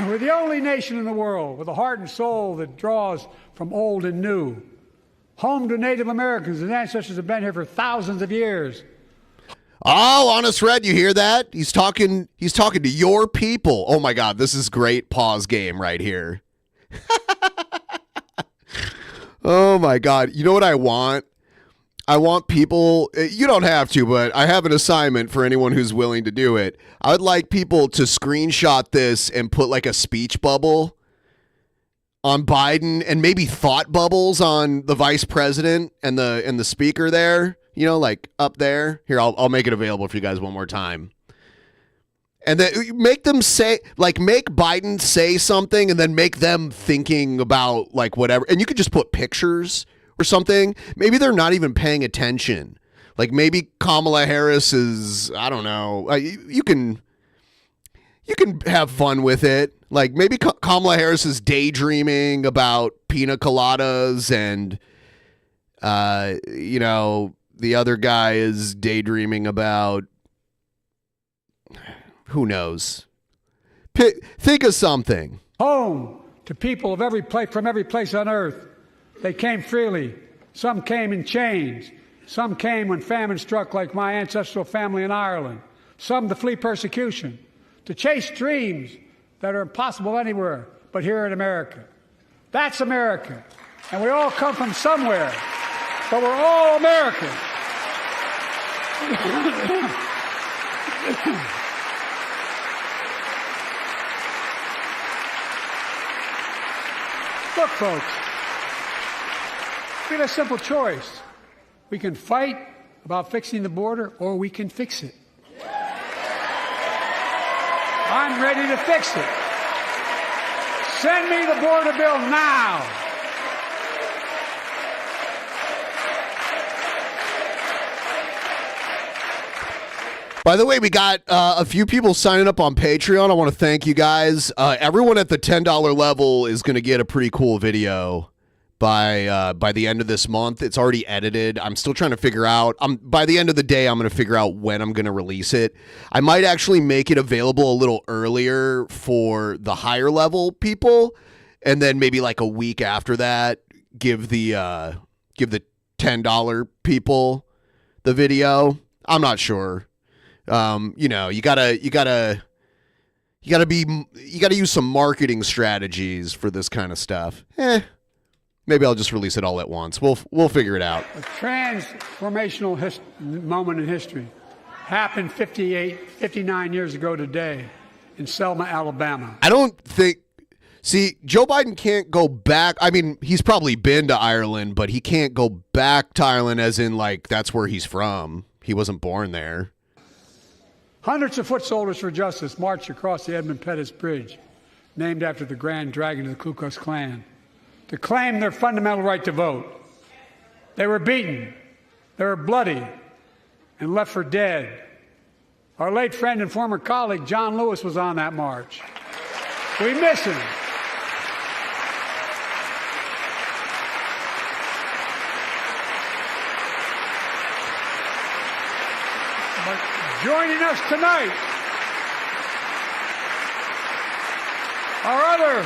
We're the only nation in the world with a heart and soul that draws from old and new. Home to Native Americans, and ancestors have been here for thousands of years. Oh, Honest Red, you hear that? He's talking to your people. Oh my God, this is great pause game right here. Oh my God. You know what I want? I want people, you don't have to, but I have an assignment for anyone who's willing to do it. I would like people to screenshot this and put like a speech bubble on Biden and maybe thought bubbles on the vice president and the speaker there, like up there. Here, I'll make it available for you guys one more time. And then make them say, like, make Biden say something and then make them thinking about like whatever. And you could just put pictures or something. Maybe they're not even paying attention. Like maybe Kamala Harris is, I don't know. You can have fun with it. Like maybe Kamala Harris is daydreaming about pina coladas and, the other guy is daydreaming about, who knows? Think of something. Home to people of every place, from every place on earth. They came freely. Some came in chains. Some came when famine struck, like my ancestral family in Ireland. Some to flee persecution, to chase dreams that are impossible anywhere but here in America. That's America. And we all come from somewhere, but we're all American. Look, folks, we have a simple choice. We can fight about fixing the border, or we can fix it. I'm ready to fix it. Send me the border bill now. By the way, we got a few people signing up on Patreon. I want to thank you guys. Everyone at the $10 level is going to get a pretty cool video by the end of this month. It's already edited. I'm still trying to figure out. By the end of the day, I'm going to figure out when I'm going to release it. I might actually make it available a little earlier for the higher level people, and then maybe like a week after that, give the $10 people the video. I'm not sure. You gotta use some marketing strategies for this kind of stuff. Maybe I'll just release it all at once. We'll figure it out. A transformational moment in history happened 59 years ago today in Selma, Alabama. I don't think. See, Joe Biden can't go back. I mean, he's probably been to Ireland, but he can't go back to Ireland as in like that's where he's from. He wasn't born there. Hundreds of foot soldiers for justice marched across the Edmund Pettus Bridge, named after the Grand Dragon of the Ku Klux Klan, to claim their fundamental right to vote. They were beaten, they were bloody, and left for dead. Our late friend and former colleague, John Lewis, was on that march. We miss him. Joining us tonight are other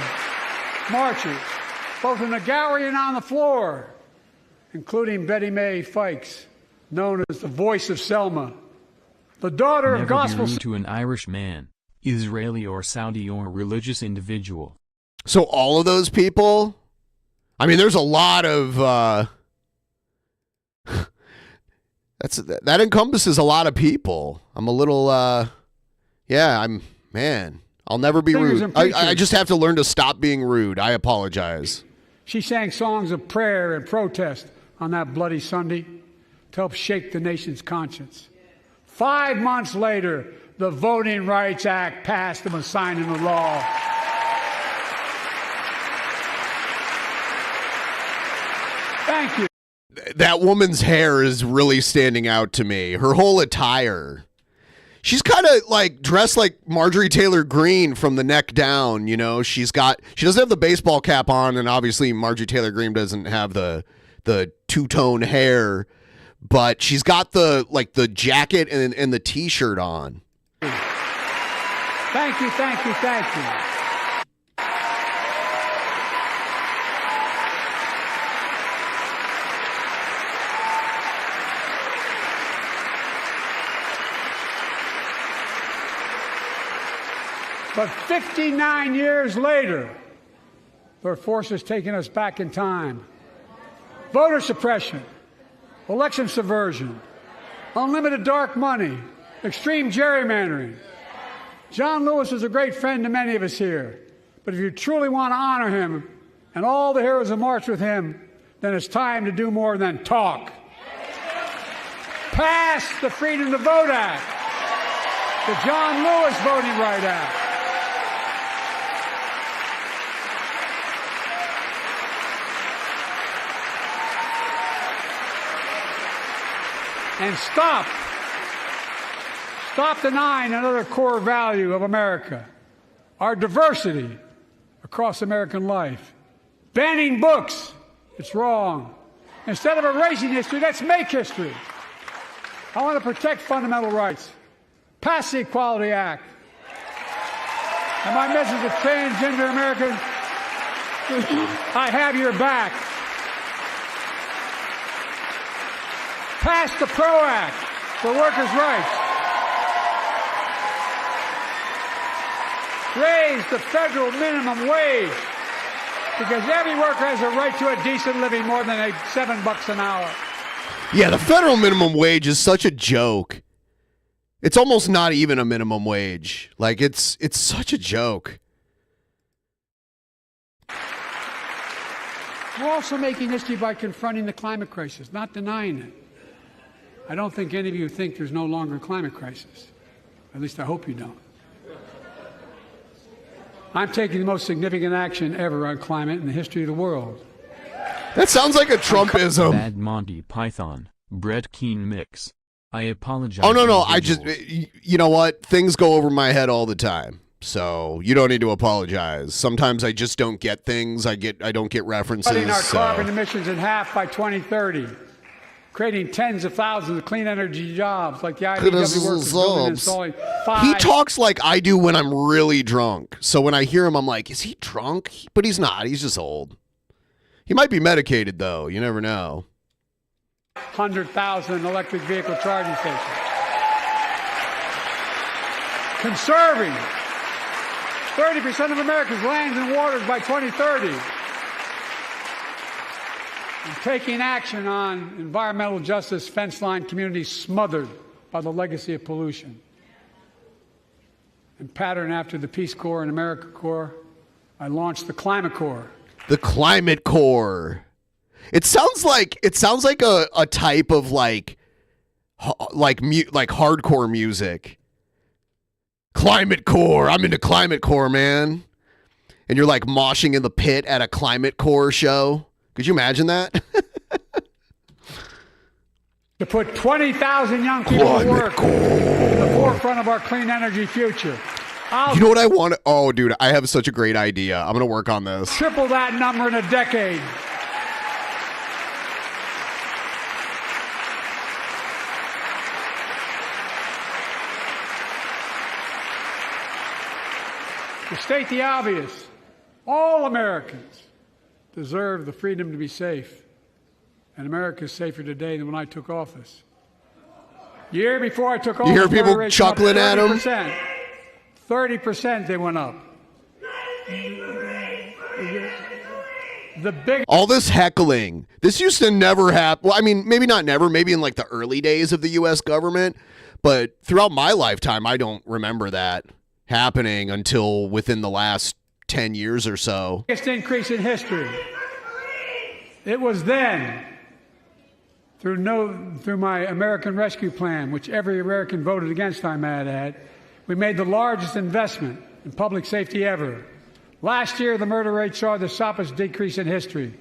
marchers, both in the gallery and on the floor, including Betty Mae Fikes, known as the voice of Selma, the daughter of gospel. Never be rude to an Irish man, Israeli or Saudi or religious individual. So all of those people, I mean, there's a lot of. That encompasses a lot of people. I'm a little, I'll never be rude. I just have to learn to stop being rude. I apologize. She sang songs of prayer and protest on that bloody Sunday to help shake the nation's conscience. 5 months later, the Voting Rights Act passed and was signed into law. Thank you. That woman's hair is really standing out to me. Her whole attire. She's kind of like dressed like Marjorie Taylor Greene from the neck down, you know. She doesn't have the baseball cap on, and obviously Marjorie Taylor Greene doesn't have the two-tone hair, but she's got the jacket and the t-shirt on. Thank you. But 59 years later, there are forces taking us back in time. Voter suppression, election subversion, unlimited dark money, extreme gerrymandering. John Lewis is a great friend to many of us here. But if you truly want to honor him and all the heroes who marched with him, then it's time to do more than talk. Pass the Freedom to Vote Act, the John Lewis Voting Right Act. And stop denying another core value of America, our diversity across American life. Banning books, it's wrong. Instead of erasing history, let's make history. I want to protect fundamental rights. Pass the Equality Act. And my message to transgender Americans, I have your back. Pass the PRO Act for workers' rights. Raise the federal minimum wage, because every worker has a right to a decent living more than $7 an hour. Yeah, the federal minimum wage is such a joke. It's almost not even a minimum wage. Like, it's such a joke. We're also making history by confronting the climate crisis, not denying it. I don't think any of you think there's no longer a climate crisis. At least I hope you don't. I'm taking the most significant action ever on climate in the history of the world. That sounds like a Trumpism. Bad Monty Python, Brett Keane mix. I apologize. Oh, no. I just, you know what? Things go over my head all the time. So you don't need to apologize. Sometimes I just don't get things. I don't get references. Cutting our carbon emissions in half by 2030. Creating tens of thousands of clean energy jobs like the IBW workers building and installing 5. He talks like I do when I'm really drunk. So when I hear him, I'm like, is he drunk? But he's not. He's just old. He might be medicated, though. You never know. 100,000 electric vehicle charging stations. Conserving 30% of America's lands and waters by 2030. And taking action on environmental justice fence line communities smothered by the legacy of pollution. And pattern after the Peace Corps and AmeriCorps, I launched the Climate Corps. The Climate Corps. It sounds like a type of like hardcore music. Climate Corps. I'm into Climate Corps, man. And you're like moshing in the pit at a Climate Corps show. Could you imagine that? To put 20,000 young people to work in the forefront of our clean energy future. You know what I want? Oh, dude, I have such a great idea. I'm going to work on this. Triple that number in a decade. To state the obvious, all Americans deserve the freedom to be safe. And America is safer today than when I took office. Year before I took office, you hear people chuckling at him? 30% they went up. All this heckling. This used to never happen. Well, I mean, maybe not never, maybe in like the early days of the U.S. government. But throughout my lifetime, I don't remember that happening until within the last 10 years or so. Biggest increase in history. It was then, through my American Rescue Plan, which every American voted against, I might add, we made the largest investment in public safety ever. Last year, the murder rate saw the sharpest decrease in history.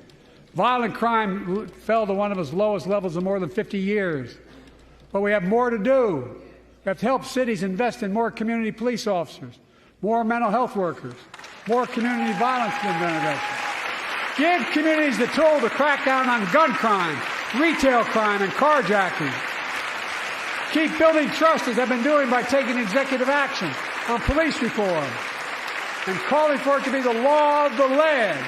Violent crime fell to one of its lowest levels in more than 50 years. But we have more to do. We have to help cities invest in more community police officers, more mental health workers, more community violence intervention. Give communities the tool to crack down on gun crime, retail crime, and carjacking. Keep building trust, as I've been doing by taking executive action on police reform and calling for it to be the law of the land.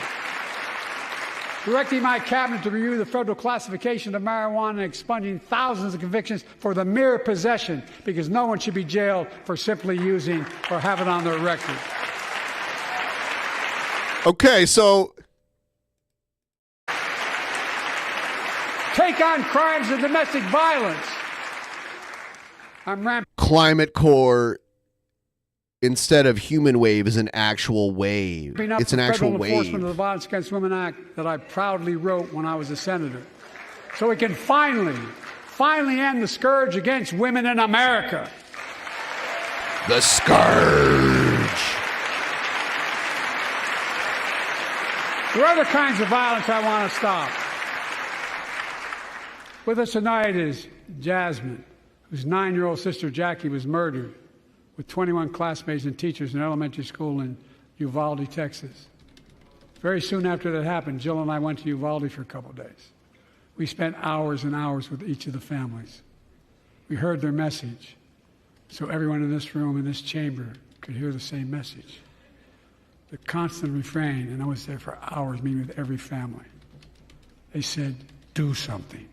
Directing my cabinet to review the federal classification of marijuana and expunging thousands of convictions for the mere possession, because no one should be jailed for simply using or have it on their record. Okay, so take on crimes of domestic violence. Climate Corps, instead of human wave, is an actual wave. It's an actual wave. Enforcement of the Violence Against Women Act that I proudly wrote when I was a senator, so we can finally end the scourge against women in America. The scourge. There are other kinds of violence I want to stop. With us tonight is Jasmine, whose 9-year-old sister Jackie was murdered with 21 classmates and teachers in an elementary school in Uvalde, Texas. Very soon after that happened, Jill and I went to Uvalde for a couple of days. We spent hours and hours with each of the families. We heard their message, so everyone in this room, in this chamber, could hear the same message. The constant refrain, and I was there for hours meeting with every family. They said, do something.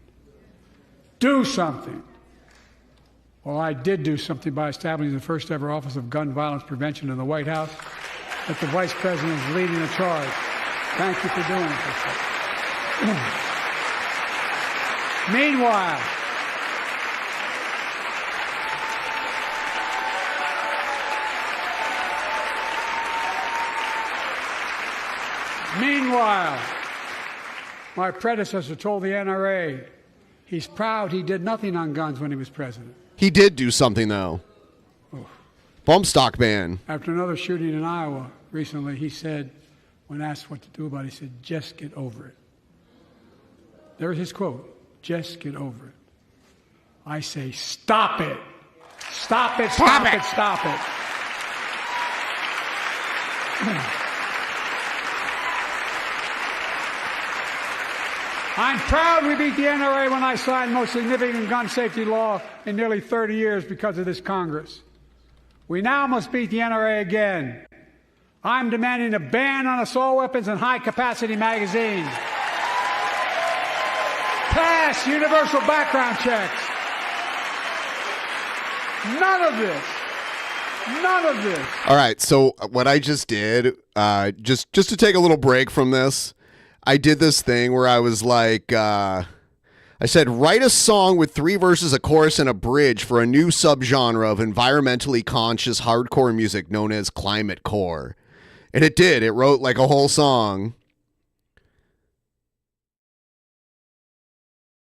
Do something. Well, I did do something by establishing the first ever Office of Gun Violence Prevention in the White House, that the Vice President is leading the charge. Thank you for doing it. Meanwhile, my predecessor told the NRA he's proud he did nothing on guns when he was president. He did do something, though. Bump stock ban. After another shooting in Iowa recently, he said, when asked what to do about it, he said, just get over it. There's his quote, just get over it. I say, stop it. Stop it, stop it, stop it. I'm proud we beat the NRA when I signed the most significant gun safety law in nearly 30 years because of this Congress. We now must beat the NRA again. I'm demanding a ban on assault weapons and high-capacity magazines. Pass universal background checks. None of this. None of this. All right, so what I just did, just to take a little break from this, I did this thing where I was like, I said, write a song with 3 verses, a chorus, and a bridge for a new subgenre of environmentally conscious hardcore music known as climate core. And it did. It wrote like a whole song.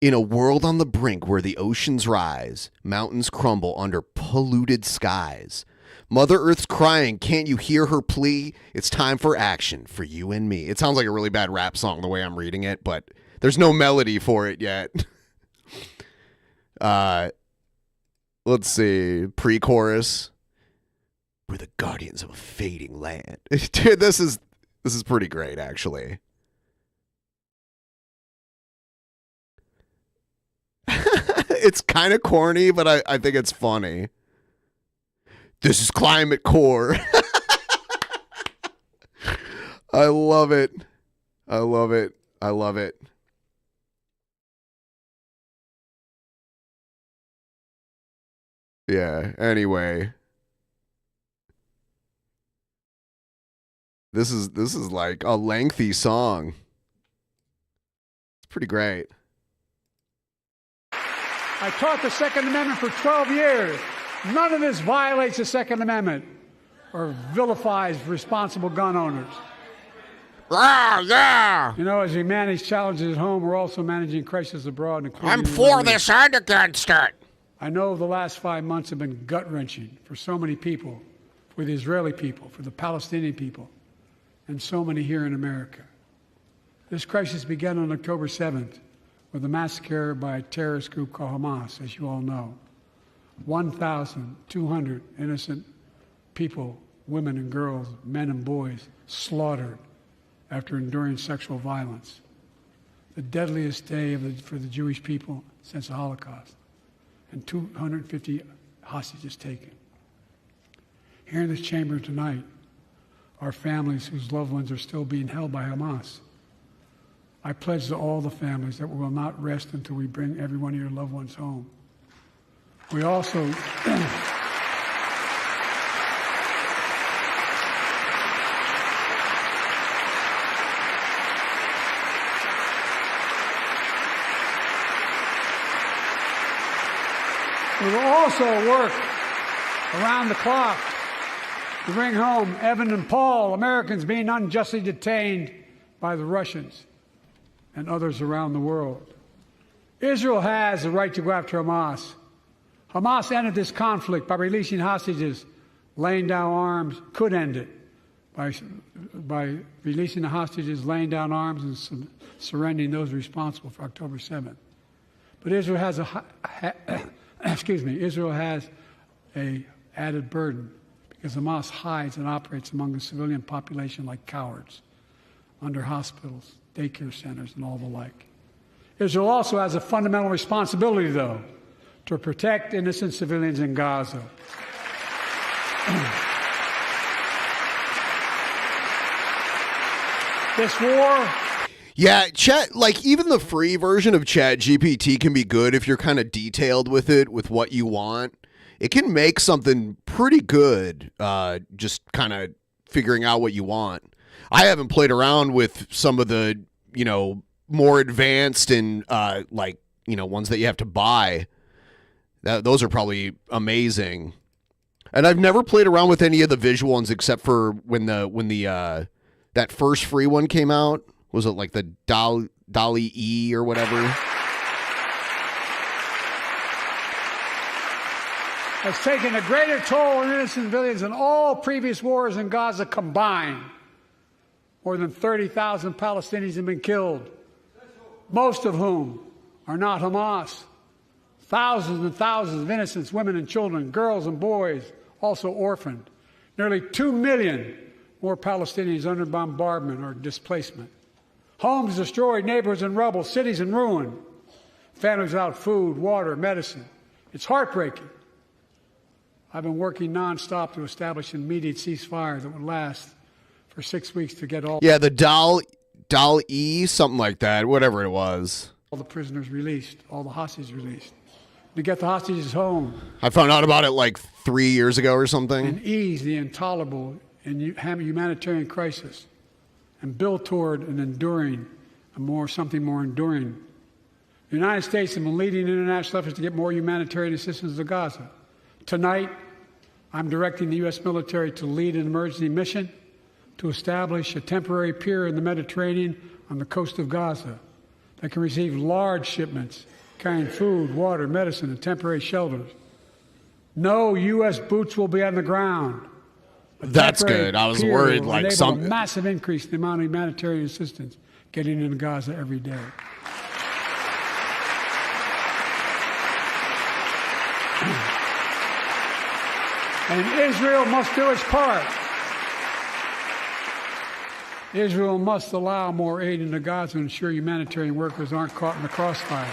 In a world on the brink where the oceans rise, mountains crumble under polluted skies. Mother Earth's crying, can't you hear her plea? It's time for action for you and me. It sounds like a really bad rap song the way I'm reading it, but there's no melody for it yet. Let's see. Pre-chorus. We're the guardians of a fading land. Dude, this is pretty great, actually. It's kind of corny, but I think it's funny. This is climate core. I love it. I love it. I love it. Yeah, anyway. This is like a lengthy song. It's pretty great. I taught the Second Amendment for 12 years. None of this violates the Second Amendment or vilifies responsible gun owners. Yeah. You know, as we manage challenges at home, we're also managing crises abroad. I'm for this and against it. I know the last 5 months have been gut-wrenching for so many people, for the Israeli people, for the Palestinian people, and so many here in America. This crisis began on October 7th with a massacre by a terrorist group called Hamas, as you all know. 1,200 innocent people, women and girls, men and boys, slaughtered after enduring sexual violence. The deadliest day for the Jewish people since the Holocaust. And 250 hostages taken. Here in this chamber tonight are families whose loved ones are still being held by Hamas. I pledge to all the families that we will not rest until we bring every one of your loved ones home. We also we will also work around the clock to bring home Evan and Paul, Americans being unjustly detained by the Russians and others around the world. Israel has the right to go after Hamas. Hamas ended this conflict by releasing hostages, laying down arms, could end it by releasing the hostages, laying down arms, and surrendering those responsible for October 7th. But Israel has Israel has a added burden because Hamas hides and operates among the civilian population like cowards under hospitals, daycare centers, and all the like. Israel also has a fundamental responsibility, though, to protect innocent civilians in Gaza. This war... Yeah, chat, like even the free version of Chat GPT can be good if you're kind of detailed with it, with what you want. It can make something pretty good, just kind of figuring out what you want. I haven't played around with some of the, more advanced and ones that you have to buy. Those are probably amazing. And I've never played around with any of the visual ones except for when the that first free one came out. Was it like the Dolly E or whatever? Has taken a greater toll on innocent civilians than all previous wars in Gaza combined. More than 30,000 Palestinians have been killed, most of whom are not Hamas. Thousands and thousands of innocents, women and children, girls and boys, also orphaned. Nearly 2 million more Palestinians under bombardment or displacement. Homes destroyed, neighborhoods in rubble, cities in ruin, families without food, water, medicine. It's heartbreaking. I've been working nonstop to establish an immediate ceasefire that would last for 6 weeks to get all... Yeah, the Doll E, something like that, whatever it was. All the prisoners released, all the hostages released. To get the hostages home. I found out about it like 3 years ago or something. And ease the intolerable and humanitarian crisis. And build toward an enduring, something more enduring. The United States has been leading international efforts to get more humanitarian assistance to Gaza. Tonight, I'm directing the U.S. military to lead an emergency mission to establish a temporary pier in the Mediterranean on the coast of Gaza that can receive large shipments carrying food, water, medicine, and temporary shelters. No U.S. boots will be on the ground. That's good. I was worried like a massive increase in the amount of humanitarian assistance getting into Gaza every day. And Israel must do its part. Israel must allow more aid into Gaza to ensure humanitarian workers aren't caught in the crossfire.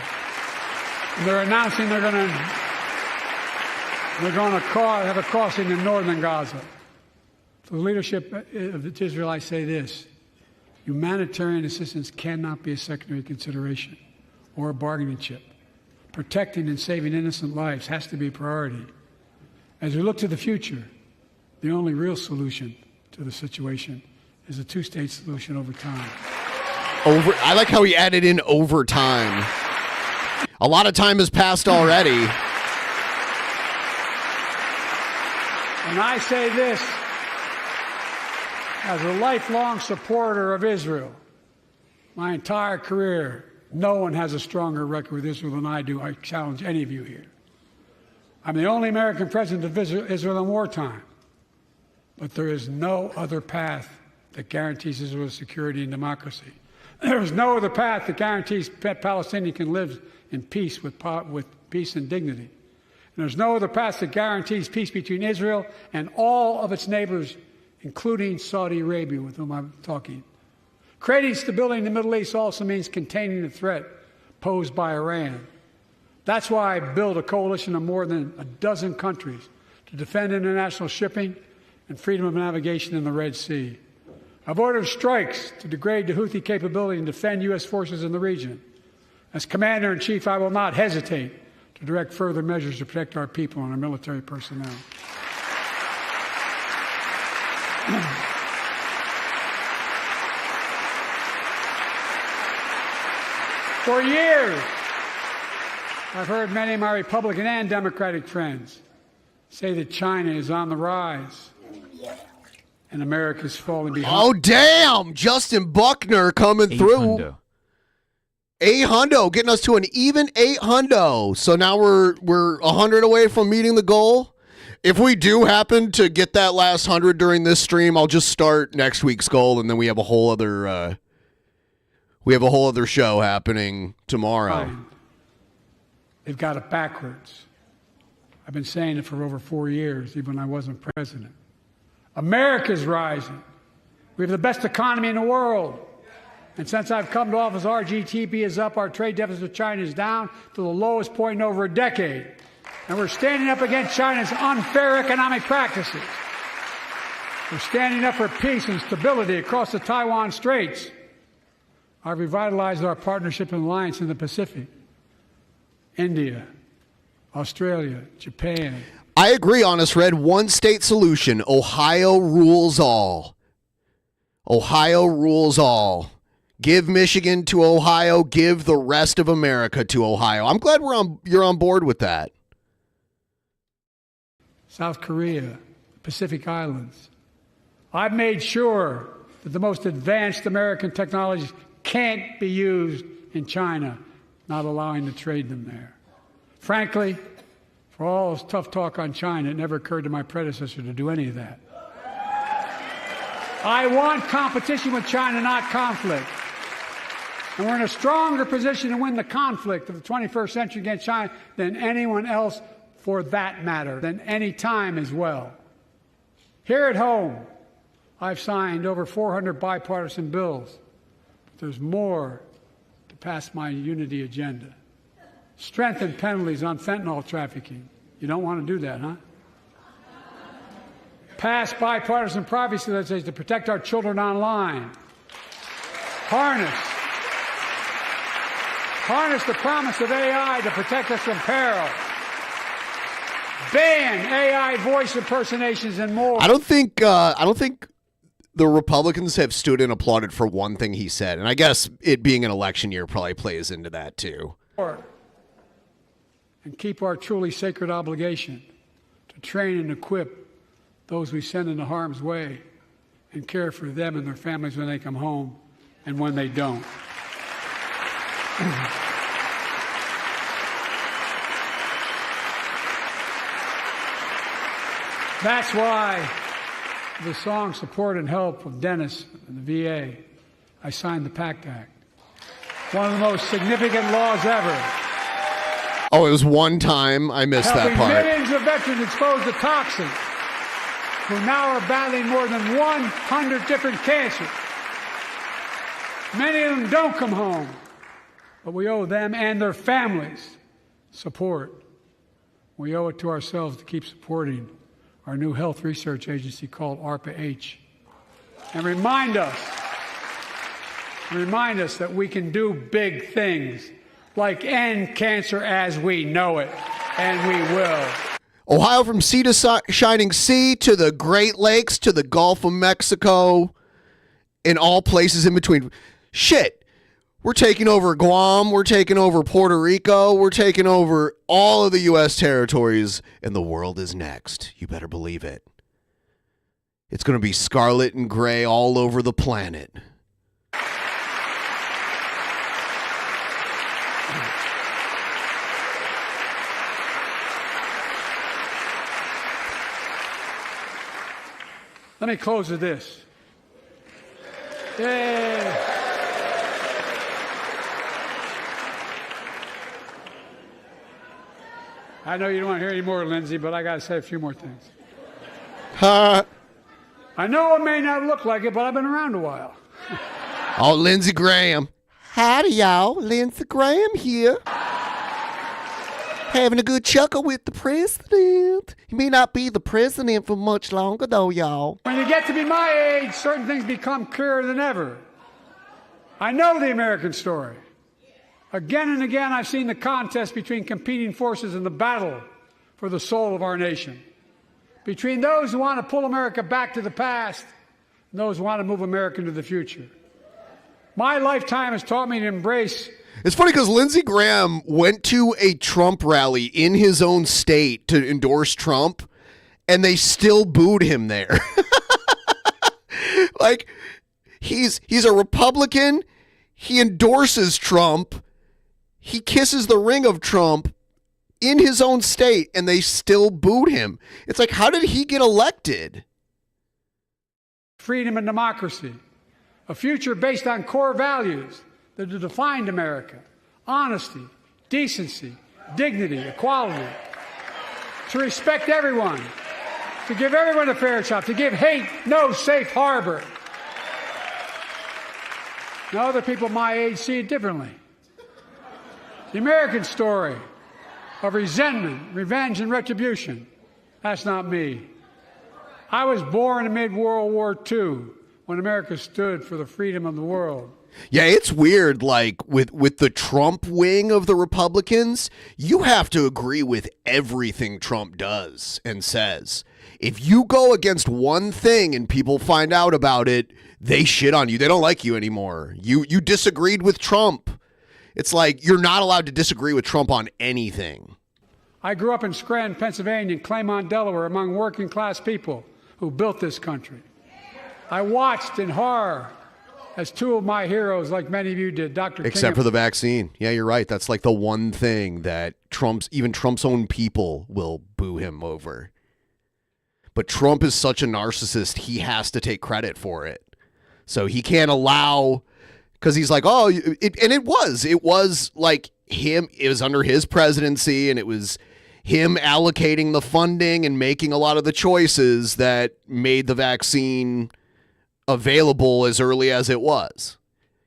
And they're announcing they're going to have a crossing in northern Gaza. To the leadership of Israel, I say this. Humanitarian assistance cannot be a secondary consideration or a bargaining chip. Protecting and saving innocent lives has to be a priority. As we look to the future, the only real solution to the situation is a two-state solution over time. I like how he added in over time. A lot of time has passed already. And I say this as a lifelong supporter of Israel. My entire career, no one has a stronger record with Israel than I do. I challenge any of you here. I'm the only American president of Israel in wartime. But there is no other path that guarantees Israel's security and democracy. There is no other path that guarantees Palestinians can live in peace with peace and dignity. And there's no other path that guarantees peace between Israel and all of its neighbors, including Saudi Arabia, with whom I'm talking. Creating stability in the Middle East also means containing the threat posed by Iran. That's why I built a coalition of more than a dozen countries to defend international shipping and freedom of navigation in the Red Sea. I've ordered strikes to degrade the Houthi capability and defend U.S. forces in the region. As Commander-in-Chief, I will not hesitate to direct further measures to protect our people and our military personnel. For years, I've heard many of my Republican and Democratic friends say that China is on the rise and America's falling behind. Oh, damn! Justin Buckner coming through. 800, getting us to an even 800. So now we're 100 away from meeting the goal. If we do happen to get that last 100 during this stream, I'll just start next week's goal, and then we have a whole other show happening tomorrow. They've got it backwards. I've been saying it for over 4 years, even when I wasn't president. America's rising. We have the best economy in the world. And since I've come to office, our GDP is up, our trade deficit with China is down to the lowest point in over a decade. And we're standing up against China's unfair economic practices. We're standing up for peace and stability across the Taiwan Straits. I've revitalized our partnership and alliance in the Pacific. India, Australia, Japan. I agree, Honest Red. One state solution. Ohio rules all. Ohio rules all. Give Michigan to Ohio. Give the rest of America to Ohio. I'm glad you're on board with that. South Korea, Pacific Islands. I've made sure that the most advanced American technologies can't be used in China, not allowing to trade them there. Frankly, for all this tough talk on China, it never occurred to my predecessor to do any of that. I want competition with China, not conflict. And we're in a stronger position to win the conflict of the 21st century against China than anyone else, for that matter, than any time as well. Here at home, I've signed over 400 bipartisan bills. But there's more to pass my unity agenda. Strengthen penalties on fentanyl trafficking. You don't want to do that, huh? Pass bipartisan privacy legislation to protect our children online. Harness the promise of AI to protect us from peril. Ban AI voice impersonations and more. I don't think the Republicans have stood and applauded for one thing he said, and I guess it being an election year probably plays into that too. And keep our truly sacred obligation to train and equip those we send into harm's way and care for them and their families when they come home and when they don't. That's why the song Support and Help of Dennis and the VA, I signed the PACT Act. One of the most significant laws ever. Oh, it was one time. I missed that part. Millions of veterans exposed to toxins who now are battling more than 100 different cancers. Many of them don't come home, but we owe them and their families support. We owe it to ourselves to keep supporting our new health research agency called ARPA-H, and remind us that we can do big things like end cancer as we know it, and we will. Ohio from sea to shining sea to the Great Lakes to the Gulf of Mexico and all places in between. Shit, we're taking over Guam, we're taking over Puerto Rico, we're taking over all of the U.S. territories, and the world is next. You better believe it. It's going to be scarlet and gray all over the planet. Let me close with this. Yay. I know you don't want to hear any more, Lindsay, but I got to say a few more things. I know it may not look like it, but I've been around a while. Oh, Lindsey Graham. Howdy, y'all. Lindsey Graham here. Having a good chuckle with the president. He may not be the president for much longer, though, y'all. When you get to be my age, certain things become clearer than ever. I know the American story. Again and again, I've seen the contest between competing forces in the battle for the soul of our nation. Between those who want to pull America back to the past and those who want to move America into the future. My lifetime has taught me to embrace. It's funny because Lindsey Graham went to a Trump rally in his own state to endorse Trump, and they still booed him there. Like, he's a Republican. He endorses Trump. He kisses the ring of Trump in his own state, and they still booed him. It's like, how did he get elected? Freedom and democracy. A future based on core values that have defined America. Honesty, decency, dignity, equality, to respect everyone, to give everyone a fair shot, to give hate no safe harbor. Now, other people my age see it differently. The American story of resentment, revenge, and retribution, that's not me. I was born amid World War II when America stood for the freedom of the world. Yeah, it's weird, like, with the Trump wing of the Republicans, you have to agree with everything Trump does and says. If you go against one thing and people find out about it, they shit on you. They don't like you anymore. You disagreed with Trump. It's like you're not allowed to disagree with Trump on anything. I grew up in Scranton, Pennsylvania, and Claymont, Delaware, among working-class people who built this country. I watched in horror as two of my heroes, like many of you did, Dr. King. Except for the vaccine. Yeah, you're right. That's like the one thing that even Trump's own people will boo him over. But Trump is such a narcissist, he has to take credit for it. So he can't allow, because he's like, oh, it was like him, it was under his presidency, and it was him allocating the funding and making a lot of the choices that made the vaccine available as early as it was.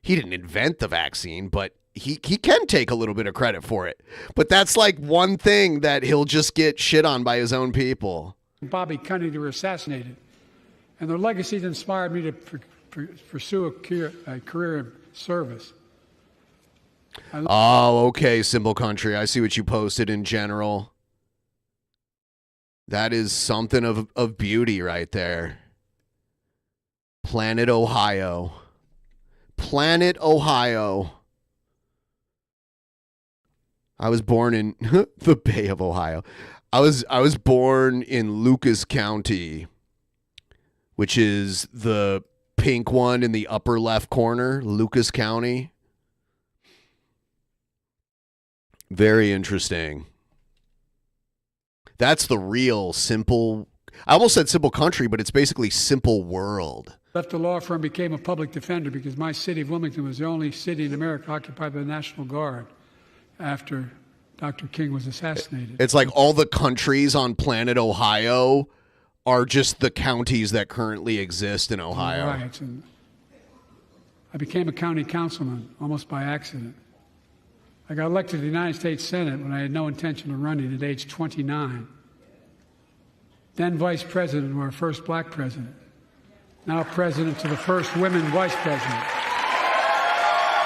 He didn't invent the vaccine, but he can take a little bit of credit for it. But that's like one thing that he'll just get shit on by his own people. Bobby Kennedy were assassinated, and their legacies inspired me to pursue a career in service. Oh, okay, Simple Country. I see what you posted in general. That is something of beauty right there. Planet Ohio. Planet Ohio. I was born in the Bay of Ohio. I was born in Lucas County, which is the pink one in the upper left corner, Lucas County. Very interesting. That's the real simple. I almost said Simple Country, but it's basically Simple World. Left the law firm, became a public defender because my city of Wilmington was the only city in America occupied by the National Guard after Dr. King was assassinated. It's like all the countries on planet Ohio are just the counties that currently exist in Ohio. Right. And I became a county councilman almost by accident. I got elected to the United States Senate when I had no intention of running at age 29. Then vice president of our first black president. Now president to the first women vice president.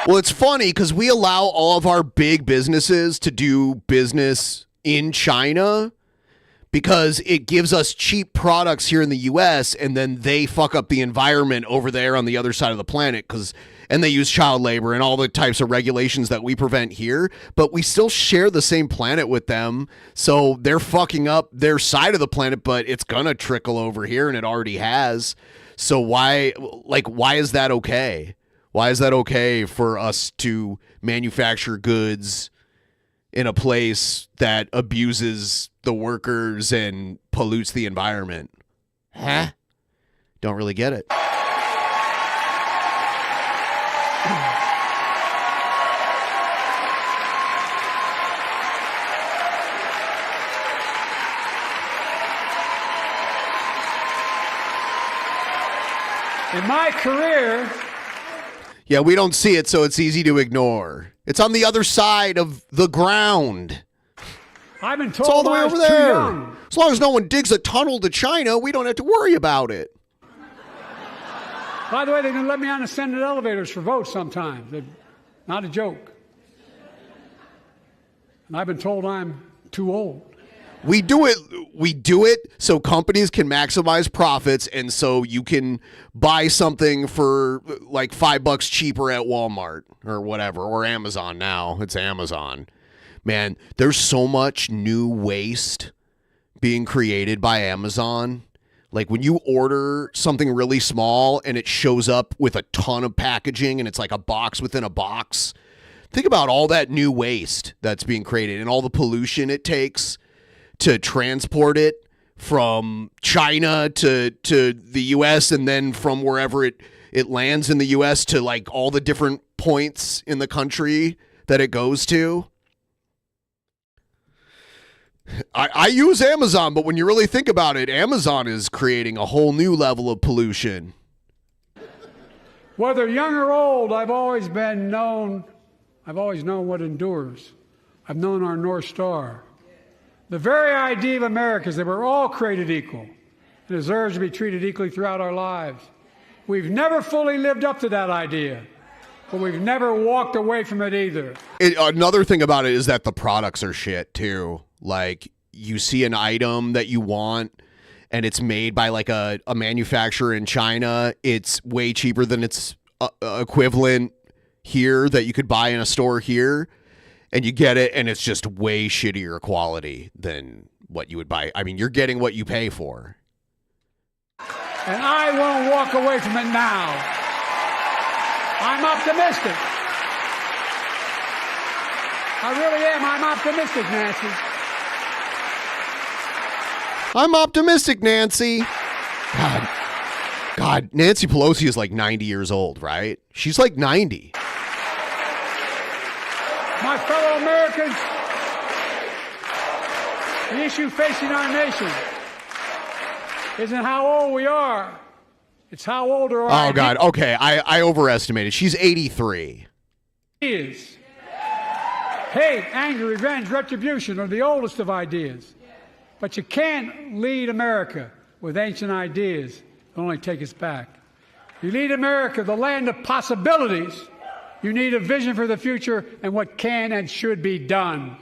Well, it's funny because we allow all of our big businesses to do business in China because it gives us cheap products here in the U.S. and then they fuck up the environment over there on the other side of the planet and they use child labor and all the types of regulations that we prevent here, but we still share the same planet with them. So they're fucking up their side of the planet, but it's going to trickle over here and it already has. So why is that okay? Why is that okay for us to manufacture goods in a place that abuses the workers and pollutes the environment? Huh? Don't really get it. In my career... Yeah, we don't see it, so it's easy to ignore. It's on the other side of the ground. I've been It's all told the way I was over too there. young. As long as no one digs a tunnel to China, we don't have to worry about it. By the way, they can let me on the Senate elevators for votes sometimes. Not a joke. And I've been told I'm too old. We do it so companies can maximize profits and so you can buy something for like $5 cheaper at Walmart or whatever, or Amazon now. It's Amazon. Man, there's so much new waste being created by Amazon. Like when you order something really small and it shows up with a ton of packaging and it's like a box within a box. Think about all that new waste that's being created and all the pollution it takes to transport it from China to the U.S. and then from wherever it lands in the U.S. to like all the different points in the country that it goes to. I use Amazon, but when you really think about it, Amazon is creating a whole new level of pollution. Whether young or old, I've always known what endures. I've known our North Star. The very idea of America is that we're all created equal and deserves to be treated equally throughout our lives. We've never fully lived up to that idea, but we've never walked away from it either. Another thing about it is that the products are shit too. Like, you see an item that you want and it's made by like a manufacturer in China. It's way cheaper than its equivalent here that you could buy in a store here. And you get it, and it's just way shittier quality than what you would buy. I mean, you're getting what you pay for. And I won't walk away from it now. I'm optimistic. I really am. I'm optimistic, Nancy. I'm optimistic, Nancy. God, Nancy Pelosi is like 90 years old, right? She's like 90. My fellow Americans, the issue facing our nation isn't how old we are. It's how old are our Oh, God. Okay, I overestimated. She's 83. Ideas. Hate, anger, revenge, retribution are the oldest of ideas. But you can't lead America with ancient ideas that only take us back. You lead America, the land of possibilities. You need a vision for the future and what can and should be done.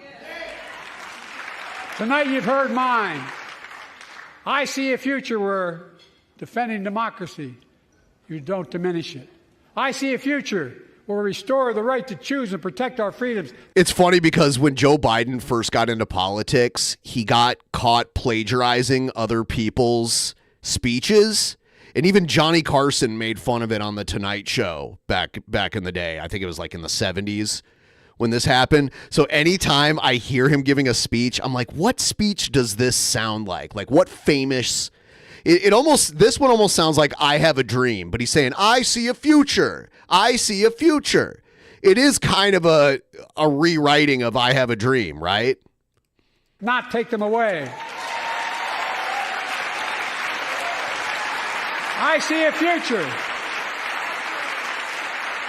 Tonight you've heard mine. I see a future where defending democracy, you don't diminish it. I see a future where we restore the right to choose and protect our freedoms. It's funny because when Joe Biden first got into politics, he got caught plagiarizing other people's speeches. And even Johnny Carson made fun of it on The Tonight Show back in the day. I think it was like in the 70s when this happened. So anytime I hear him giving a speech, I'm like, what speech does this sound like? Like, what famous... This one almost sounds like I Have a Dream, but he's saying, I see a future. I see a future. It is kind of a rewriting of I Have a Dream, right? Not take them away. I see a future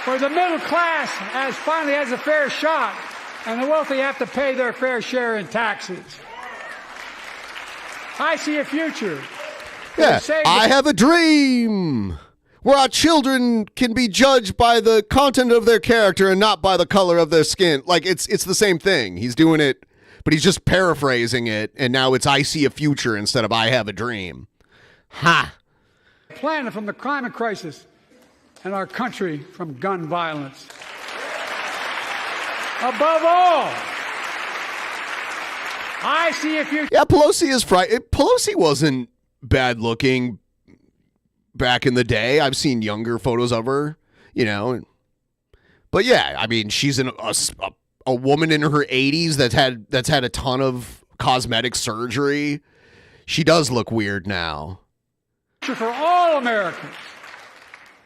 where the middle class finally has a fair shot and the wealthy have to pay their fair share in taxes. I see a future. Yeah, I have a dream where our children can be judged by the content of their character and not by the color of their skin. Like, it's the same thing. He's doing it, but he's just paraphrasing it, and now it's I see a future instead of I have a dream. Ha! Planet from the climate crisis and our country from gun violence. Above all, I see a future. Yeah, Pelosi is Pelosi wasn't bad looking back in the day. I've seen younger photos of her, you know. But yeah, I mean, she's a woman in her 80s that's had a ton of cosmetic surgery. She does look weird now. For all Americans.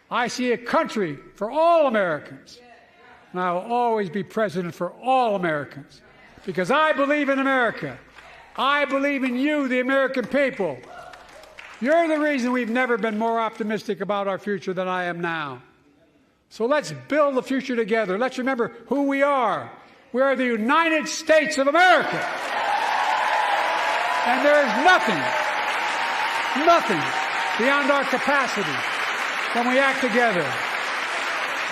I see a country for all Americans. And I will always be president for all Americans. Because I believe in America. I believe in you, the American people. You're the reason we've never been more optimistic about our future than I am now. So let's build the future together. Let's remember who we are. We are the United States of America. And there is nothing beyond our capacity when we act together.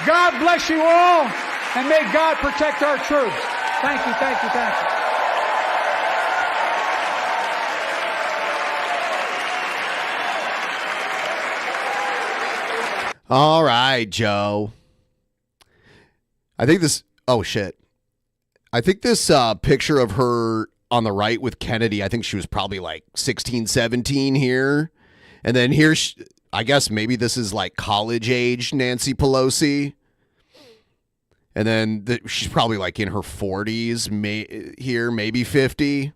God bless you all, and may God protect our troops. Thank you, thank you, thank you. All right, Joe. I think this... Oh, shit. I think this picture of her on the right with Kennedy, I think she was probably like 16, 17 here. And then here, I guess maybe this is like college age Nancy Pelosi. And then she's probably like in her 40s here, maybe 50.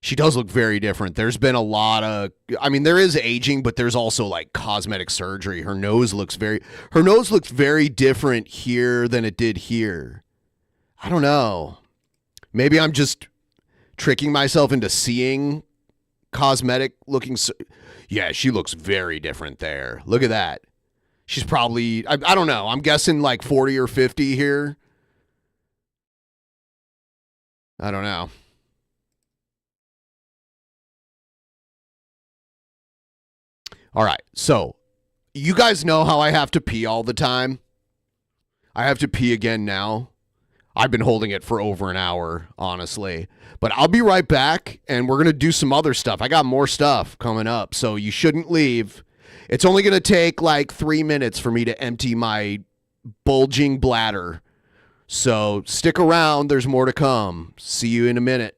She does look very different. There's been a lot of, I mean, there is aging, but there's also like cosmetic surgery. Her nose looks very different here than it did here. I don't know. Maybe I'm just tricking myself into seeing cosmetic looking. Yeah, she looks very different there. Look at that. She's probably, I don't know. I'm guessing like 40 or 50 here. I don't know. All right. So you guys know how I have to pee all the time. I have to pee again now. I've been holding it for over an hour, honestly. But I'll be right back, and we're going to do some other stuff. I got more stuff coming up, so you shouldn't leave. It's only going to take like 3 minutes for me to empty my bulging bladder. So stick around. There's more to come. See you in a minute.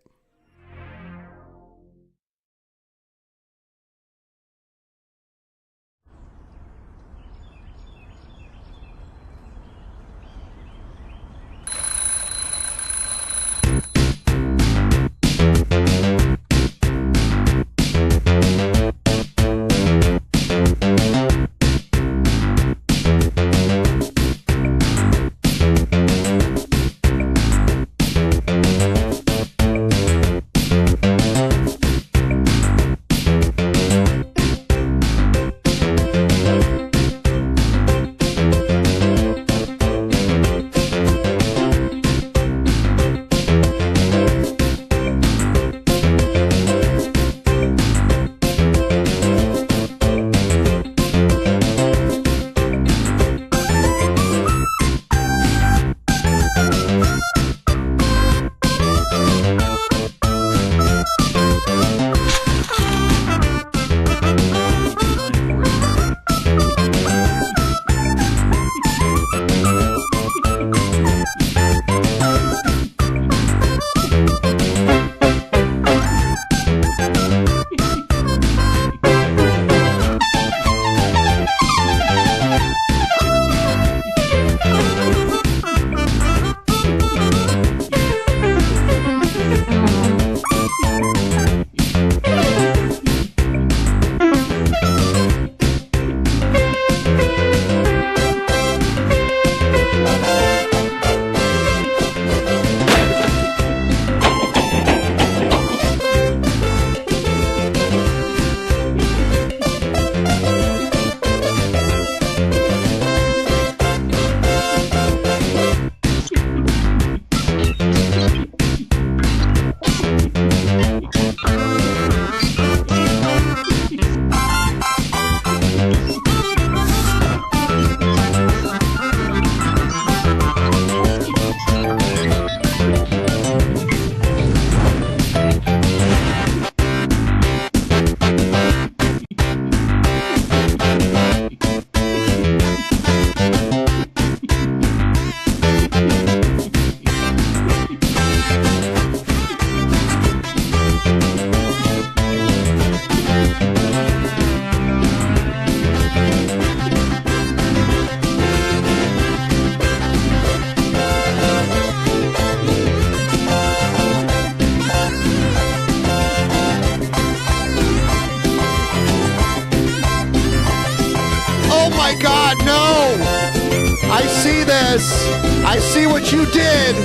I see what you did.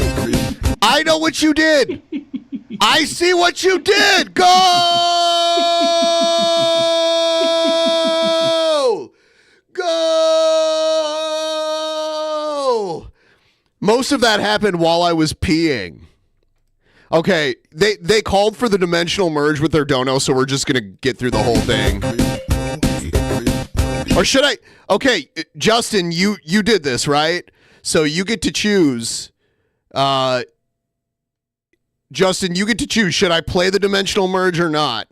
I know what you did. I see what you did. Go! Go! Most of that happened while I was peeing. Okay, they called for the dimensional merge with their dono, so we're just going to get through the whole thing. Or should I? Okay, Justin, you did this, right? So you get to choose. Justin, you get to choose. Should I play the dimensional merge or not?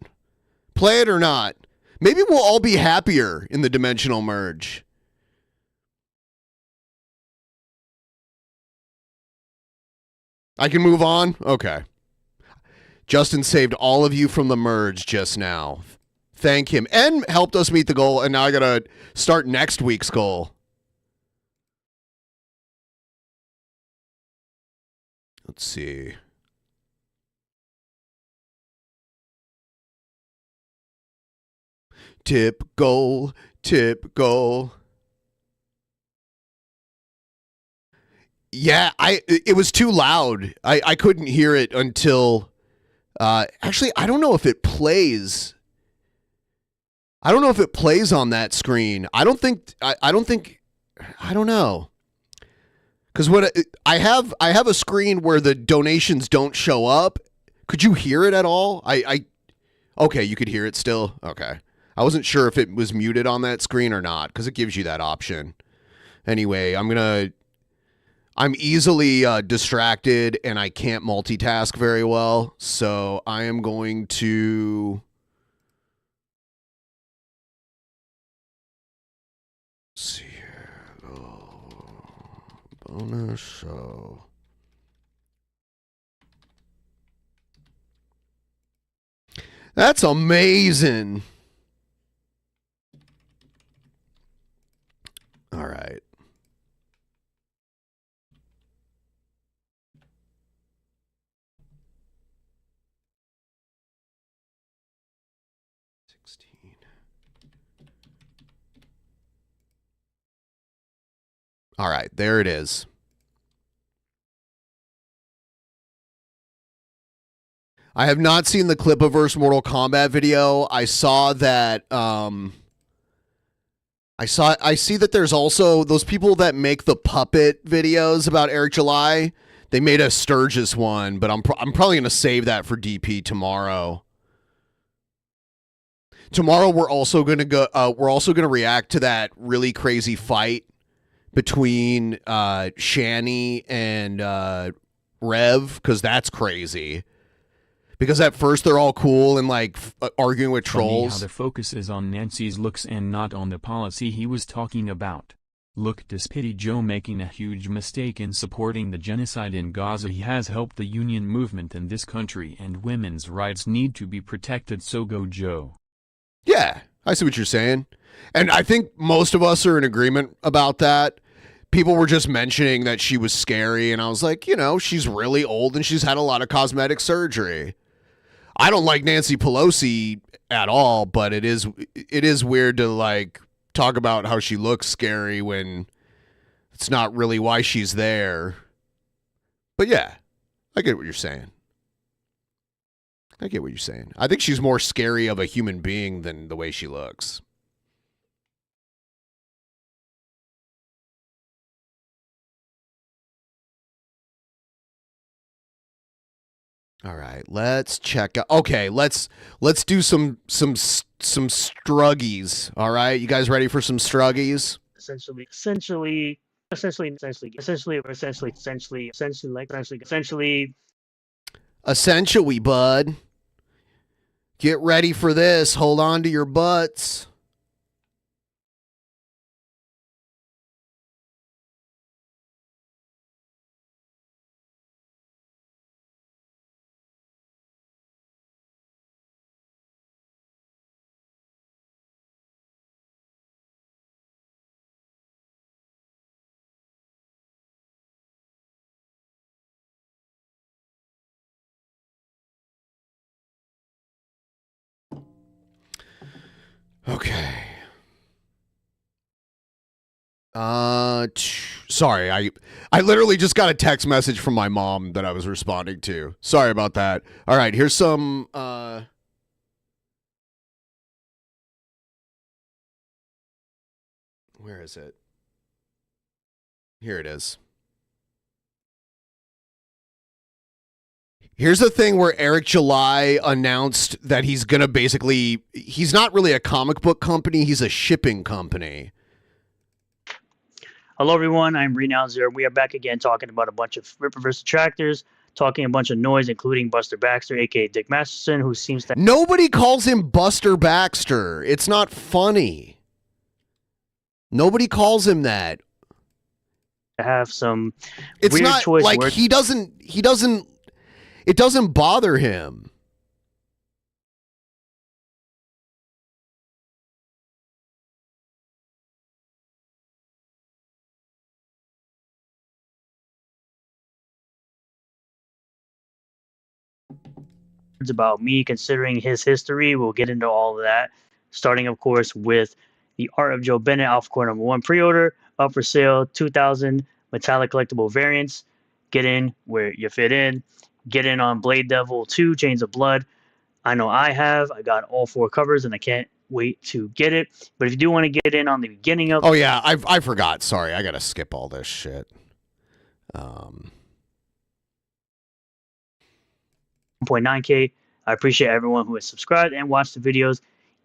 Play it or not? Maybe we'll all be happier in the dimensional merge. I can move on? Okay. Justin saved all of you from the merge just now. Thank him. And helped us meet the goal, and now I gotta start next week's goal. Let's see. Tip goal, tip goal. Yeah, it was too loud. I couldn't hear it until Actually, I don't know if it plays. I don't know if it plays on that screen. I don't know. Because what I have a screen where the donations don't show up. Could you hear it at all? Okay, you could hear it still. Okay. I wasn't sure if it was muted on that screen or not, because it gives you that option. Anyway, I'm easily distracted and I can't multitask very well, so I am going to see here. Bonus show. That's amazing. All right. All right, there it is. I have not seen the Clipaverse Mortal Kombat video. I saw that I see that there's also those people that make the puppet videos about Eric July. They made a Sturgis one, but I'm probably going to save that for DP tomorrow. Tomorrow we're also going to react to that really crazy fight between Shani and Rev, because that's crazy. Because at first they're all cool and like arguing with trolls. Funny how the focus is on Nancy's looks and not on the policy he was talking about. Look, despite Joe making a huge mistake in supporting the genocide in Gaza, he has helped the union movement in this country, and women's rights need to be protected, so go Joe. Yeah, I see what you're saying. And I think most of us are in agreement about that. People were just mentioning that she was scary, and I was like, she's really old and she's had a lot of cosmetic surgery. I don't like Nancy Pelosi at all, but it is weird to like talk about how she looks scary when it's not really why she's there. But yeah, I get what you're saying. I think she's more scary of a human being than the way she looks. All right, let's check out. Okay, let's do some struggies. All right, you guys ready for some struggies? Essentially, bud. Get ready for this. Hold on to your butts. Okay. Sorry, I literally just got a text message from my mom that I was responding to. Sorry about that. All right, here's some where is it? Here it is. Here's the thing where Eric July announced that he's going to he's not really a comic book company, he's a shipping company. Hello, everyone. I'm Renounceur. We are back again talking about a bunch of Ripperverse detractors, talking a bunch of noise, including Buster Baxter, a.k.a. Dick Masterson, who seems to... Nobody calls him Buster Baxter. It's not funny. Nobody calls him that. ...have some it's weird not choice like words. He doesn't... It doesn't bother him. About me, considering his history. We'll get into all of that, starting, of course, with the Art of Joe Bennett Alpha Core #1 pre-order, up for sale, 2,000 metallic collectible variants. Get in where you fit in. get in on Blade Devil 2, Chains of Blood. I know I have. I got all 4 covers, and I can't wait to get it. But if you do want to get in on the beginning of... Oh, yeah, I forgot. Sorry, I got to skip all this shit. 1.9K. I appreciate everyone who has subscribed and watched the videos,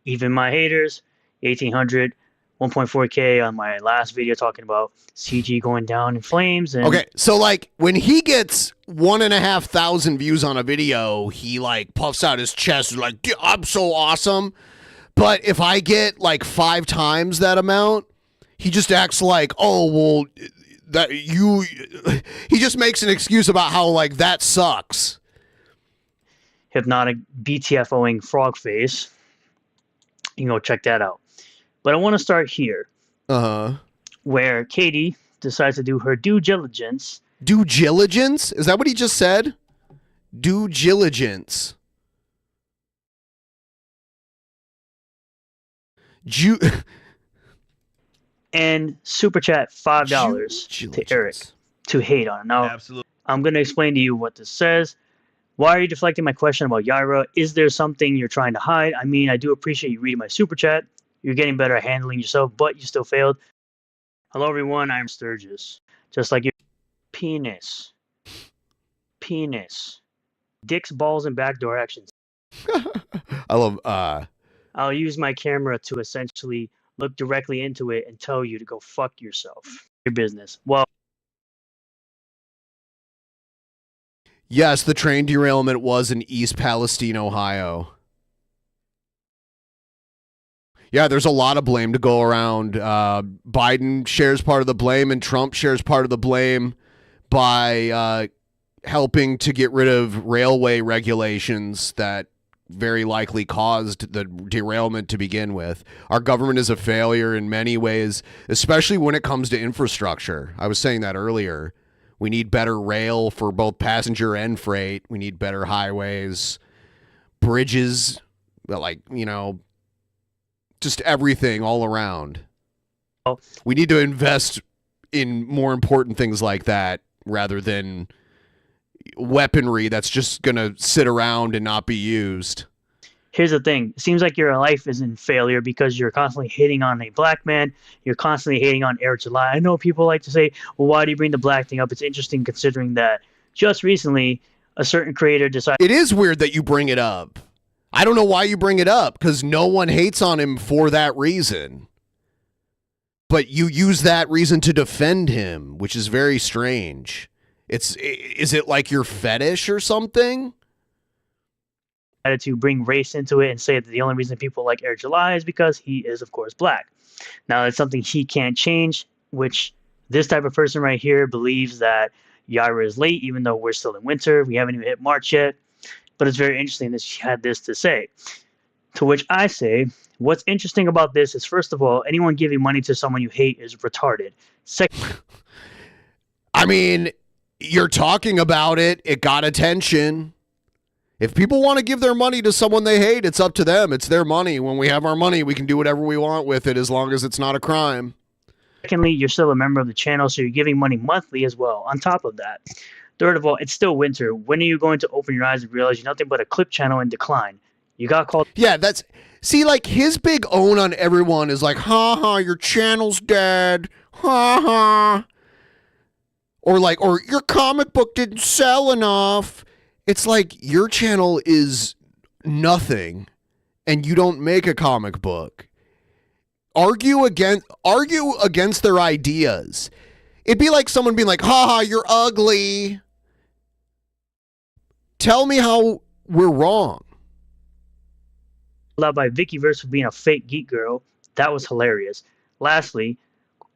even my haters. 1,800, 1.4K on my last video talking about CG going down in flames. And okay, so like when he gets 1,500 views on a video, he like puffs out his chest like, I'm so awesome. But if I get like 5 times that amount, he just acts like, oh, well, that you, he just makes an excuse about how like that sucks. Hypnotic BTFOing frog face. You can go check that out. But I want to start here. Where Katie decides to do her due diligence. Due diligence? Is that what he just said? Due diligence. And super chat $5 to Eric to hate on it. Now, absolutely. I'm going to explain to you what this says. Why are you deflecting my question about Yaira? Is there something you're trying to hide? I mean, I do appreciate you reading my super chat. You're getting better at handling yourself, but you still failed. Hello, everyone. I'm Sturgis. Just like your penis. Penis. Dicks, balls, and backdoor actions. I love, I'll use my camera to essentially look directly into it and tell you to go fuck yourself. Your business. Well, yes, the train derailment was in East Palestine, Ohio. Yeah, there's a lot of blame to go around. Biden shares part of the blame, and Trump shares part of the blame by helping to get rid of railway regulations that very likely caused the derailment to begin with. Our government is a failure in many ways, especially when it comes to infrastructure. I was saying that earlier. We need better rail for both passenger and freight. We need better highways, bridges, like, you know, just everything all around. We need to invest in more important things like that rather than weaponry that's just going to sit around and not be used. Here's the thing. It seems like your life is in failure because you're constantly hating on a black man. You're constantly hating on Eric July. I know people like to say, well, why do you bring the black thing up? It's interesting considering that just recently a certain creator decided... It is weird that you bring it up. I don't know why you bring it up, because no one hates on him for that reason. But you use that reason to defend him, which is very strange. Is it like your fetish or something? To bring race into it and say that the only reason people like Eric July is because he is, of course, black. Now, it's something he can't change, which this type of person right here believes that Yaira is late, even though we're still in winter. We haven't even hit March yet. But it's very interesting that she had this to say. To which I say, what's interesting about this is, first of all, anyone giving money to someone you hate is retarded. Second, I mean, you're talking about it. It got attention. If people want to give their money to someone they hate, it's up to them. It's their money. When we have our money, we can do whatever we want with it as long as it's not a crime. Secondly, you're still a member of the channel, so you're giving money monthly as well, on top of that. Third of all, it's still winter. When are you going to open your eyes and realize you're nothing but a clip channel in decline? You got called... Yeah, that's... See, like, his big own on everyone is like, ha, your channel's dead. Ha. Or like, or your comic book didn't sell enough. It's like, your channel is nothing, and you don't make a comic book. Argue against their ideas. It'd be like someone being like, ha, you're ugly. Tell me how we're wrong. Loved by Vickyverse for being a fake geek girl. That was hilarious. Lastly,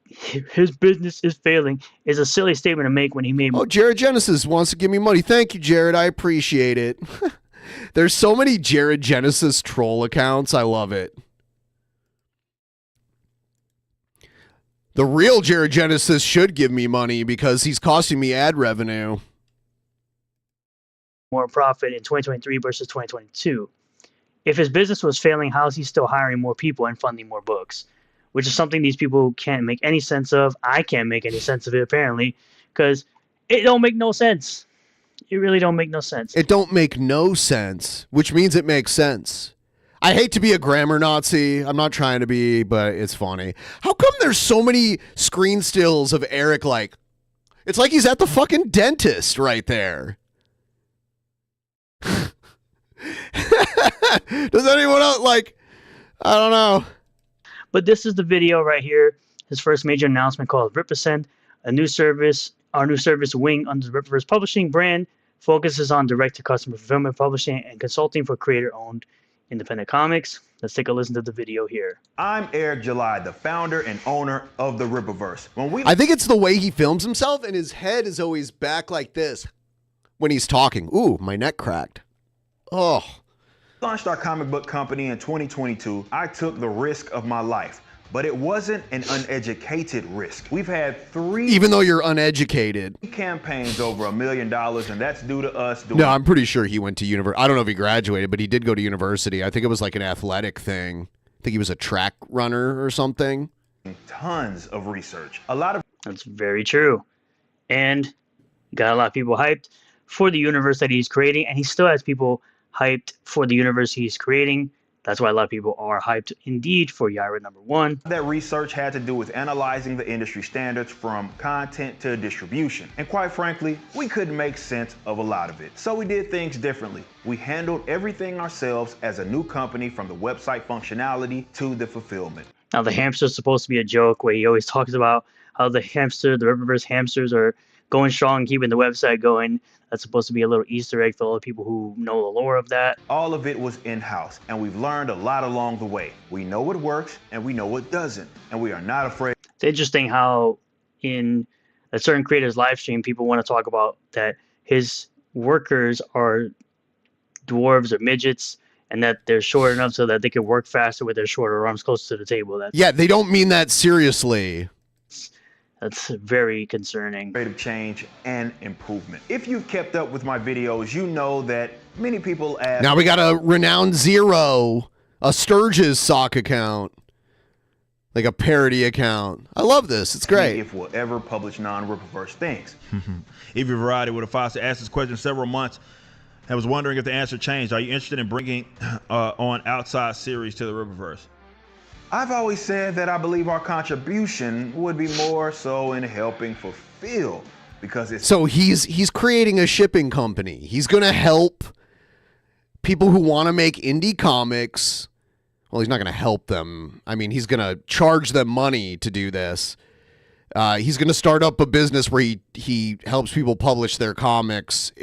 his business is failing is a silly statement to make when he made... Oh, Jared Genesis wants to give me money. Thank you, Jared. I appreciate it. There's so many Jared Genesis troll accounts. I love it. The real Jared Genesis should give me money because he's costing me ad revenue. More profit in 2023 versus 2022. If his business was failing, how is he still hiring more people and funding more books? Which is something these people can't make any sense of. I can't make any sense of it, apparently, because it don't make no sense. It really don't make no sense. It don't make no sense, which means it makes sense. I hate to be a grammar Nazi. I'm not trying to be, but it's funny. How come there's so many screen stills of Eric like, it's like he's at the fucking dentist right there. Does anyone else like, I don't know. But this is the video right here. His first major announcement called Represent, a new service, our new service wing under the Rippaverse Publishing brand, focuses on direct-to-customer fulfillment, publishing, and consulting for creator-owned independent comics. Let's take a listen to the video here. I'm Eric July, the founder and owner of the Rippaverse. I think it's the way he films himself, and his head is always back like this when he's talking. Ooh, my neck cracked. Oh. Launched our comic book company in 2022. I took the risk of my life, but it wasn't an uneducated risk. We've had 3 Even though you're uneducated. campaigns over $1 million, and that's due to us doing No, I'm pretty sure he went to university. I don't know if he graduated, but he did go to university. I think it was like an athletic thing. I think he was a track runner or something. tons of research. A lot of That's very true. And got a lot of people hyped for the universe that he's creating, and he still has people hyped for the universe he's creating. That's why a lot of people are hyped indeed for Yaira #1. That research had to do with analyzing the industry standards from content to distribution. And quite frankly, we couldn't make sense of a lot of it. So we did things differently. We handled everything ourselves as a new company, from the website functionality to the fulfillment. Now the hamster's supposed to be a joke where he always talks about how the Rippaverse hamsters are going strong, keeping the website going. That's supposed to be a little Easter egg for all the people who know the lore of that. All of it was in-house, and we've learned a lot along the way. We know what works, and we know what doesn't, and we are not afraid. It's interesting how in a certain creator's live stream, people want to talk about that his workers are dwarves or midgets, and that they're short enough so that they can work faster with their shorter arms close to the table. Yeah, they don't mean that seriously. That's very concerning. Rate of change and improvement. If you've kept up with my videos, you know that many people ask. Now we got a Renowned Zero, a SPERGIS sock account, like a parody account. I love this. It's great. If we'll ever publish non-Rippaverse things. Evie Variety with a Foster asked this question several months. I was wondering if the answer changed. Are you interested in bringing on outside series to the Rippaverse? I've always said that I believe our contribution would be more so in helping fulfill, because it's So he's creating a shipping company. He's going to help people who want to make indie comics. Well, he's not going to help them. I mean, he's going to charge them money to do this. He's going to start up a business where he helps people publish their comics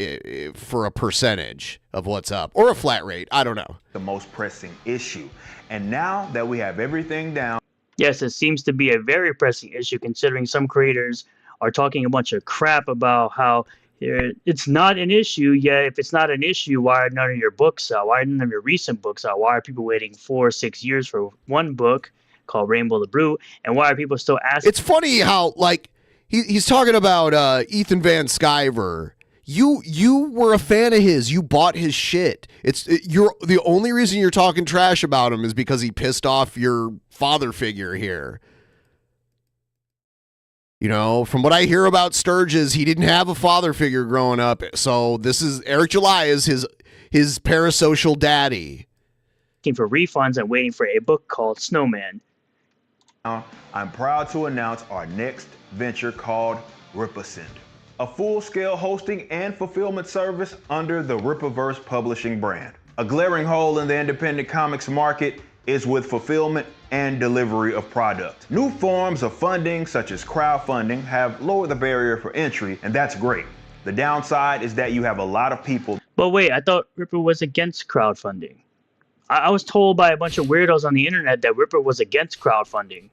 for a percentage of what's up, or a flat rate. I don't know. The most pressing issue. And now that we have everything down. Yes, it seems to be a very pressing issue, considering some creators are talking a bunch of crap about how it's not an issue. Yet if it's not an issue, why are none of your books out? Why are none of your recent books out? Why are people waiting 4 or 6 years for one book called Rainbow the Brute? And why are people still asking? It's funny how, like, he's talking about Ethan Van Sciver. You were a fan of his. You bought his shit. You're the only reason you're talking trash about him is because he pissed off your father figure here. You know, from what I hear about Sturgis, he didn't have a father figure growing up. So this is Eric July is his parasocial daddy. For refunds and waiting for a book called Snowman. I'm proud to announce our next venture called Represent, a full-scale hosting and fulfillment service under the Rippaverse Publishing brand. A glaring hole in the independent comics market is with fulfillment and delivery of product. New forms of funding, such as crowdfunding, have lowered the barrier for entry, and that's great. The downside is that you have a lot of people. But wait, I thought Ripper was against crowdfunding. I was told by a bunch of weirdos on the internet that Ripper was against crowdfunding,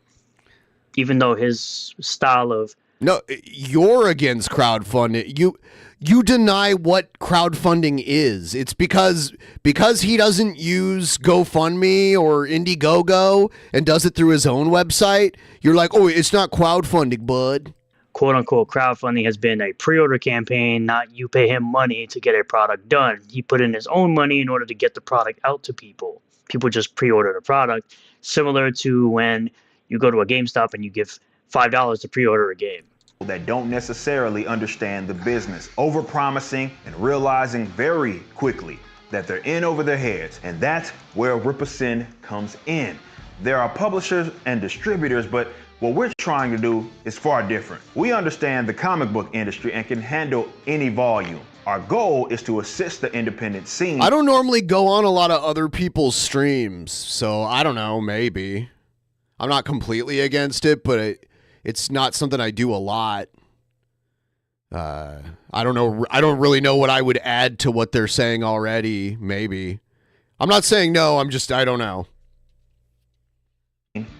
even though his style of... No, you're against crowdfunding. You deny what crowdfunding is. It's because he doesn't use GoFundMe or Indiegogo and does it through his own website. You're like, oh, it's not crowdfunding, bud. Quote unquote crowdfunding has been a pre-order campaign, not you pay him money to get a product done. He put in his own money in order to get the product out to people. People just pre-order the product, similar to when you go to a GameStop and you give $5 to pre-order a game. that don't necessarily understand the business, overpromising and realizing very quickly that they're in over their heads. And that's where Reproductive comes in. There are publishers and distributors, but what we're trying to do is far different. We understand the comic book industry and can handle any volume. Our goal is to assist the independent scene. I don't normally go on a lot of other people's streams, so I don't know, maybe. I'm not completely against it, but it's not something I do a lot. I don't know. I don't really know what I would add to what they're saying already, maybe. I'm not saying no, I don't know.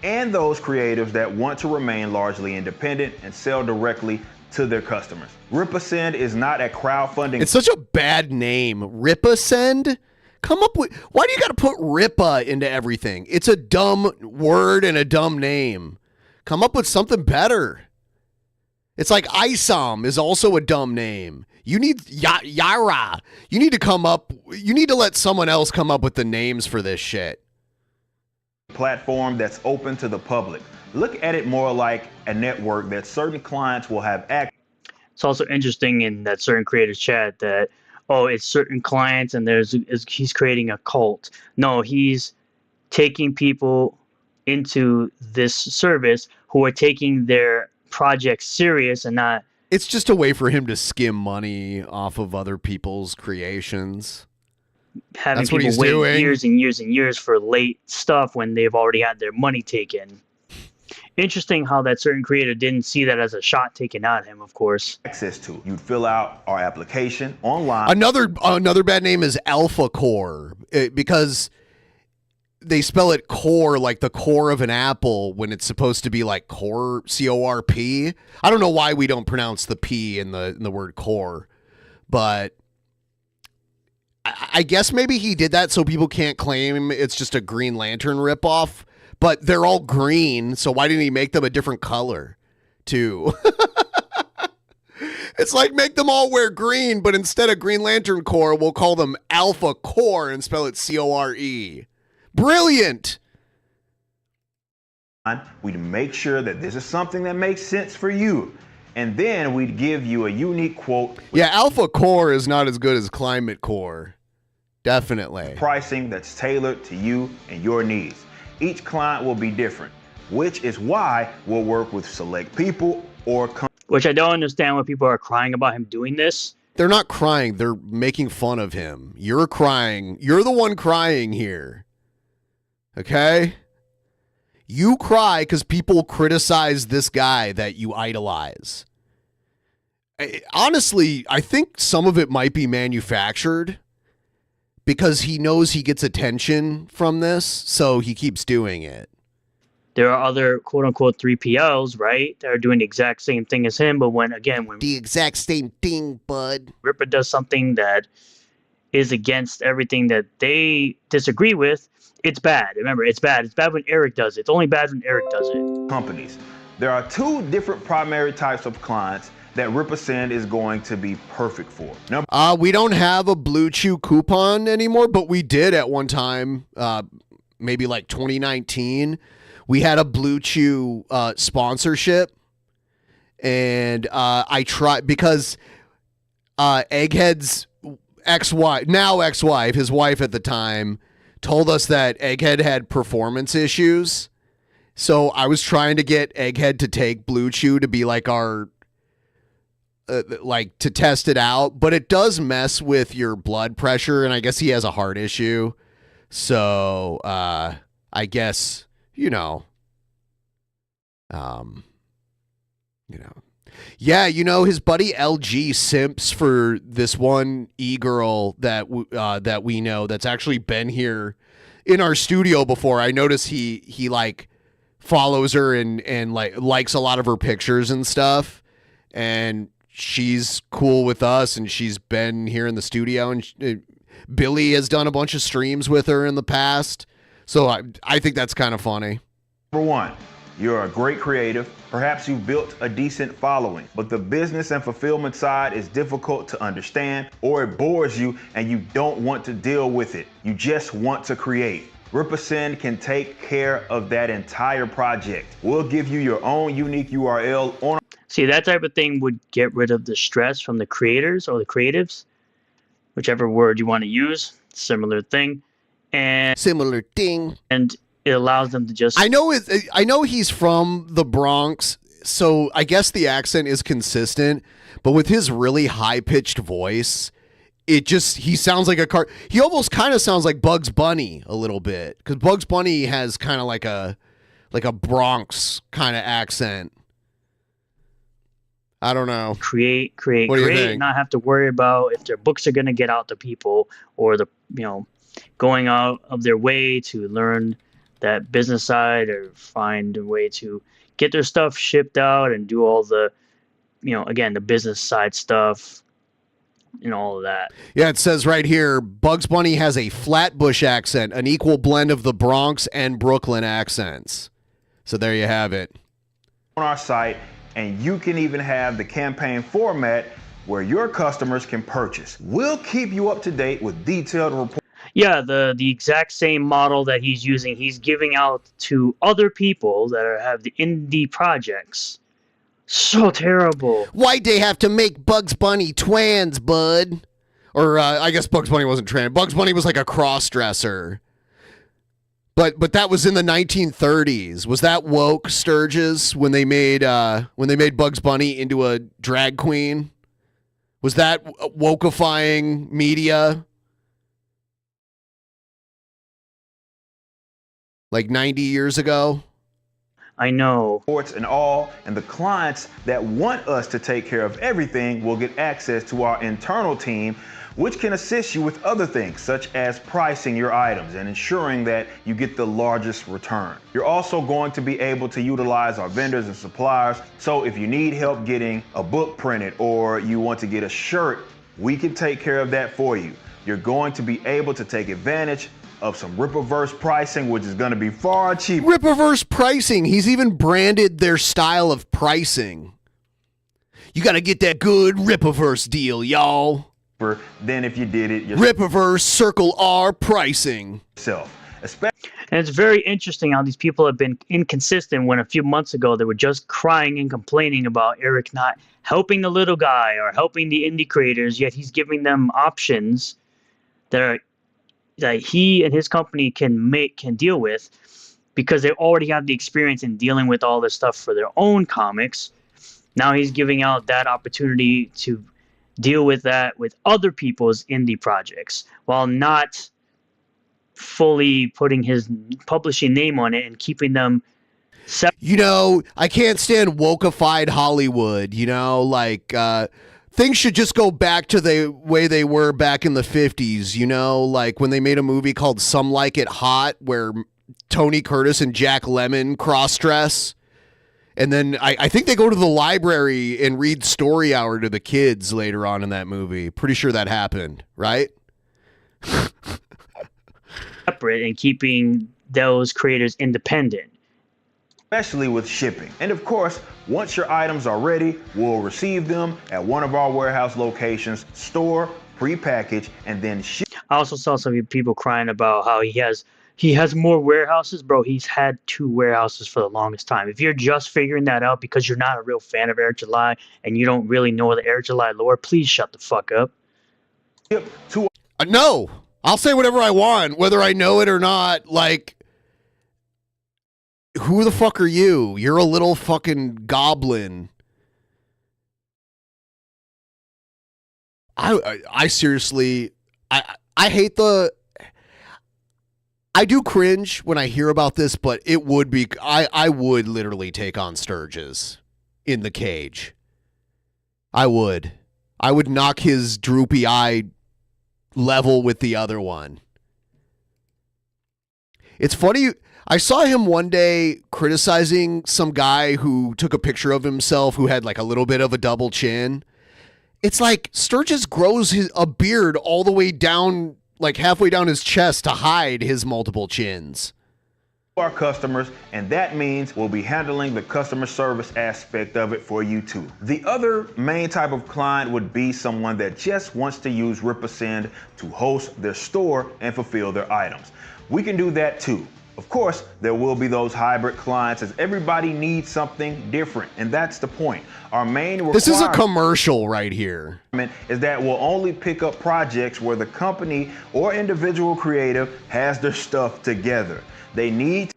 And those creatives that want to remain largely independent and sell directly to their customers. Reproductive is not a crowdfunding. It's such a bad name. Reproductive? Come up with, why do you got to put Ripa into everything? It's a dumb word and a dumb name. Come up with something better. It's like ISOM is also a dumb name. You need Yara. You need to let someone else come up with the names for this shit. Platform that's open to the public. Look at it more like a network that certain clients will have access. It's also interesting in that certain creators chat that, oh, it's certain clients and he's creating a cult. No, he's taking people into this service who are taking their projects serious and not. It's just a way for him to skim money off of other people's creations. Having people wait years and years and years for late stuff when they've already had their money taken. Interesting how that certain creator didn't see that as a shot taken at him, of course. Access to. You'd fill out our application online. Another bad name is Alpha Core, because they spell it core like the core of an apple when it's supposed to be like core, C-O-R-P. I don't know why we don't pronounce the P in the word core, but I guess maybe he did that so people can't claim it's just a Green Lantern ripoff, but they're all green, so why didn't he make them a different color, too? It's like, make them all wear green, but instead of Green Lantern Corps, we'll call them Alpha Core and spell it C-O-R-E. Brilliant! We'd make sure that this is something that makes sense for you. And then we'd give you a unique quote. Yeah, Alpha Core is not as good as Climate Core. Definitely. Pricing that's tailored to you and your needs. Each client will be different, which is why we'll work with select people or which I don't understand why people are crying about him doing this. They're not crying. They're making fun of him. You're crying. You're the one crying here. Okay? You cry because people criticize this guy that you idolize. Honestly, I think some of it might be manufactured because he knows he gets attention from this, so he keeps doing it. There are other quote-unquote 3PLs, right, that are doing the exact same thing as him, but when the exact same thing, bud. Ripper does something that is against everything that they disagree with, it's bad. Remember, it's bad. It's bad when Eric does it. It's only bad when Eric does it. Companies. There are two different primary types of clients that Reproductive is going to be perfect for. We don't have a Blue Chew coupon anymore, but we did at one time, maybe like 2019. We had a Blue Chew sponsorship, and I tried because Egghead's ex-wife, his wife at the time, told us that Egghead had performance issues. So I was trying to get Egghead to take Blue Chew to be like our, to test it out. But it does mess with your blood pressure, and I guess he has a heart issue. So I guess, yeah, his buddy LG simps for this one e-girl that we know that's actually been here in our studio before. I notice he like follows her and likes a lot of her pictures and stuff, and she's cool with us, and she's been here in the studio, and Billy has done a bunch of streams with her in the past, so I think that's kind of funny. Number one, you're a great creative. Perhaps you've built a decent following, but the business and fulfillment side is difficult to understand, or it bores you and you don't want to deal with it. You just want to create. Reproductive can take care of that entire project. We'll give you your own unique URL on. See, that type of thing would get rid of the stress from the creators or the creatives, whichever word you want to use. Similar thing. And it allows them to just I know he's from the Bronx, so I guess the accent is consistent, but with his really high-pitched voice, he sounds like he almost kind of sounds like Bugs Bunny a little bit, because Bugs Bunny has kind of like a Bronx kind of accent. I don't know. Create, and not have to worry about if their books are going to get out to people, or going out of their way to learn that business side or find a way to get their stuff shipped out and do all the, again, the business side stuff and all of that. Yeah, it says right here, Bugs Bunny has a Flatbush accent, an equal blend of the Bronx and Brooklyn accents. So there you have it. On our site, and you can even have the campaign format where your customers can purchase. We'll keep you up to date with detailed reports. Yeah, the exact same model that he's using, he's giving out to other people that have the indie projects. So terrible. Why'd they have to make Bugs Bunny twans, bud? Or I guess Bugs Bunny wasn't trans. Bugs Bunny was like a cross-dresser. But that was in the 1930s. Was that woke, Sturgis, when they made Bugs Bunny into a drag queen? Was that wokeifying media? Like 90 years ago? I know. Reports and all, and the clients that want us to take care of everything will get access to our internal team, which can assist you with other things, such as pricing your items and ensuring that you get the largest return. You're also going to be able to utilize our vendors and suppliers. So if you need help getting a book printed or you want to get a shirt, we can take care of that for you. You're going to be able to take advantage of some rip-reverse pricing, which is going to be far cheaper. Rip-reverse pricing. He's even branded their style of pricing. You got to get that good rip-reverse deal, y'all. Than if you did it yourself. Rip-reverse Circle R pricing. And it's very interesting how these people have been inconsistent when a few months ago they were just crying and complaining about Eric not helping the little guy or helping the indie creators, yet he's giving them options that he and his company can deal with because they already have the experience in dealing with all this stuff for their own comics. Now he's giving out that opportunity to deal with that with other people's indie projects while not fully putting his publishing name on it and keeping them separate. I can't stand wokeified Hollywood, like things should just go back to the way they were back in the 50s, like when they made a movie called Some Like It Hot where Tony Curtis and Jack Lemmon cross-dress. And then I think they go to the library and read Story Hour to the kids later on in that movie. Pretty sure that happened, right? Separate and keeping those creators independent. Especially with shipping. And of course, once your items are ready, we'll receive them at one of our warehouse locations, store, pre-package, and then ship. I also saw some people crying about how he has more warehouses. Bro, he's had 2 warehouses for the longest time. If you're just figuring that out because you're not a real fan of Eric July and you don't really know the Eric July lore, please shut the fuck up. No, I'll say whatever I want, whether I know it or not. Like, who the fuck are you? You're a little fucking goblin. I seriously, I hate I do cringe when I hear about this, but it would be, I would literally take on Sturgis in the cage. I would knock his droopy eye level with the other one. It's funny, I saw him one day criticizing some guy who took a picture of himself who had like a little bit of a double chin. It's like Sturgis grows a beard all the way down, like halfway down his chest to hide his multiple chins. Our customers, and that means we'll be handling the customer service aspect of it for you too. The other main type of client would be someone that just wants to use Reproductive to host their store and fulfill their items. We can do that too. Of course, there will be those hybrid clients as everybody needs something different, and that's the point. Our main requirement This is a commercial right here. Is that we'll only pick up projects where the company or individual creative has their stuff together. They need.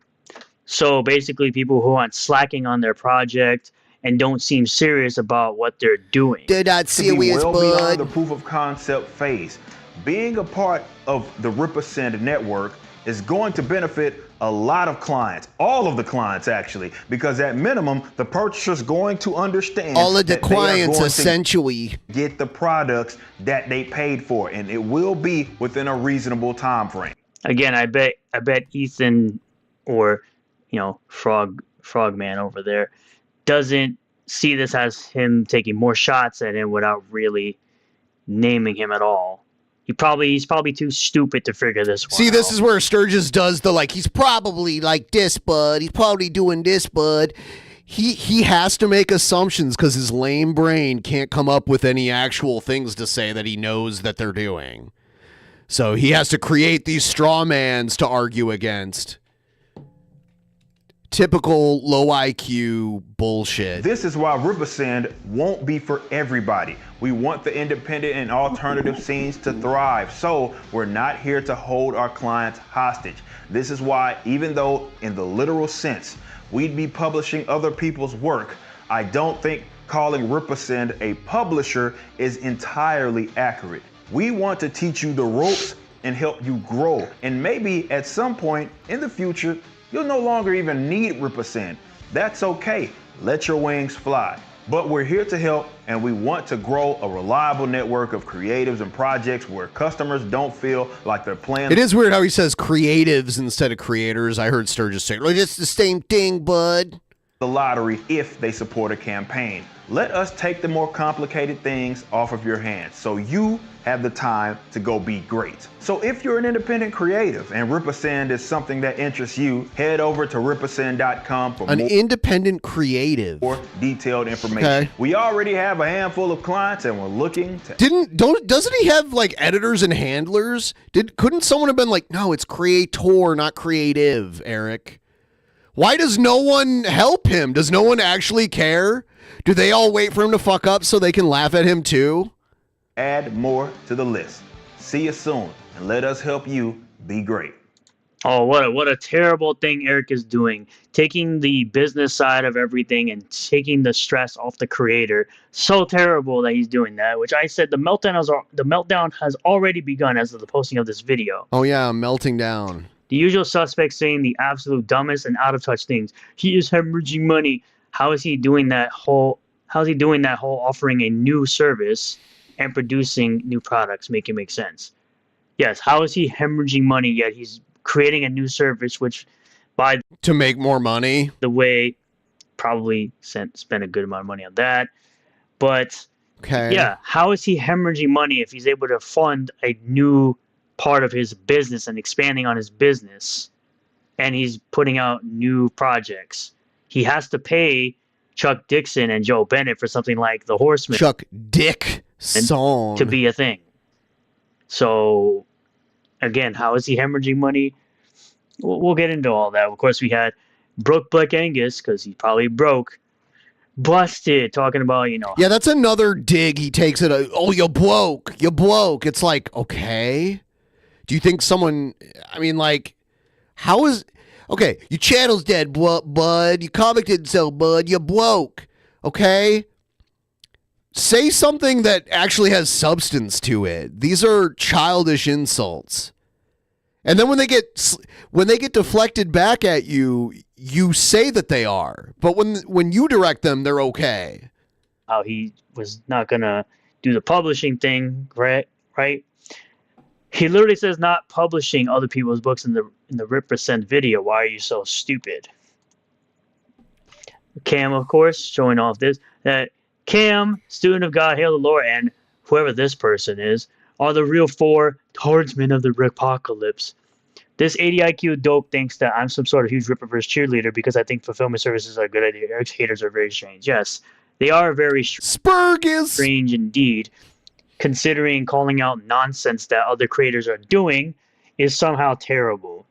So basically, people who aren't slacking on their project and don't seem serious about what they're doing. They're not to be serious, well beyond bud. the proof of concept phase. Being a part of the Reproductive network is going to benefit a lot of clients, all of the clients actually, because at minimum, the purchaser's going to understand all of the that they are clients going essentially to get the products that they paid for, and it will be within a reasonable time frame. Again, I bet Ethan, or Frogman over there, doesn't see this as him taking more shots at him without really naming him at all. He's probably too stupid to figure this one See, this out. is where Sturgis does the, like, he's probably like this, bud. He's probably doing this, bud. He has to make assumptions because his lame brain can't come up with any actual things to say that he knows that they're doing. So he has to create these straw mans to argue against. Typical low IQ bullshit. This is why Riversend won't be for everybody. We want the independent and alternative scenes to thrive, so we're not here to hold our clients hostage. This is why, even though in the literal sense we'd be publishing other people's work, I don't think calling Riversend a publisher is entirely accurate. We want to teach you the ropes and help you grow, and maybe at some point in the future you'll no longer even need Riversend. That's okay. Let your wings fly. But we're here to help, and we want to grow a reliable network of creatives and projects where customers don't feel like they're playing. It is weird how he says creatives instead of creators. I heard Sturgis say, like, it's the same thing, bud. The lottery if they support a campaign. Let us take the more complicated things off of your hands so you have the time to go be great. So if you're an independent creative and Riversend is something that interests you, head over to riversend.com for an more independent creative. More detailed information. Okay. We already have a handful of clients and we're looking to Doesn't he have like editors and handlers? Couldn't someone have been like, no, it's creator, not creative, Eric? Why does no one help him? Does no one actually care? Do they all wait for him to fuck up so they can laugh at him too? add more to the list. See you soon, and let us help you be great. Oh, what a terrible thing Eric is doing. Taking the business side of everything and taking the stress off the creator. So terrible that he's doing that, which I said the meltdown has already begun as of the posting of this video. Oh yeah, I'm melting down. The usual suspects saying the absolute dumbest and out of touch things. He is hemorrhaging money. How is he doing that whole offering a new service and producing new products? Make it make sense. Yes, how is he hemorrhaging money yet he's creating a new service which to make more money? The way probably spent a good amount of money on that. But okay. Yeah, how is he hemorrhaging money if he's able to fund a new part of his business and expanding on his business and he's putting out new projects? He has to pay Chuck Dixon and Joe Bennett for something like The Horseman. Chuck Dick song to be a thing. So again, how is he hemorrhaging money? We'll get into all that. Of course, we had Broke Black Angus, because he's probably broke, busted, talking about, Yeah, that's another dig he takes it. Oh, you bloke. It's like, okay. Do you think someone, how is, okay, your channel's dead, bud. Your comic didn't sell, bud. You bloke. Okay? Say something that actually has substance to it. These are childish insults. And then when they get deflected back at you, you say that they are. But when you direct them, they're okay. How he was not gonna do the publishing thing, right? He literally says not publishing other people's books in the Represent video. Why are you so stupid? Cam, of course, showing off this that Cam, student of God, hail the Lord, and whoever this person is, are the real four horsemen of the Repocalypse. This 80 IQ dope thinks that I'm some sort of huge Rippaverse cheerleader because I think fulfillment services are a good idea. Eric's haters are very strange. Yes, they are very SPERGIS strange indeed, considering calling out nonsense that other creators are doing is somehow terrible.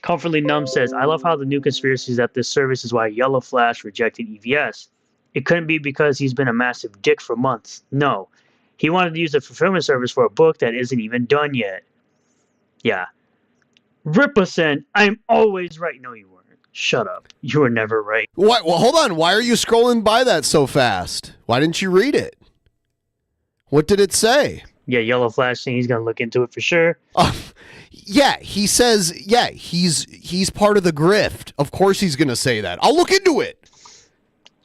Comfortably Numb says, I love how the new conspiracy is that this service is why Yellow Flash rejected EVS. It couldn't be because he's been a massive dick for months. No. He wanted to use the fulfillment service for a book that isn't even done yet. Yeah. Ripperson, I'm always right. No, you weren't. Shut up. You were never right. What? Well, hold on. Why are you scrolling by that so fast? Why didn't you read it? What did it say? Yeah, Yellow Flash saying he's going to look into it for sure. Yeah, he says, yeah, he's part of the grift. Of course he's going to say that. I'll look into it.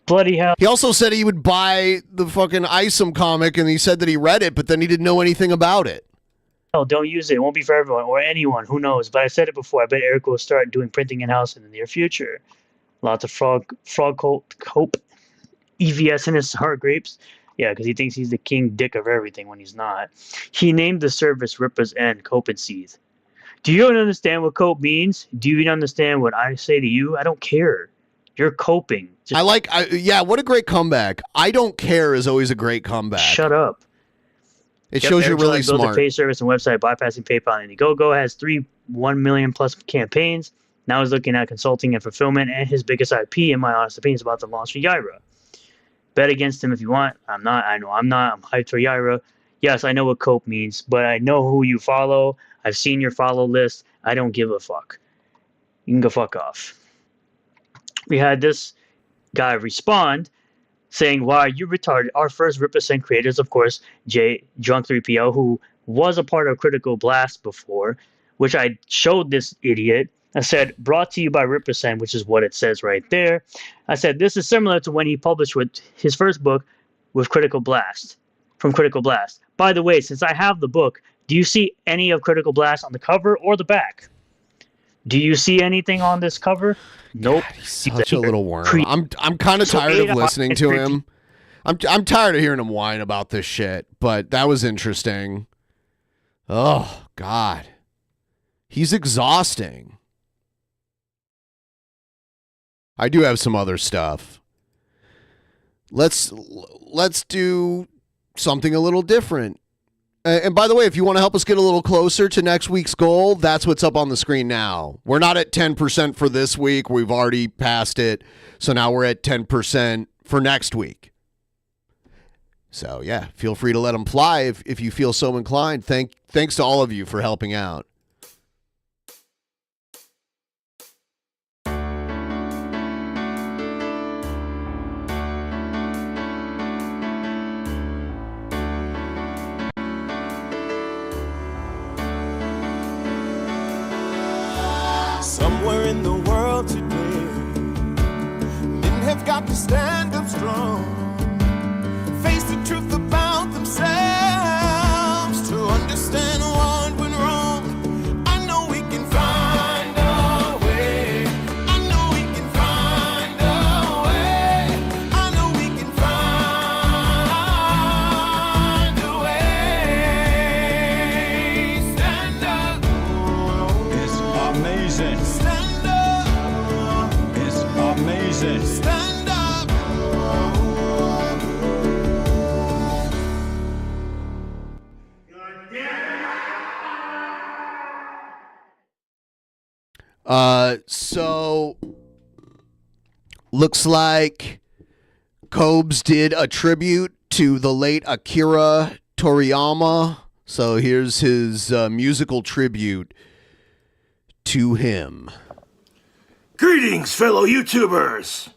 Bloody hell. He also said he would buy the fucking Isom comic, and he said that he read it, but then he didn't know anything about it. No, don't use it. It won't be for everyone or anyone. Who knows? But I said it before. I bet Eric will start doing printing in-house in the near future. Lots of frog cope EVS in his heart grapes. Yeah, because he thinks he's the king dick of everything when he's not. He named the service Ripper's End, Cope and Seethe. Do you even understand what cope means? Do you even understand what I say to you? I don't care. You're coping. Yeah, what a great comeback. I don't care is always a great comeback. Shut up. It shows you're really smart. Built a pay service and website bypassing PayPal and Indiegogo. Has 1 million plus campaigns. Now he's looking at consulting and fulfillment, and his biggest IP, in my honest opinion, is about to launch for Yaira. Bet against him if you want. I'm not. I know I'm not. I'm hyped for Yaira. Yes, I know what cope means, but I know who you follow. I've seen your follow list. I don't give a fuck. You can go fuck off. We had this guy respond saying, why are you retarded? Our first Ripperson creators, of course, Drunk 3PO, who was a part of Critical Blast before, which I showed this idiot. I said, brought to you by Ripperson, which is what it says right there. I said, this is similar to when he published with his first book with Critical Blast, from Critical Blast. By the way, since I have the book, do you see any of Critical Blast on the cover or the back? Do you see anything on this cover? Nope. God, he's such a little worm. I'm kind of tired of listening to him. I'm tired of hearing him whine about this shit, but that was interesting. Oh, God. He's exhausting. I do have some other stuff. Let's do something a little different. And by the way, if you want to help us get a little closer to next week's goal, that's what's up on the screen now. We're not at 10% for this week. We've already passed it. So now we're at 10% for next week. So yeah, feel free to let them fly if you feel so inclined. Thanks to all of you for helping out. Somewhere in the world today, men have got to stand up strong, face the truth about themselves, to understand what went wrong. I know we can find a way. I know we can find a way. I know we can find a way. Stand up. It's amazing. Stand up. It's amazing. Stand up. So looks like Cobes did a tribute to the late Akira Toriyama. So here's his musical tribute to him. Greetings, fellow YouTubers!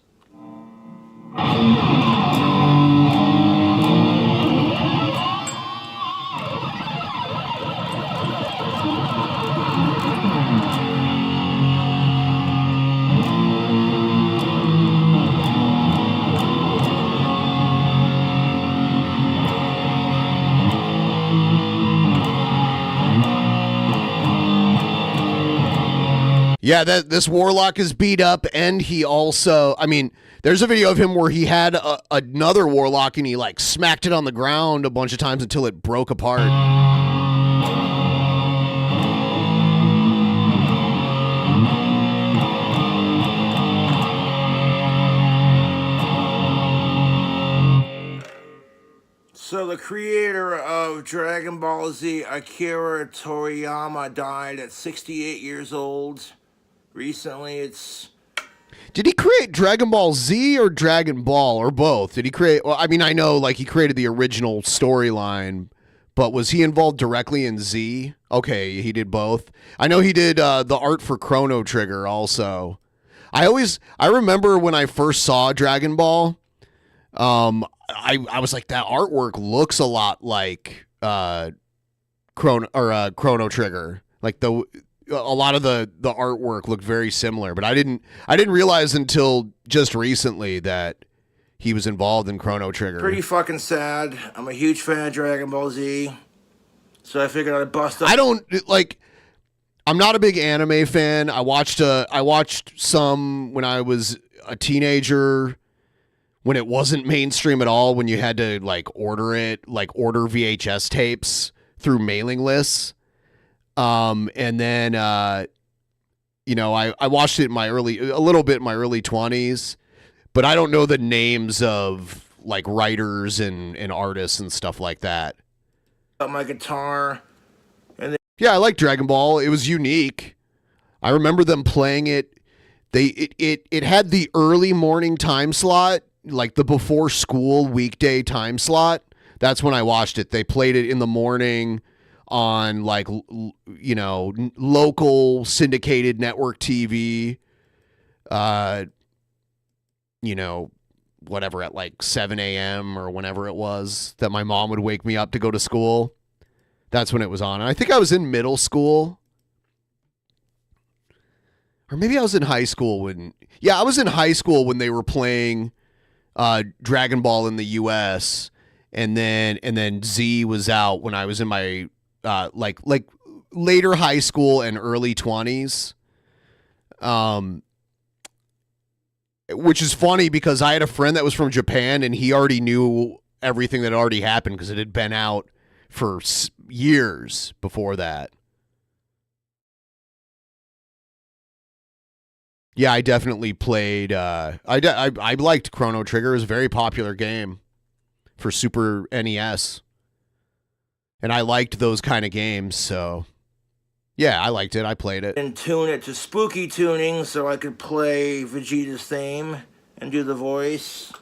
Yeah, this warlock is beat up, and he also, I mean, there's a video of him where he had another warlock, and he like smacked it on the ground a bunch of times until it broke apart. So the creator of Dragon Ball Z, Akira Toriyama, died at 68 years old. recently it's... Did he create Dragon Ball Z or Dragon Ball or both? Did he create? Well, I mean, I know like he created the original storyline, but was he involved directly in Z? Okay, he did both. I know he did the art for Chrono Trigger also. I remember when I first saw Dragon Ball, I was like, that artwork looks a lot like Chrono Trigger. Like a lot of the artwork looked very similar, but I didn't realize until just recently that he was involved in Chrono Trigger. Pretty fucking sad. I'm a huge fan of Dragon Ball Z, so I figured I'd bust up. I'm not a big anime fan. I watched some when I was a teenager, when it wasn't mainstream at all, when you had to order VHS tapes through mailing lists. And then I watched it a little bit in my early 20s, but I don't know the names of writers and artists and stuff like that. My guitar. Yeah, I like Dragon Ball. It was unique. I remember them playing it. It had the early morning time slot, like the before school weekday time slot. That's when I watched it. They played it in the morning on local syndicated network TV. Whatever, at 7 a.m. or whenever it was that my mom would wake me up to go to school. That's when it was on. And I think I was in middle school. Or maybe I was in high school I was in high school when they were playing Dragon Ball in the US, and then Z was out when I was in my later high school and early 20s. Which is funny because I had a friend that was from Japan and he already knew everything that had already happened because it had been out for years before that. Yeah, I definitely played. I liked Chrono Trigger. It was a very popular game for Super NES, and I liked those kind of games. So, yeah, I liked it. I played it. And tune it to spooky tuning so I could play Vegeta's theme and do the voice.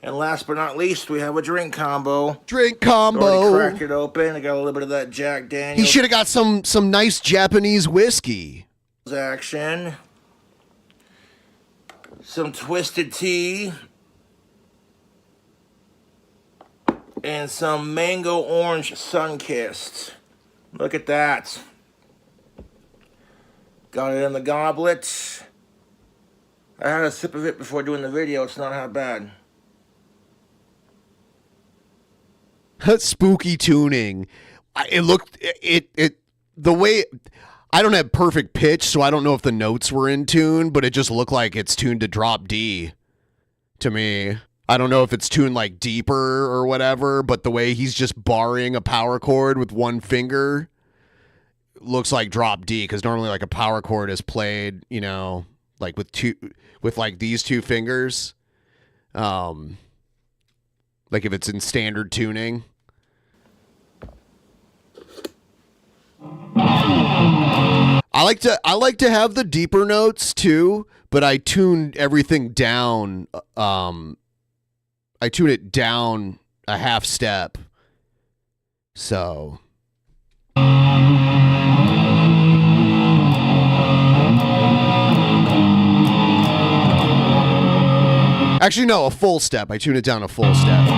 And last but not least, we have a drink combo. Already cracked it open. I got a little bit of that Jack Daniels. He should have got some nice Japanese whiskey. Action. Some Twisted Tea. And some Mango Orange Sunkissed. Look at that. Got it in the goblet. I had a sip of it before doing the video. It's not that bad. Spooky tuning. The way, I don't have perfect pitch, so I don't know if the notes were in tune, but it just looked like it's tuned to drop D to me. I don't know if it's tuned deeper or whatever, but the way he's just barring a power chord with one finger looks like drop D, because normally a power chord is played, with these two fingers. If it's in standard tuning. I like to have the deeper notes too, but I tune everything down. I tune it down a half step. So actually, no, a full step. I tune it down a full step.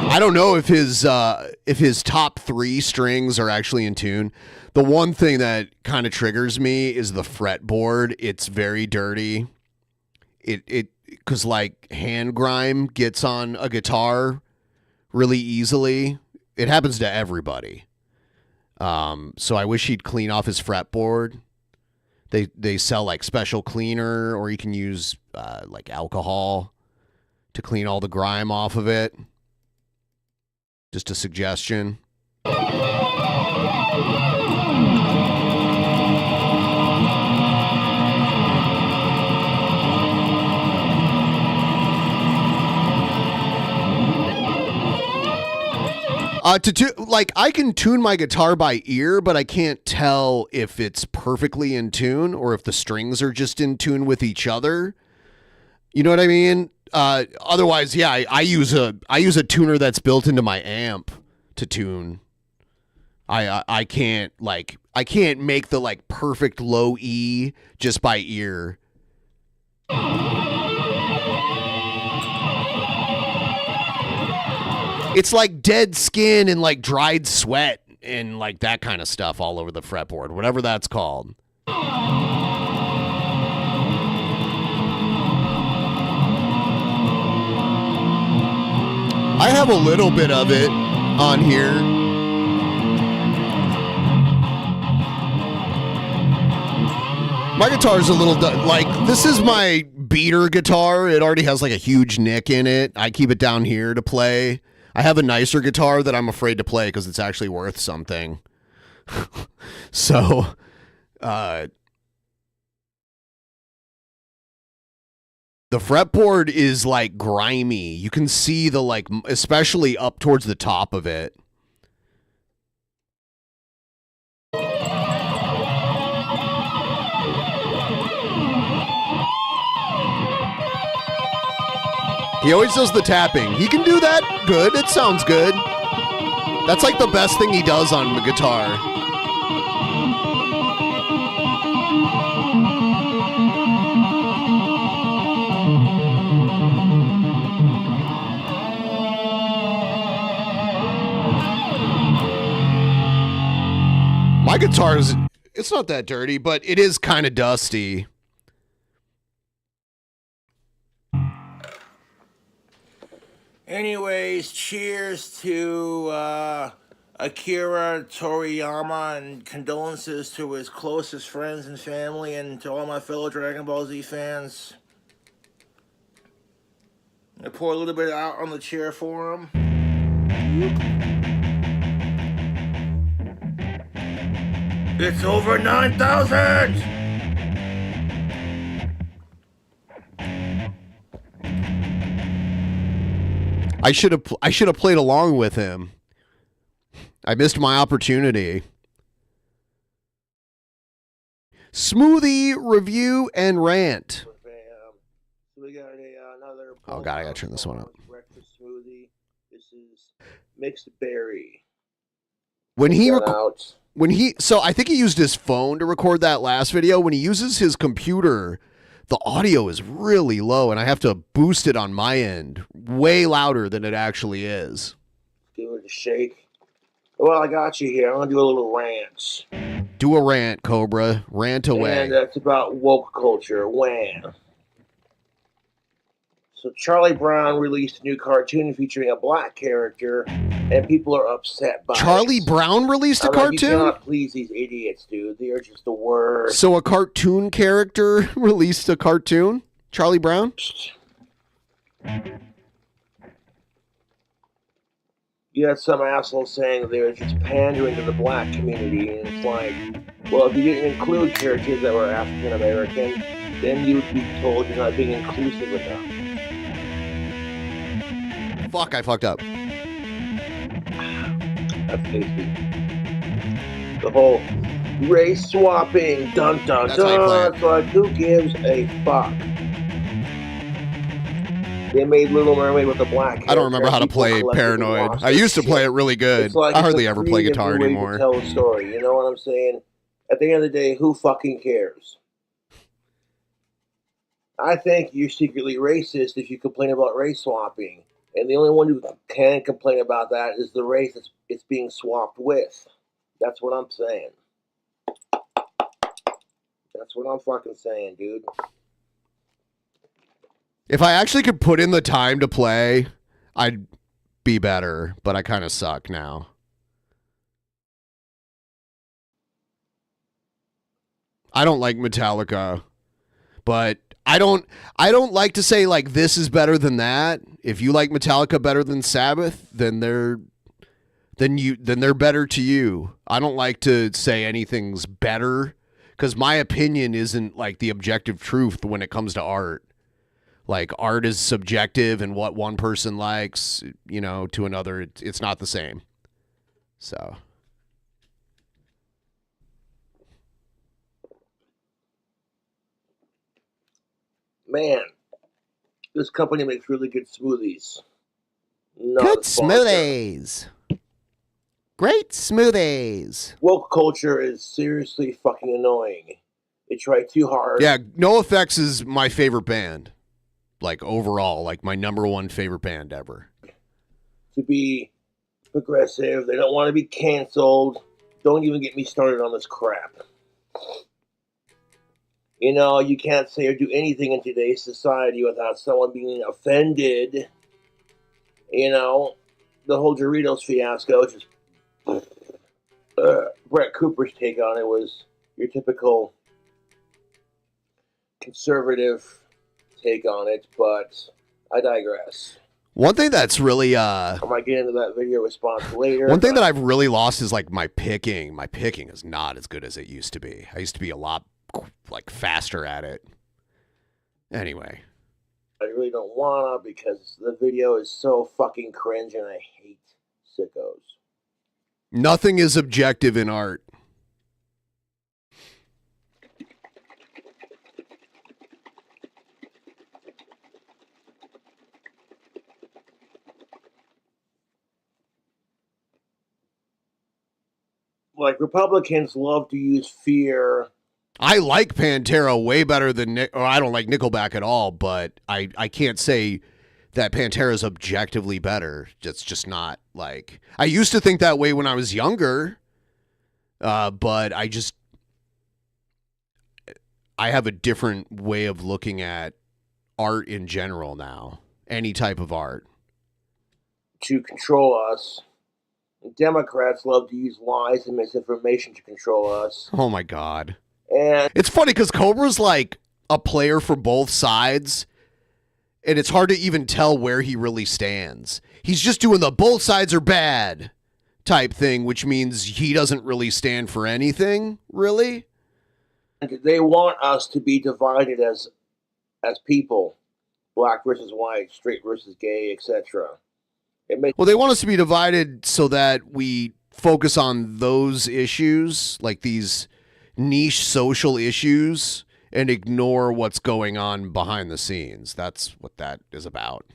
I don't know if his top 3 strings are actually in tune. The one thing that kind of triggers me is the fretboard. It's very dirty. Because hand grime gets on a guitar really easily. It happens to everybody. So I wish he'd clean off his fretboard. They sell special cleaner, or you can use alcohol to clean all the grime off of it. Just a suggestion. Like, I can tune my guitar by ear, but I can't tell if it's perfectly in tune or if the strings are just in tune with each other. You know what I mean? Otherwise, yeah, I use a tuner that's built into my amp to tune. I can't make the like perfect low E just by ear. It's like dead skin and like dried sweat and like that kind of stuff all over the fretboard, whatever that's called. I have a little bit of it on here. My guitar's a little, like, this is my beater guitar. It already has like a huge nick in it. I keep it down here to play. I have a nicer guitar that I'm afraid to play because it's actually worth something. So, the fretboard is like grimy. You can see the like, especially up towards the top of it. He always does the tapping. He can do that good. It sounds good. That's like the best thing he does on the guitar. My guitar is, it's not that dirty, but it is kind of dusty. Anyways, cheers to Akira Toriyama and condolences to his closest friends and family and to all my fellow Dragon Ball Z fans. I pour a little bit out on the chair for him. It's over 9,000! I should have played along with him. I missed my opportunity. Smoothie review and rant. We got another. Oh god, I gotta turn this one up. Breakfast smoothie. This is mixed berry. So I think he used his phone to record that last video. When he uses his computer, the audio is really low, and I have to boost it on my end way louder than it actually is. Give it a shake. Well, I got you here. I'm going to do a little rant. Do a rant, Cobra. Rant away. And that's about woke culture. Wham. So Charlie Brown released a new cartoon featuring a black character, and people are upset by Charlie Brown released a cartoon? You cannot please these idiots, dude. They are just the worst. So a cartoon character released a cartoon? Charlie Brown? You had some asshole saying they were just pandering to the black community, and it's like, well, if you didn't include characters that were African American, then you would be told you're not being inclusive enough. Fuck, I fucked up. That's tasty. The whole race swapping, dun dun dun. It's like, who gives a fuck? They made Little Mermaid with the black hair. I don't remember how to play Paranoid. I used to play it really good. Like I hardly ever play guitar anymore. Tell a story. You know what I'm saying? At the end of the day, who fucking cares? I think you're secretly racist if you complain about race swapping. And the only one who can complain about that is the race it's being swapped with. That's what I'm saying. That's what I'm fucking saying, dude. If I actually could put in the time to play, I'd be better, but I kind of suck now. I don't like Metallica, but I don't like to say like this is better than that. If you like Metallica better than Sabbath, then they're better to you. I don't like to say anything's better because my opinion isn't like the objective truth when it comes to art. Like art is subjective, and what one person likes, you know, to another, it's not the same. So. Man, this company makes really good smoothies. Good smoothies. Great smoothies. Woke culture is seriously fucking annoying. They try too hard. Yeah, NoFX is my favorite band. Like, overall, like my #1 favorite band ever. To be progressive. They don't want to be canceled. Don't even get me started on this crap. You know, you can't say or do anything in today's society without someone being offended. You know, the whole Doritos fiasco, just Brett Cooper's take on it was your typical conservative take on it, but I digress. One thing that's really I might get into that video response later. One thing that I've really lost is like my picking. My picking is not as good as it used to be. I used to be a lot like faster at it. Anyway. I really don't wanna because the video is so fucking cringe and I hate sickos. Nothing is objective in art. Like, Republicans love to use fear. I like Pantera way better than I don't like Nickelback at all, but I can't say that Pantera is objectively better. It's just not like I used to think that way when I was younger, but I have a different way of looking at art in general now. Any type of art. To control us. Democrats love to use lies and misinformation to control us. Oh my God. And it's funny because Cobra's like a player for both sides, and it's hard to even tell where he really stands. He's just doing the both sides are bad type thing, which means he doesn't really stand for anything, really. They want us to be divided as people. Black versus white, straight versus gay, etc. Well, they want us to be divided so that we focus on those issues, like these niche social issues, and ignore what's going on behind the scenes. That's what that is about.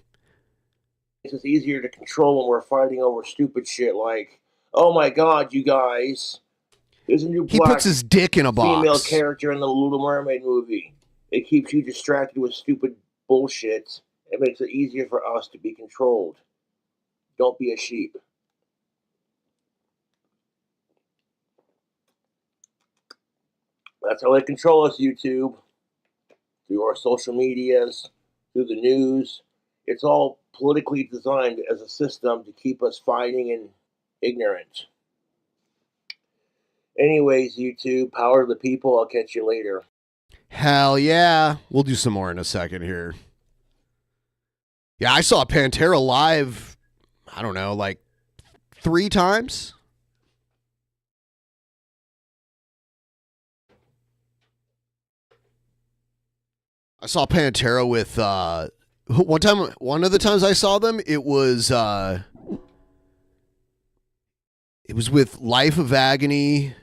It's just easier to control when we're fighting over stupid shit like, oh my God, you guys, there's a new He puts his dick in a box. Female character in the Little Mermaid movie. It keeps you distracted with stupid bullshit. It makes it easier for us to be controlled. Don't be a sheep. That's how they control us, YouTube. Through our social medias, through the news. It's all politically designed as a system to keep us fighting and ignorant. Anyways, YouTube, power to the people. I'll catch you later. Hell yeah. We'll do some more in a second here. Yeah, I saw Pantera live, I don't know, like 3 times. I saw Pantera with one of the times I saw them, it was with Life of Agony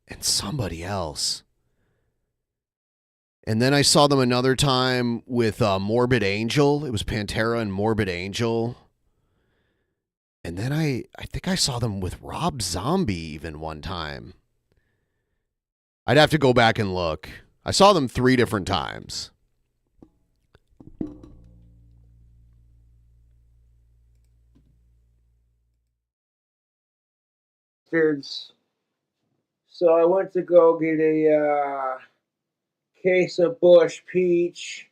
and somebody else. And then I saw them another time with Morbid Angel. It was Pantera and Morbid Angel. And then I think I saw them with Rob Zombie even one time. I'd have to go back and look. I saw them 3 different times. So I went to go get a case of Bush Peach,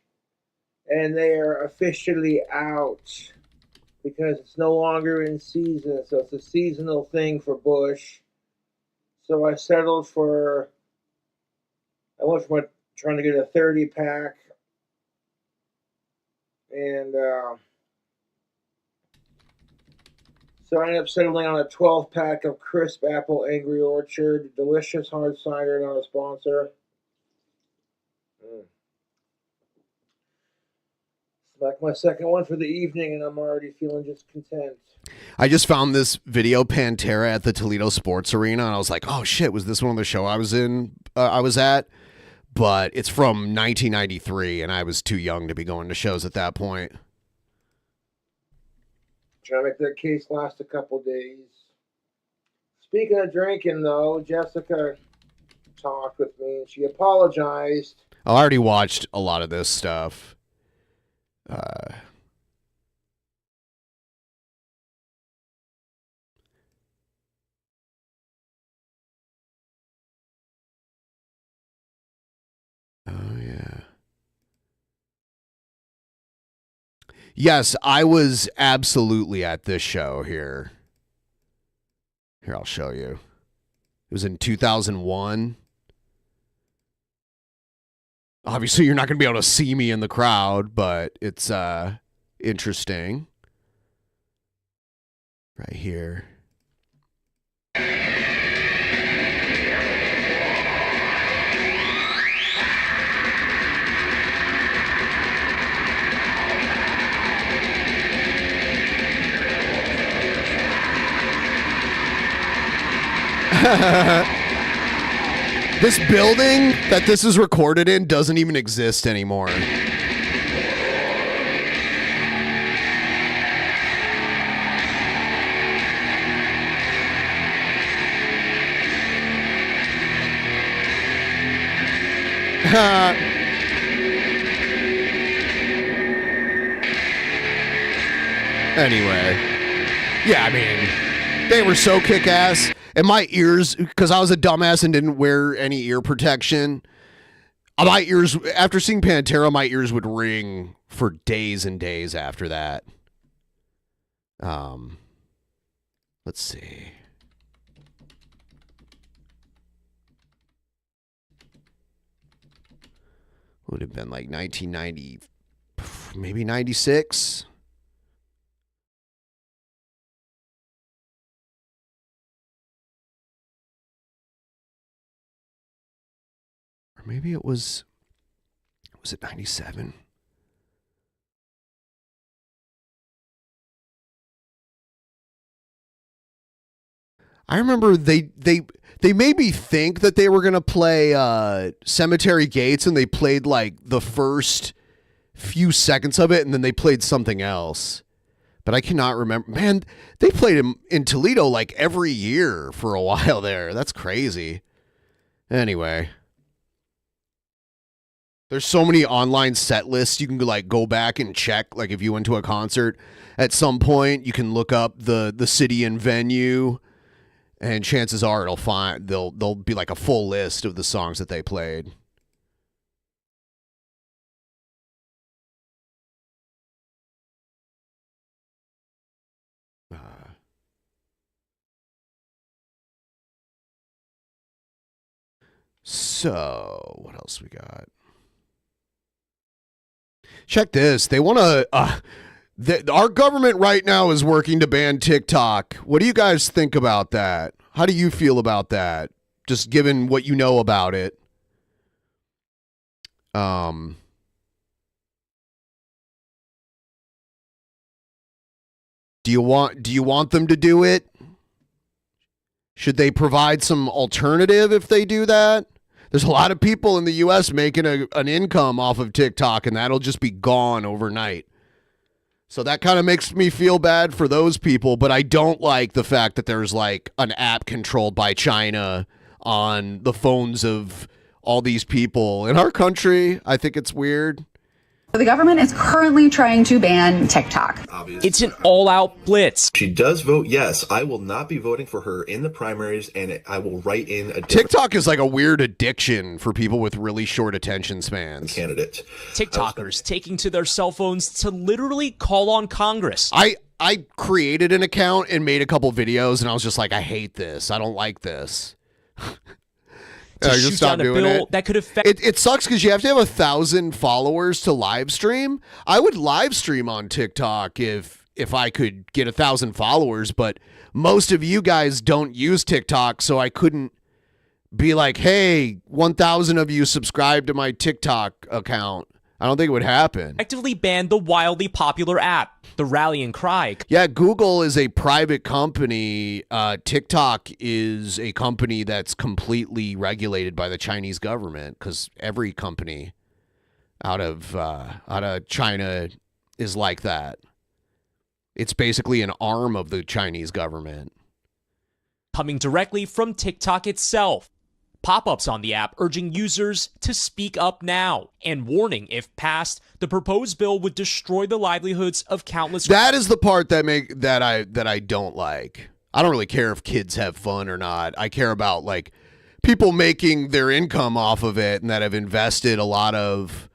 and they are officially out because it's no longer in season, so it's a seasonal thing for Bush. So I settled for, I went from trying to get a 30-pack, and so I ended up settling on a 12-pack of Crisp Apple Angry Orchard, delicious hard cider, not a sponsor. Like my second one for the evening, and I'm already feeling just content. I just found this video Pantera at the Toledo Sports Arena, and I was like, "Oh shit, was this one of the show I was in? I was at?" But it's from 1993, and I was too young to be going to shows at that point. Trying to make that case last a couple days. Speaking of drinking, though, Jessica talked with me, and she apologized. I already watched a lot of this stuff. Oh, yeah. Yes, I was absolutely at this show here. Here, I'll show you. It was in 2001. Obviously, you're not going to be able to see me in the crowd, but it's interesting. Right here. This building that this is recorded in doesn't even exist anymore. Anyway. Yeah, I mean, they were so kick-ass. And my ears, because I was a dumbass and didn't wear any ear protection, my ears, after seeing Pantera, my ears would ring for days and days after that. Let's see. Would have been like 1990, maybe 96. Or maybe it was it 97? I remember they made me think that they were going to play Cemetery Gates, and they played like the first few seconds of it, and then they played something else. But I cannot remember. Man, they played him in Toledo like every year for a while there. That's crazy. Anyway. There's so many online set lists you can like go back and check. Like if you went to a concert at some point, you can look up the city and venue, and chances are they'll be like a full list of the songs that they played. So what else we got? Check this. They want to. Our government right now is working to ban TikTok. What do you guys think about that? How do you feel about that? Just given what you know about it. Do you want them to do it? Should they provide some alternative if they do that? There's a lot of people in the U.S. making an income off of TikTok, and that'll just be gone overnight. So that kind of makes me feel bad for those people, but I don't like the fact that there's like an app controlled by China on the phones of all these people in our country. I think it's weird. The government is currently trying to ban TikTok. It's an all-out blitz. She does vote yes. I will not be voting for her in the primaries, and I will write in a TikTok is like a weird addiction for people with really short attention spans. Candidate. TikTokers taking to their cell phones to literally call on Congress. I created an account and made a couple videos, and I was just like, I hate this. I don't like this. To shoot down a bill that could affect. It sucks because you have to have 1,000 followers to live stream. I would live stream on TikTok if I could get 1,000 followers, but most of you guys don't use TikTok, so I couldn't be like, hey, 1,000 of you subscribe to my TikTok account. I don't think it would happen. Effectively banned the wildly popular app. The rallying cry. Yeah, Google is a private company. TikTok is a company that's completely regulated by the Chinese government because every company out of China is like that. It's basically an arm of the Chinese government. Coming directly from TikTok itself. Pop-ups on the app urging users to speak up now and warning if passed, the proposed bill would destroy the livelihoods of countless. That is the part that I don't like. I don't really care if kids have fun or not. I care about like people making their income off of it and that have invested a lot of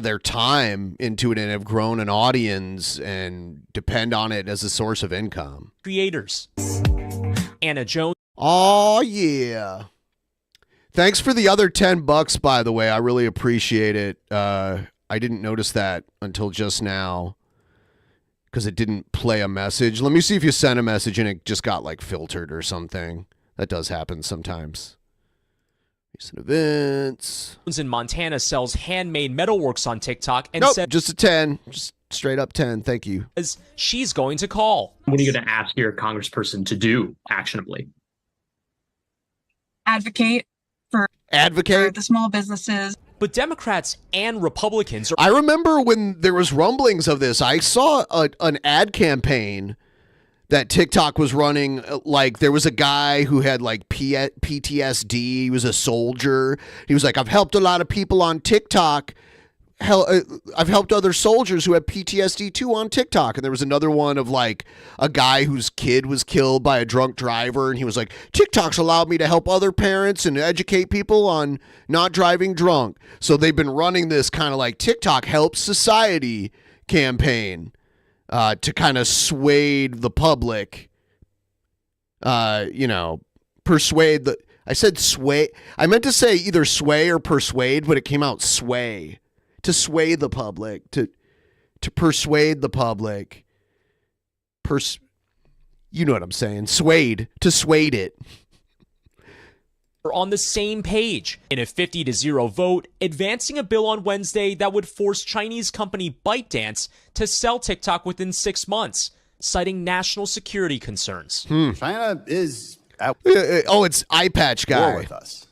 their time into it and have grown an audience and depend on it as a source of income. Creators. Anna Jones. Oh, yeah. Thanks for the other $10, by the way. I really appreciate it. I didn't notice that until just now because it didn't play a message. Let me see if you sent a message and it just got like filtered or something. That does happen sometimes. Recent events. In Montana sells handmade metalworks on TikTok and nope, said just a 10. Just straight up 10. Thank you. She's going to call. What are you going to ask your congressperson to do actionably? Advocate for the small businesses. But Democrats and Republicans are. I remember when there was rumblings of this. I saw an ad campaign that TikTok was running. Like there was a guy who had like PTSD. He was a soldier. He was like, I've helped a lot of people on TikTok. I've helped other soldiers who have PTSD too on TikTok. And there was another one of like a guy whose kid was killed by a drunk driver. And he was like, TikTok's allowed me to help other parents and educate people on not driving drunk. So they've been running this kind of like TikTok helps society campaign to kind of sway the public, persuade the, I said sway. I meant to say either sway or persuade, but it came out sway. To sway the public, to persuade the public. You know what I'm saying. Swayed. To swayed it. Are on the same page in a 50-0 vote, advancing a bill on Wednesday that would force Chinese company ByteDance to sell TikTok within 6 months, citing national security concerns. China is at it's eye patch guy war with us.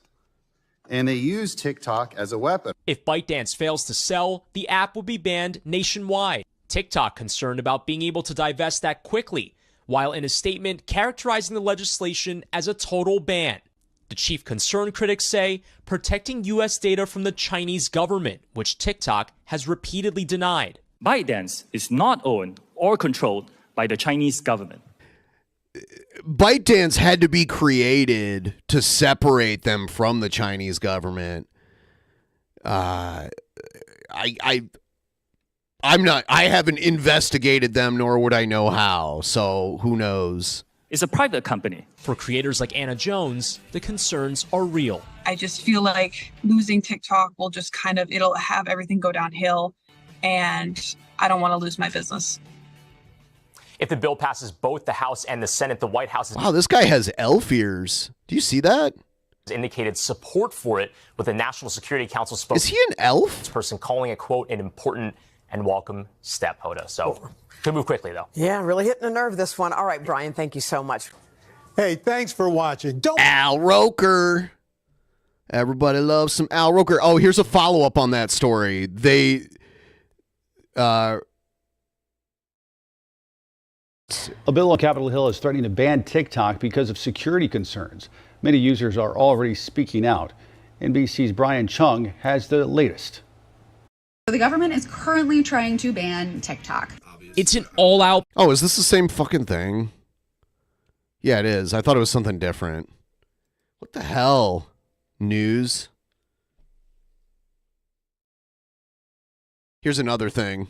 And they use TikTok as a weapon. If ByteDance fails to sell, the app will be banned nationwide. TikTok concerned about being able to divest that quickly, while in a statement characterizing the legislation as a total ban. The chief concern, critics say, protecting U.S. data from the Chinese government, which TikTok has repeatedly denied. ByteDance is not owned or controlled by the Chinese government. ByteDance had to be created to separate them from the Chinese government. I haven't investigated them, nor would I know how. So who knows? It's a private company. For creators like Anna Jones, the concerns are real. I just feel like losing TikTok will just it'll have everything go downhill, and I don't want to lose my business. If the bill passes both the House and the Senate, the White House Wow, this guy has elf ears. Do you see that? indicated support for it, with the National Security Council spokesperson. Is he an elf? Person calling it, quote, an important and welcome step, Hoda. So could move quickly, though. Yeah, really hitting a nerve, this one. All right, Brian, thank you so much. Hey, thanks for watching. Al Roker. Everybody loves some Al Roker. Oh, here's a follow-up on that story. A bill on Capitol Hill is threatening to ban TikTok because of security concerns. Many users are already speaking out. NBC's Brian Chung has the latest. The government is currently trying to ban TikTok. It's an all-out... Oh, is this the same fucking thing? Yeah, it is. I thought it was something different. What the hell? News? Here's another thing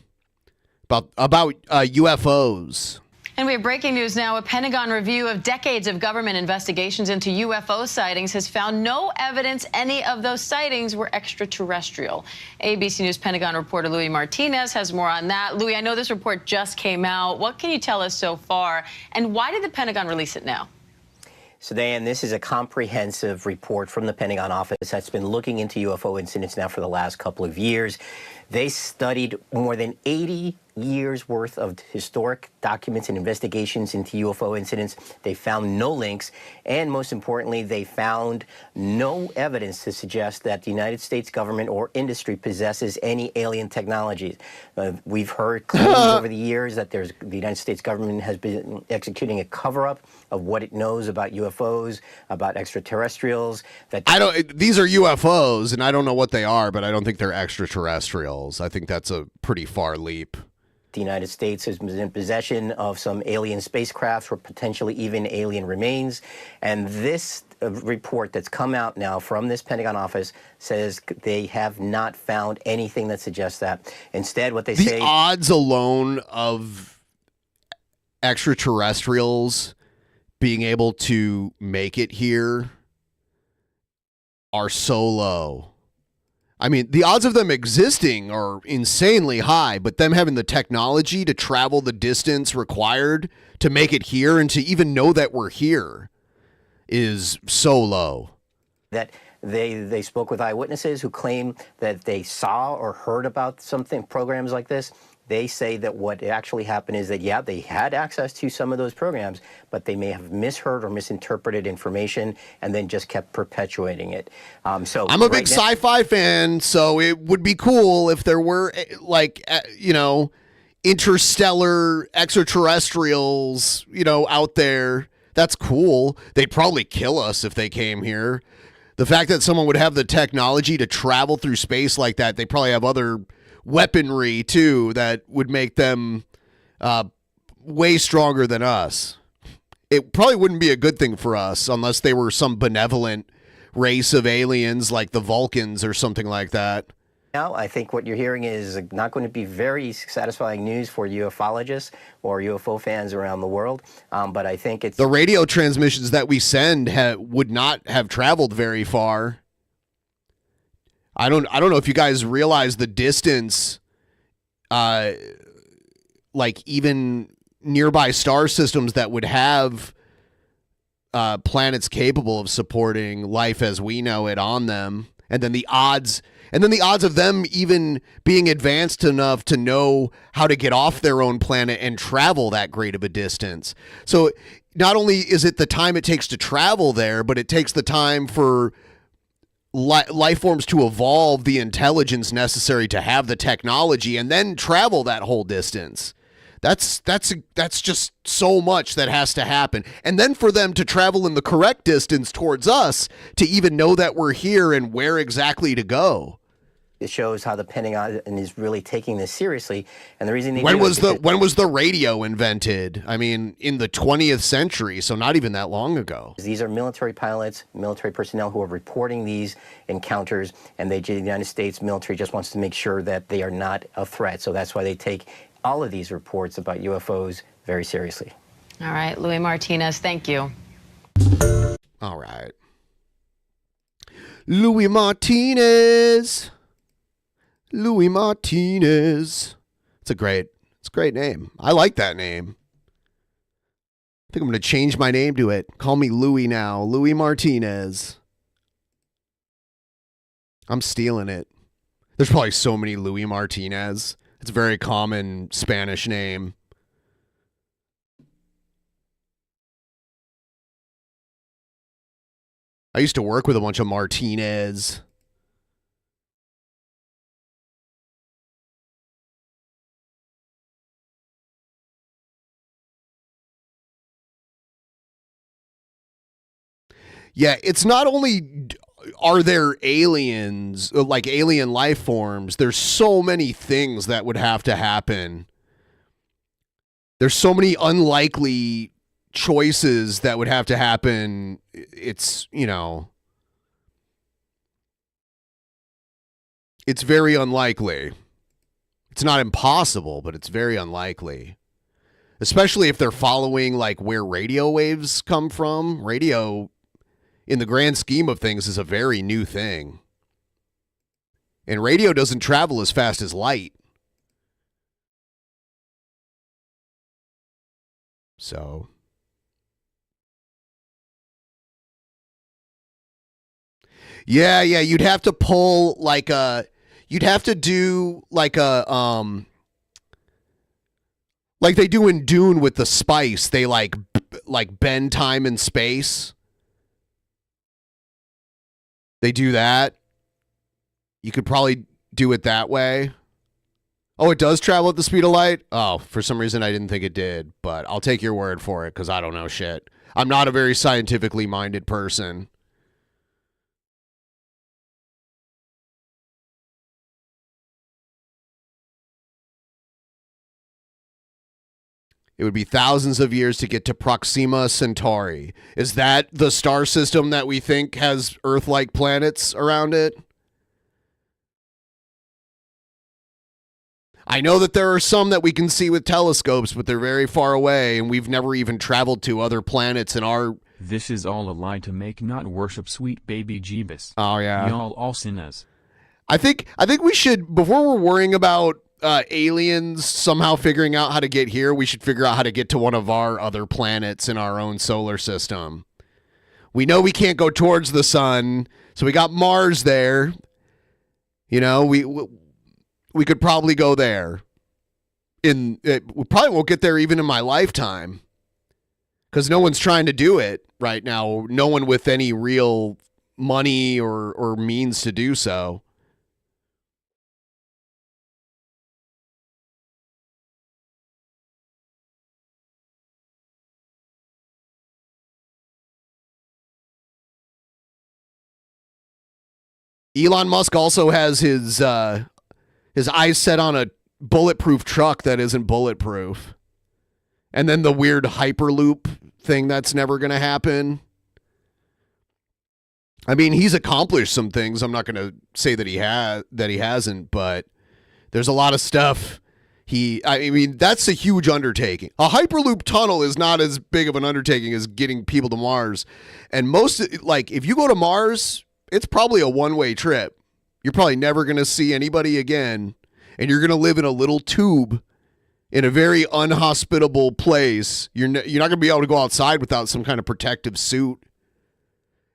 about UFOs. And we have breaking news now. A Pentagon review of decades of government investigations into UFO sightings has found no evidence any of those sightings were extraterrestrial. ABC News Pentagon reporter Louis Martinez has more on that. Louis, I know this report just came out. What can you tell us so far? And why did the Pentagon release it now? So, Dan, this is a comprehensive report from the Pentagon office that's been looking into UFO incidents now for the last couple of years. They studied more than 80 years worth of historic documents and investigations into UFO incidents. They found no links, and most importantly, they found no evidence to suggest that the United States government or industry possesses any alien technologies. We've heard claims over the years that the United States government has been executing a cover-up of what it knows about UFOs, about extraterrestrials. These are UFOs, and I don't know what they are, but I don't think they're extraterrestrials. I think that's a pretty far leap. The United States is in possession of some alien spacecraft or potentially even alien remains. And this report that's come out now from this Pentagon office says they have not found anything that suggests that. Instead, what they say... The odds alone of extraterrestrials being able to make it here are so low. I mean, the odds of them existing are insanely high, but them having the technology to travel the distance required to make it here and to even know that we're here is so low. That they spoke with eyewitnesses who claim that they saw or heard about something, programs like this. They say that what actually happened is that, yeah, they had access to some of those programs, but they may have misheard or misinterpreted information and then just kept perpetuating it. So I'm a big sci-fi fan, so it would be cool if there were, like, interstellar extraterrestrials, out there. That's cool. They'd probably kill us if they came here. The fact that someone would have the technology to travel through space like that, they probably have other weaponry too that would make them way stronger than us. It probably wouldn't be a good thing for us unless they were some benevolent race of aliens like the Vulcans or something like that. Now, I think what you're hearing is not going to be very satisfying news for ufologists or UFO fans around the world, but I think it's... The radio transmissions that we send would not have traveled very far. I don't know if you guys realize the distance, like even nearby star systems that would have planets capable of supporting life as we know it on them, and then the odds of them even being advanced enough to know how to get off their own planet and travel that great of a distance. So not only is it the time it takes to travel there, but it takes the time for life forms to evolve the intelligence necessary to have the technology and then travel that whole distance. That's just so much that has to happen. And then for them to travel in the correct distance towards us to even know that we're here and where exactly to go. It shows how the Pentagon is really taking this seriously, and the reason when was the radio invented? I mean, in the 20th century, so not even that long ago. These are military pilots, military personnel who are reporting these encounters, and the United States military just wants to make sure that they are not a threat. So that's why they take all of these reports about UFOs very seriously. All right, Louis Martinez, thank you. All right, Louis Martinez. Louis Martinez. It's a great name. I like that name. I think I'm going to change my name to it. Call me Louis now. Louis Martinez. I'm stealing it. There's probably so many Louis Martinez. It's a very common Spanish name. I used to work with a bunch of Martinez. Yeah, it's not only are there aliens, like alien life forms, there's so many things that would have to happen. There's so many unlikely choices that would have to happen. It's, it's very unlikely. It's not impossible, but it's very unlikely. Especially if they're following like where radio waves come from. Radio, in the grand scheme of things, is a very new thing. And radio doesn't travel as fast as light. So Yeah, you'd have to pull you'd have to do like like they do in Dune with the spice. They like bend time and space. They do that. You could probably do it that way. Oh, it does travel at the speed of light? Oh, for some reason I didn't think it did, but I'll take your word for it because I don't know shit. I'm not a very scientifically minded person. It would be thousands of years to get to Proxima Centauri. Is that the star system that we think has Earth-like planets around it? I know that there are some that we can see with telescopes, but they're very far away, and we've never even traveled to other planets in our... This is all a lie to make, not worship sweet baby Jeebus. Oh, yeah. Y'all all sinners. I think we should, before we're worrying about aliens somehow figuring out how to get here, we should figure out how to get to one of our other planets in our own solar system. We know we can't go towards the sun, so we got Mars there. You know, we could probably go there. We probably won't get there even in my lifetime, because no one's trying to do it right now. No one with any real money or means to do so. Elon Musk also has his eyes set on a bulletproof truck that isn't bulletproof. And then the weird Hyperloop thing that's never going to happen. I mean, he's accomplished some things. I'm not going to say that he hasn't, but there's a lot of stuff I mean, that's a huge undertaking. A Hyperloop tunnel is not as big of an undertaking as getting people to Mars. And if you go to Mars, it's probably a one-way trip. You're probably never going to see anybody again, and you're going to live in a little tube in a very unhospitable place. You're not going to be able to go outside without some kind of protective suit.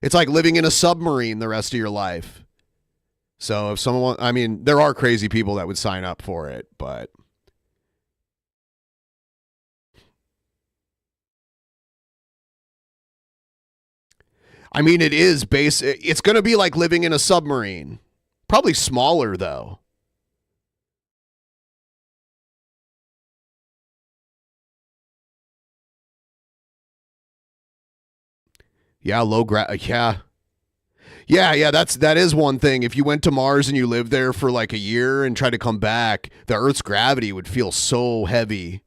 It's like living in a submarine the rest of your life. So if someone, I mean, there are crazy people that would sign up for it, but... I mean, it's going to be like living in a submarine. Probably smaller, though. Yeah, Yeah, that is one thing. If you went to Mars and you lived there for like a year and tried to come back, the Earth's gravity would feel so heavy.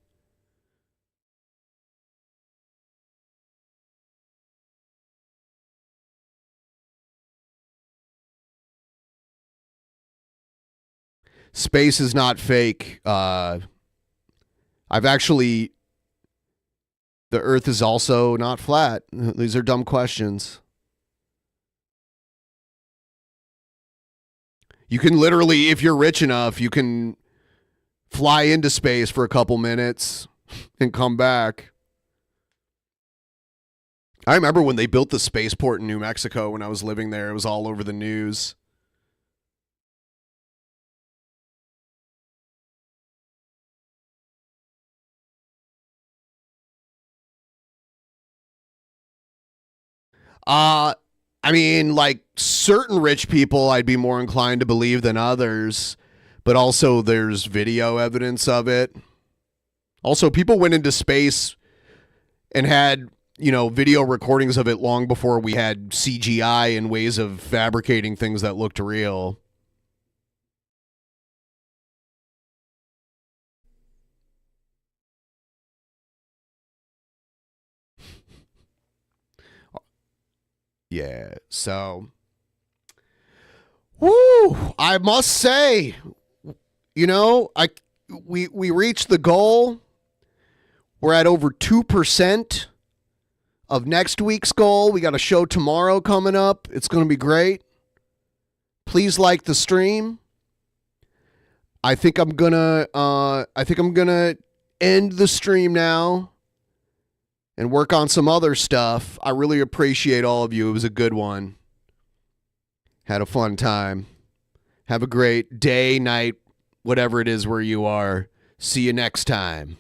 Space is not fake. The Earth is also not flat. These are dumb questions. You can literally, if you're rich enough, you can fly into space for a couple minutes and come back. I remember when they built the spaceport in New Mexico when I was living there. It was all over the news. I mean, like certain rich people I'd be more inclined to believe than others, but also there's video evidence of it. Also, people went into space and had, video recordings of it long before we had CGI and ways of fabricating things that looked real. Yeah, so, woo! I must say, we reached the goal. We're at over 2% of next week's goal. We got a show tomorrow coming up. It's going to be great. Please like the stream. I think I'm gonna end the stream now and work on some other stuff. I really appreciate all of you. It was a good one. Had a fun time. Have a great day, night, whatever it is where you are. See you next time.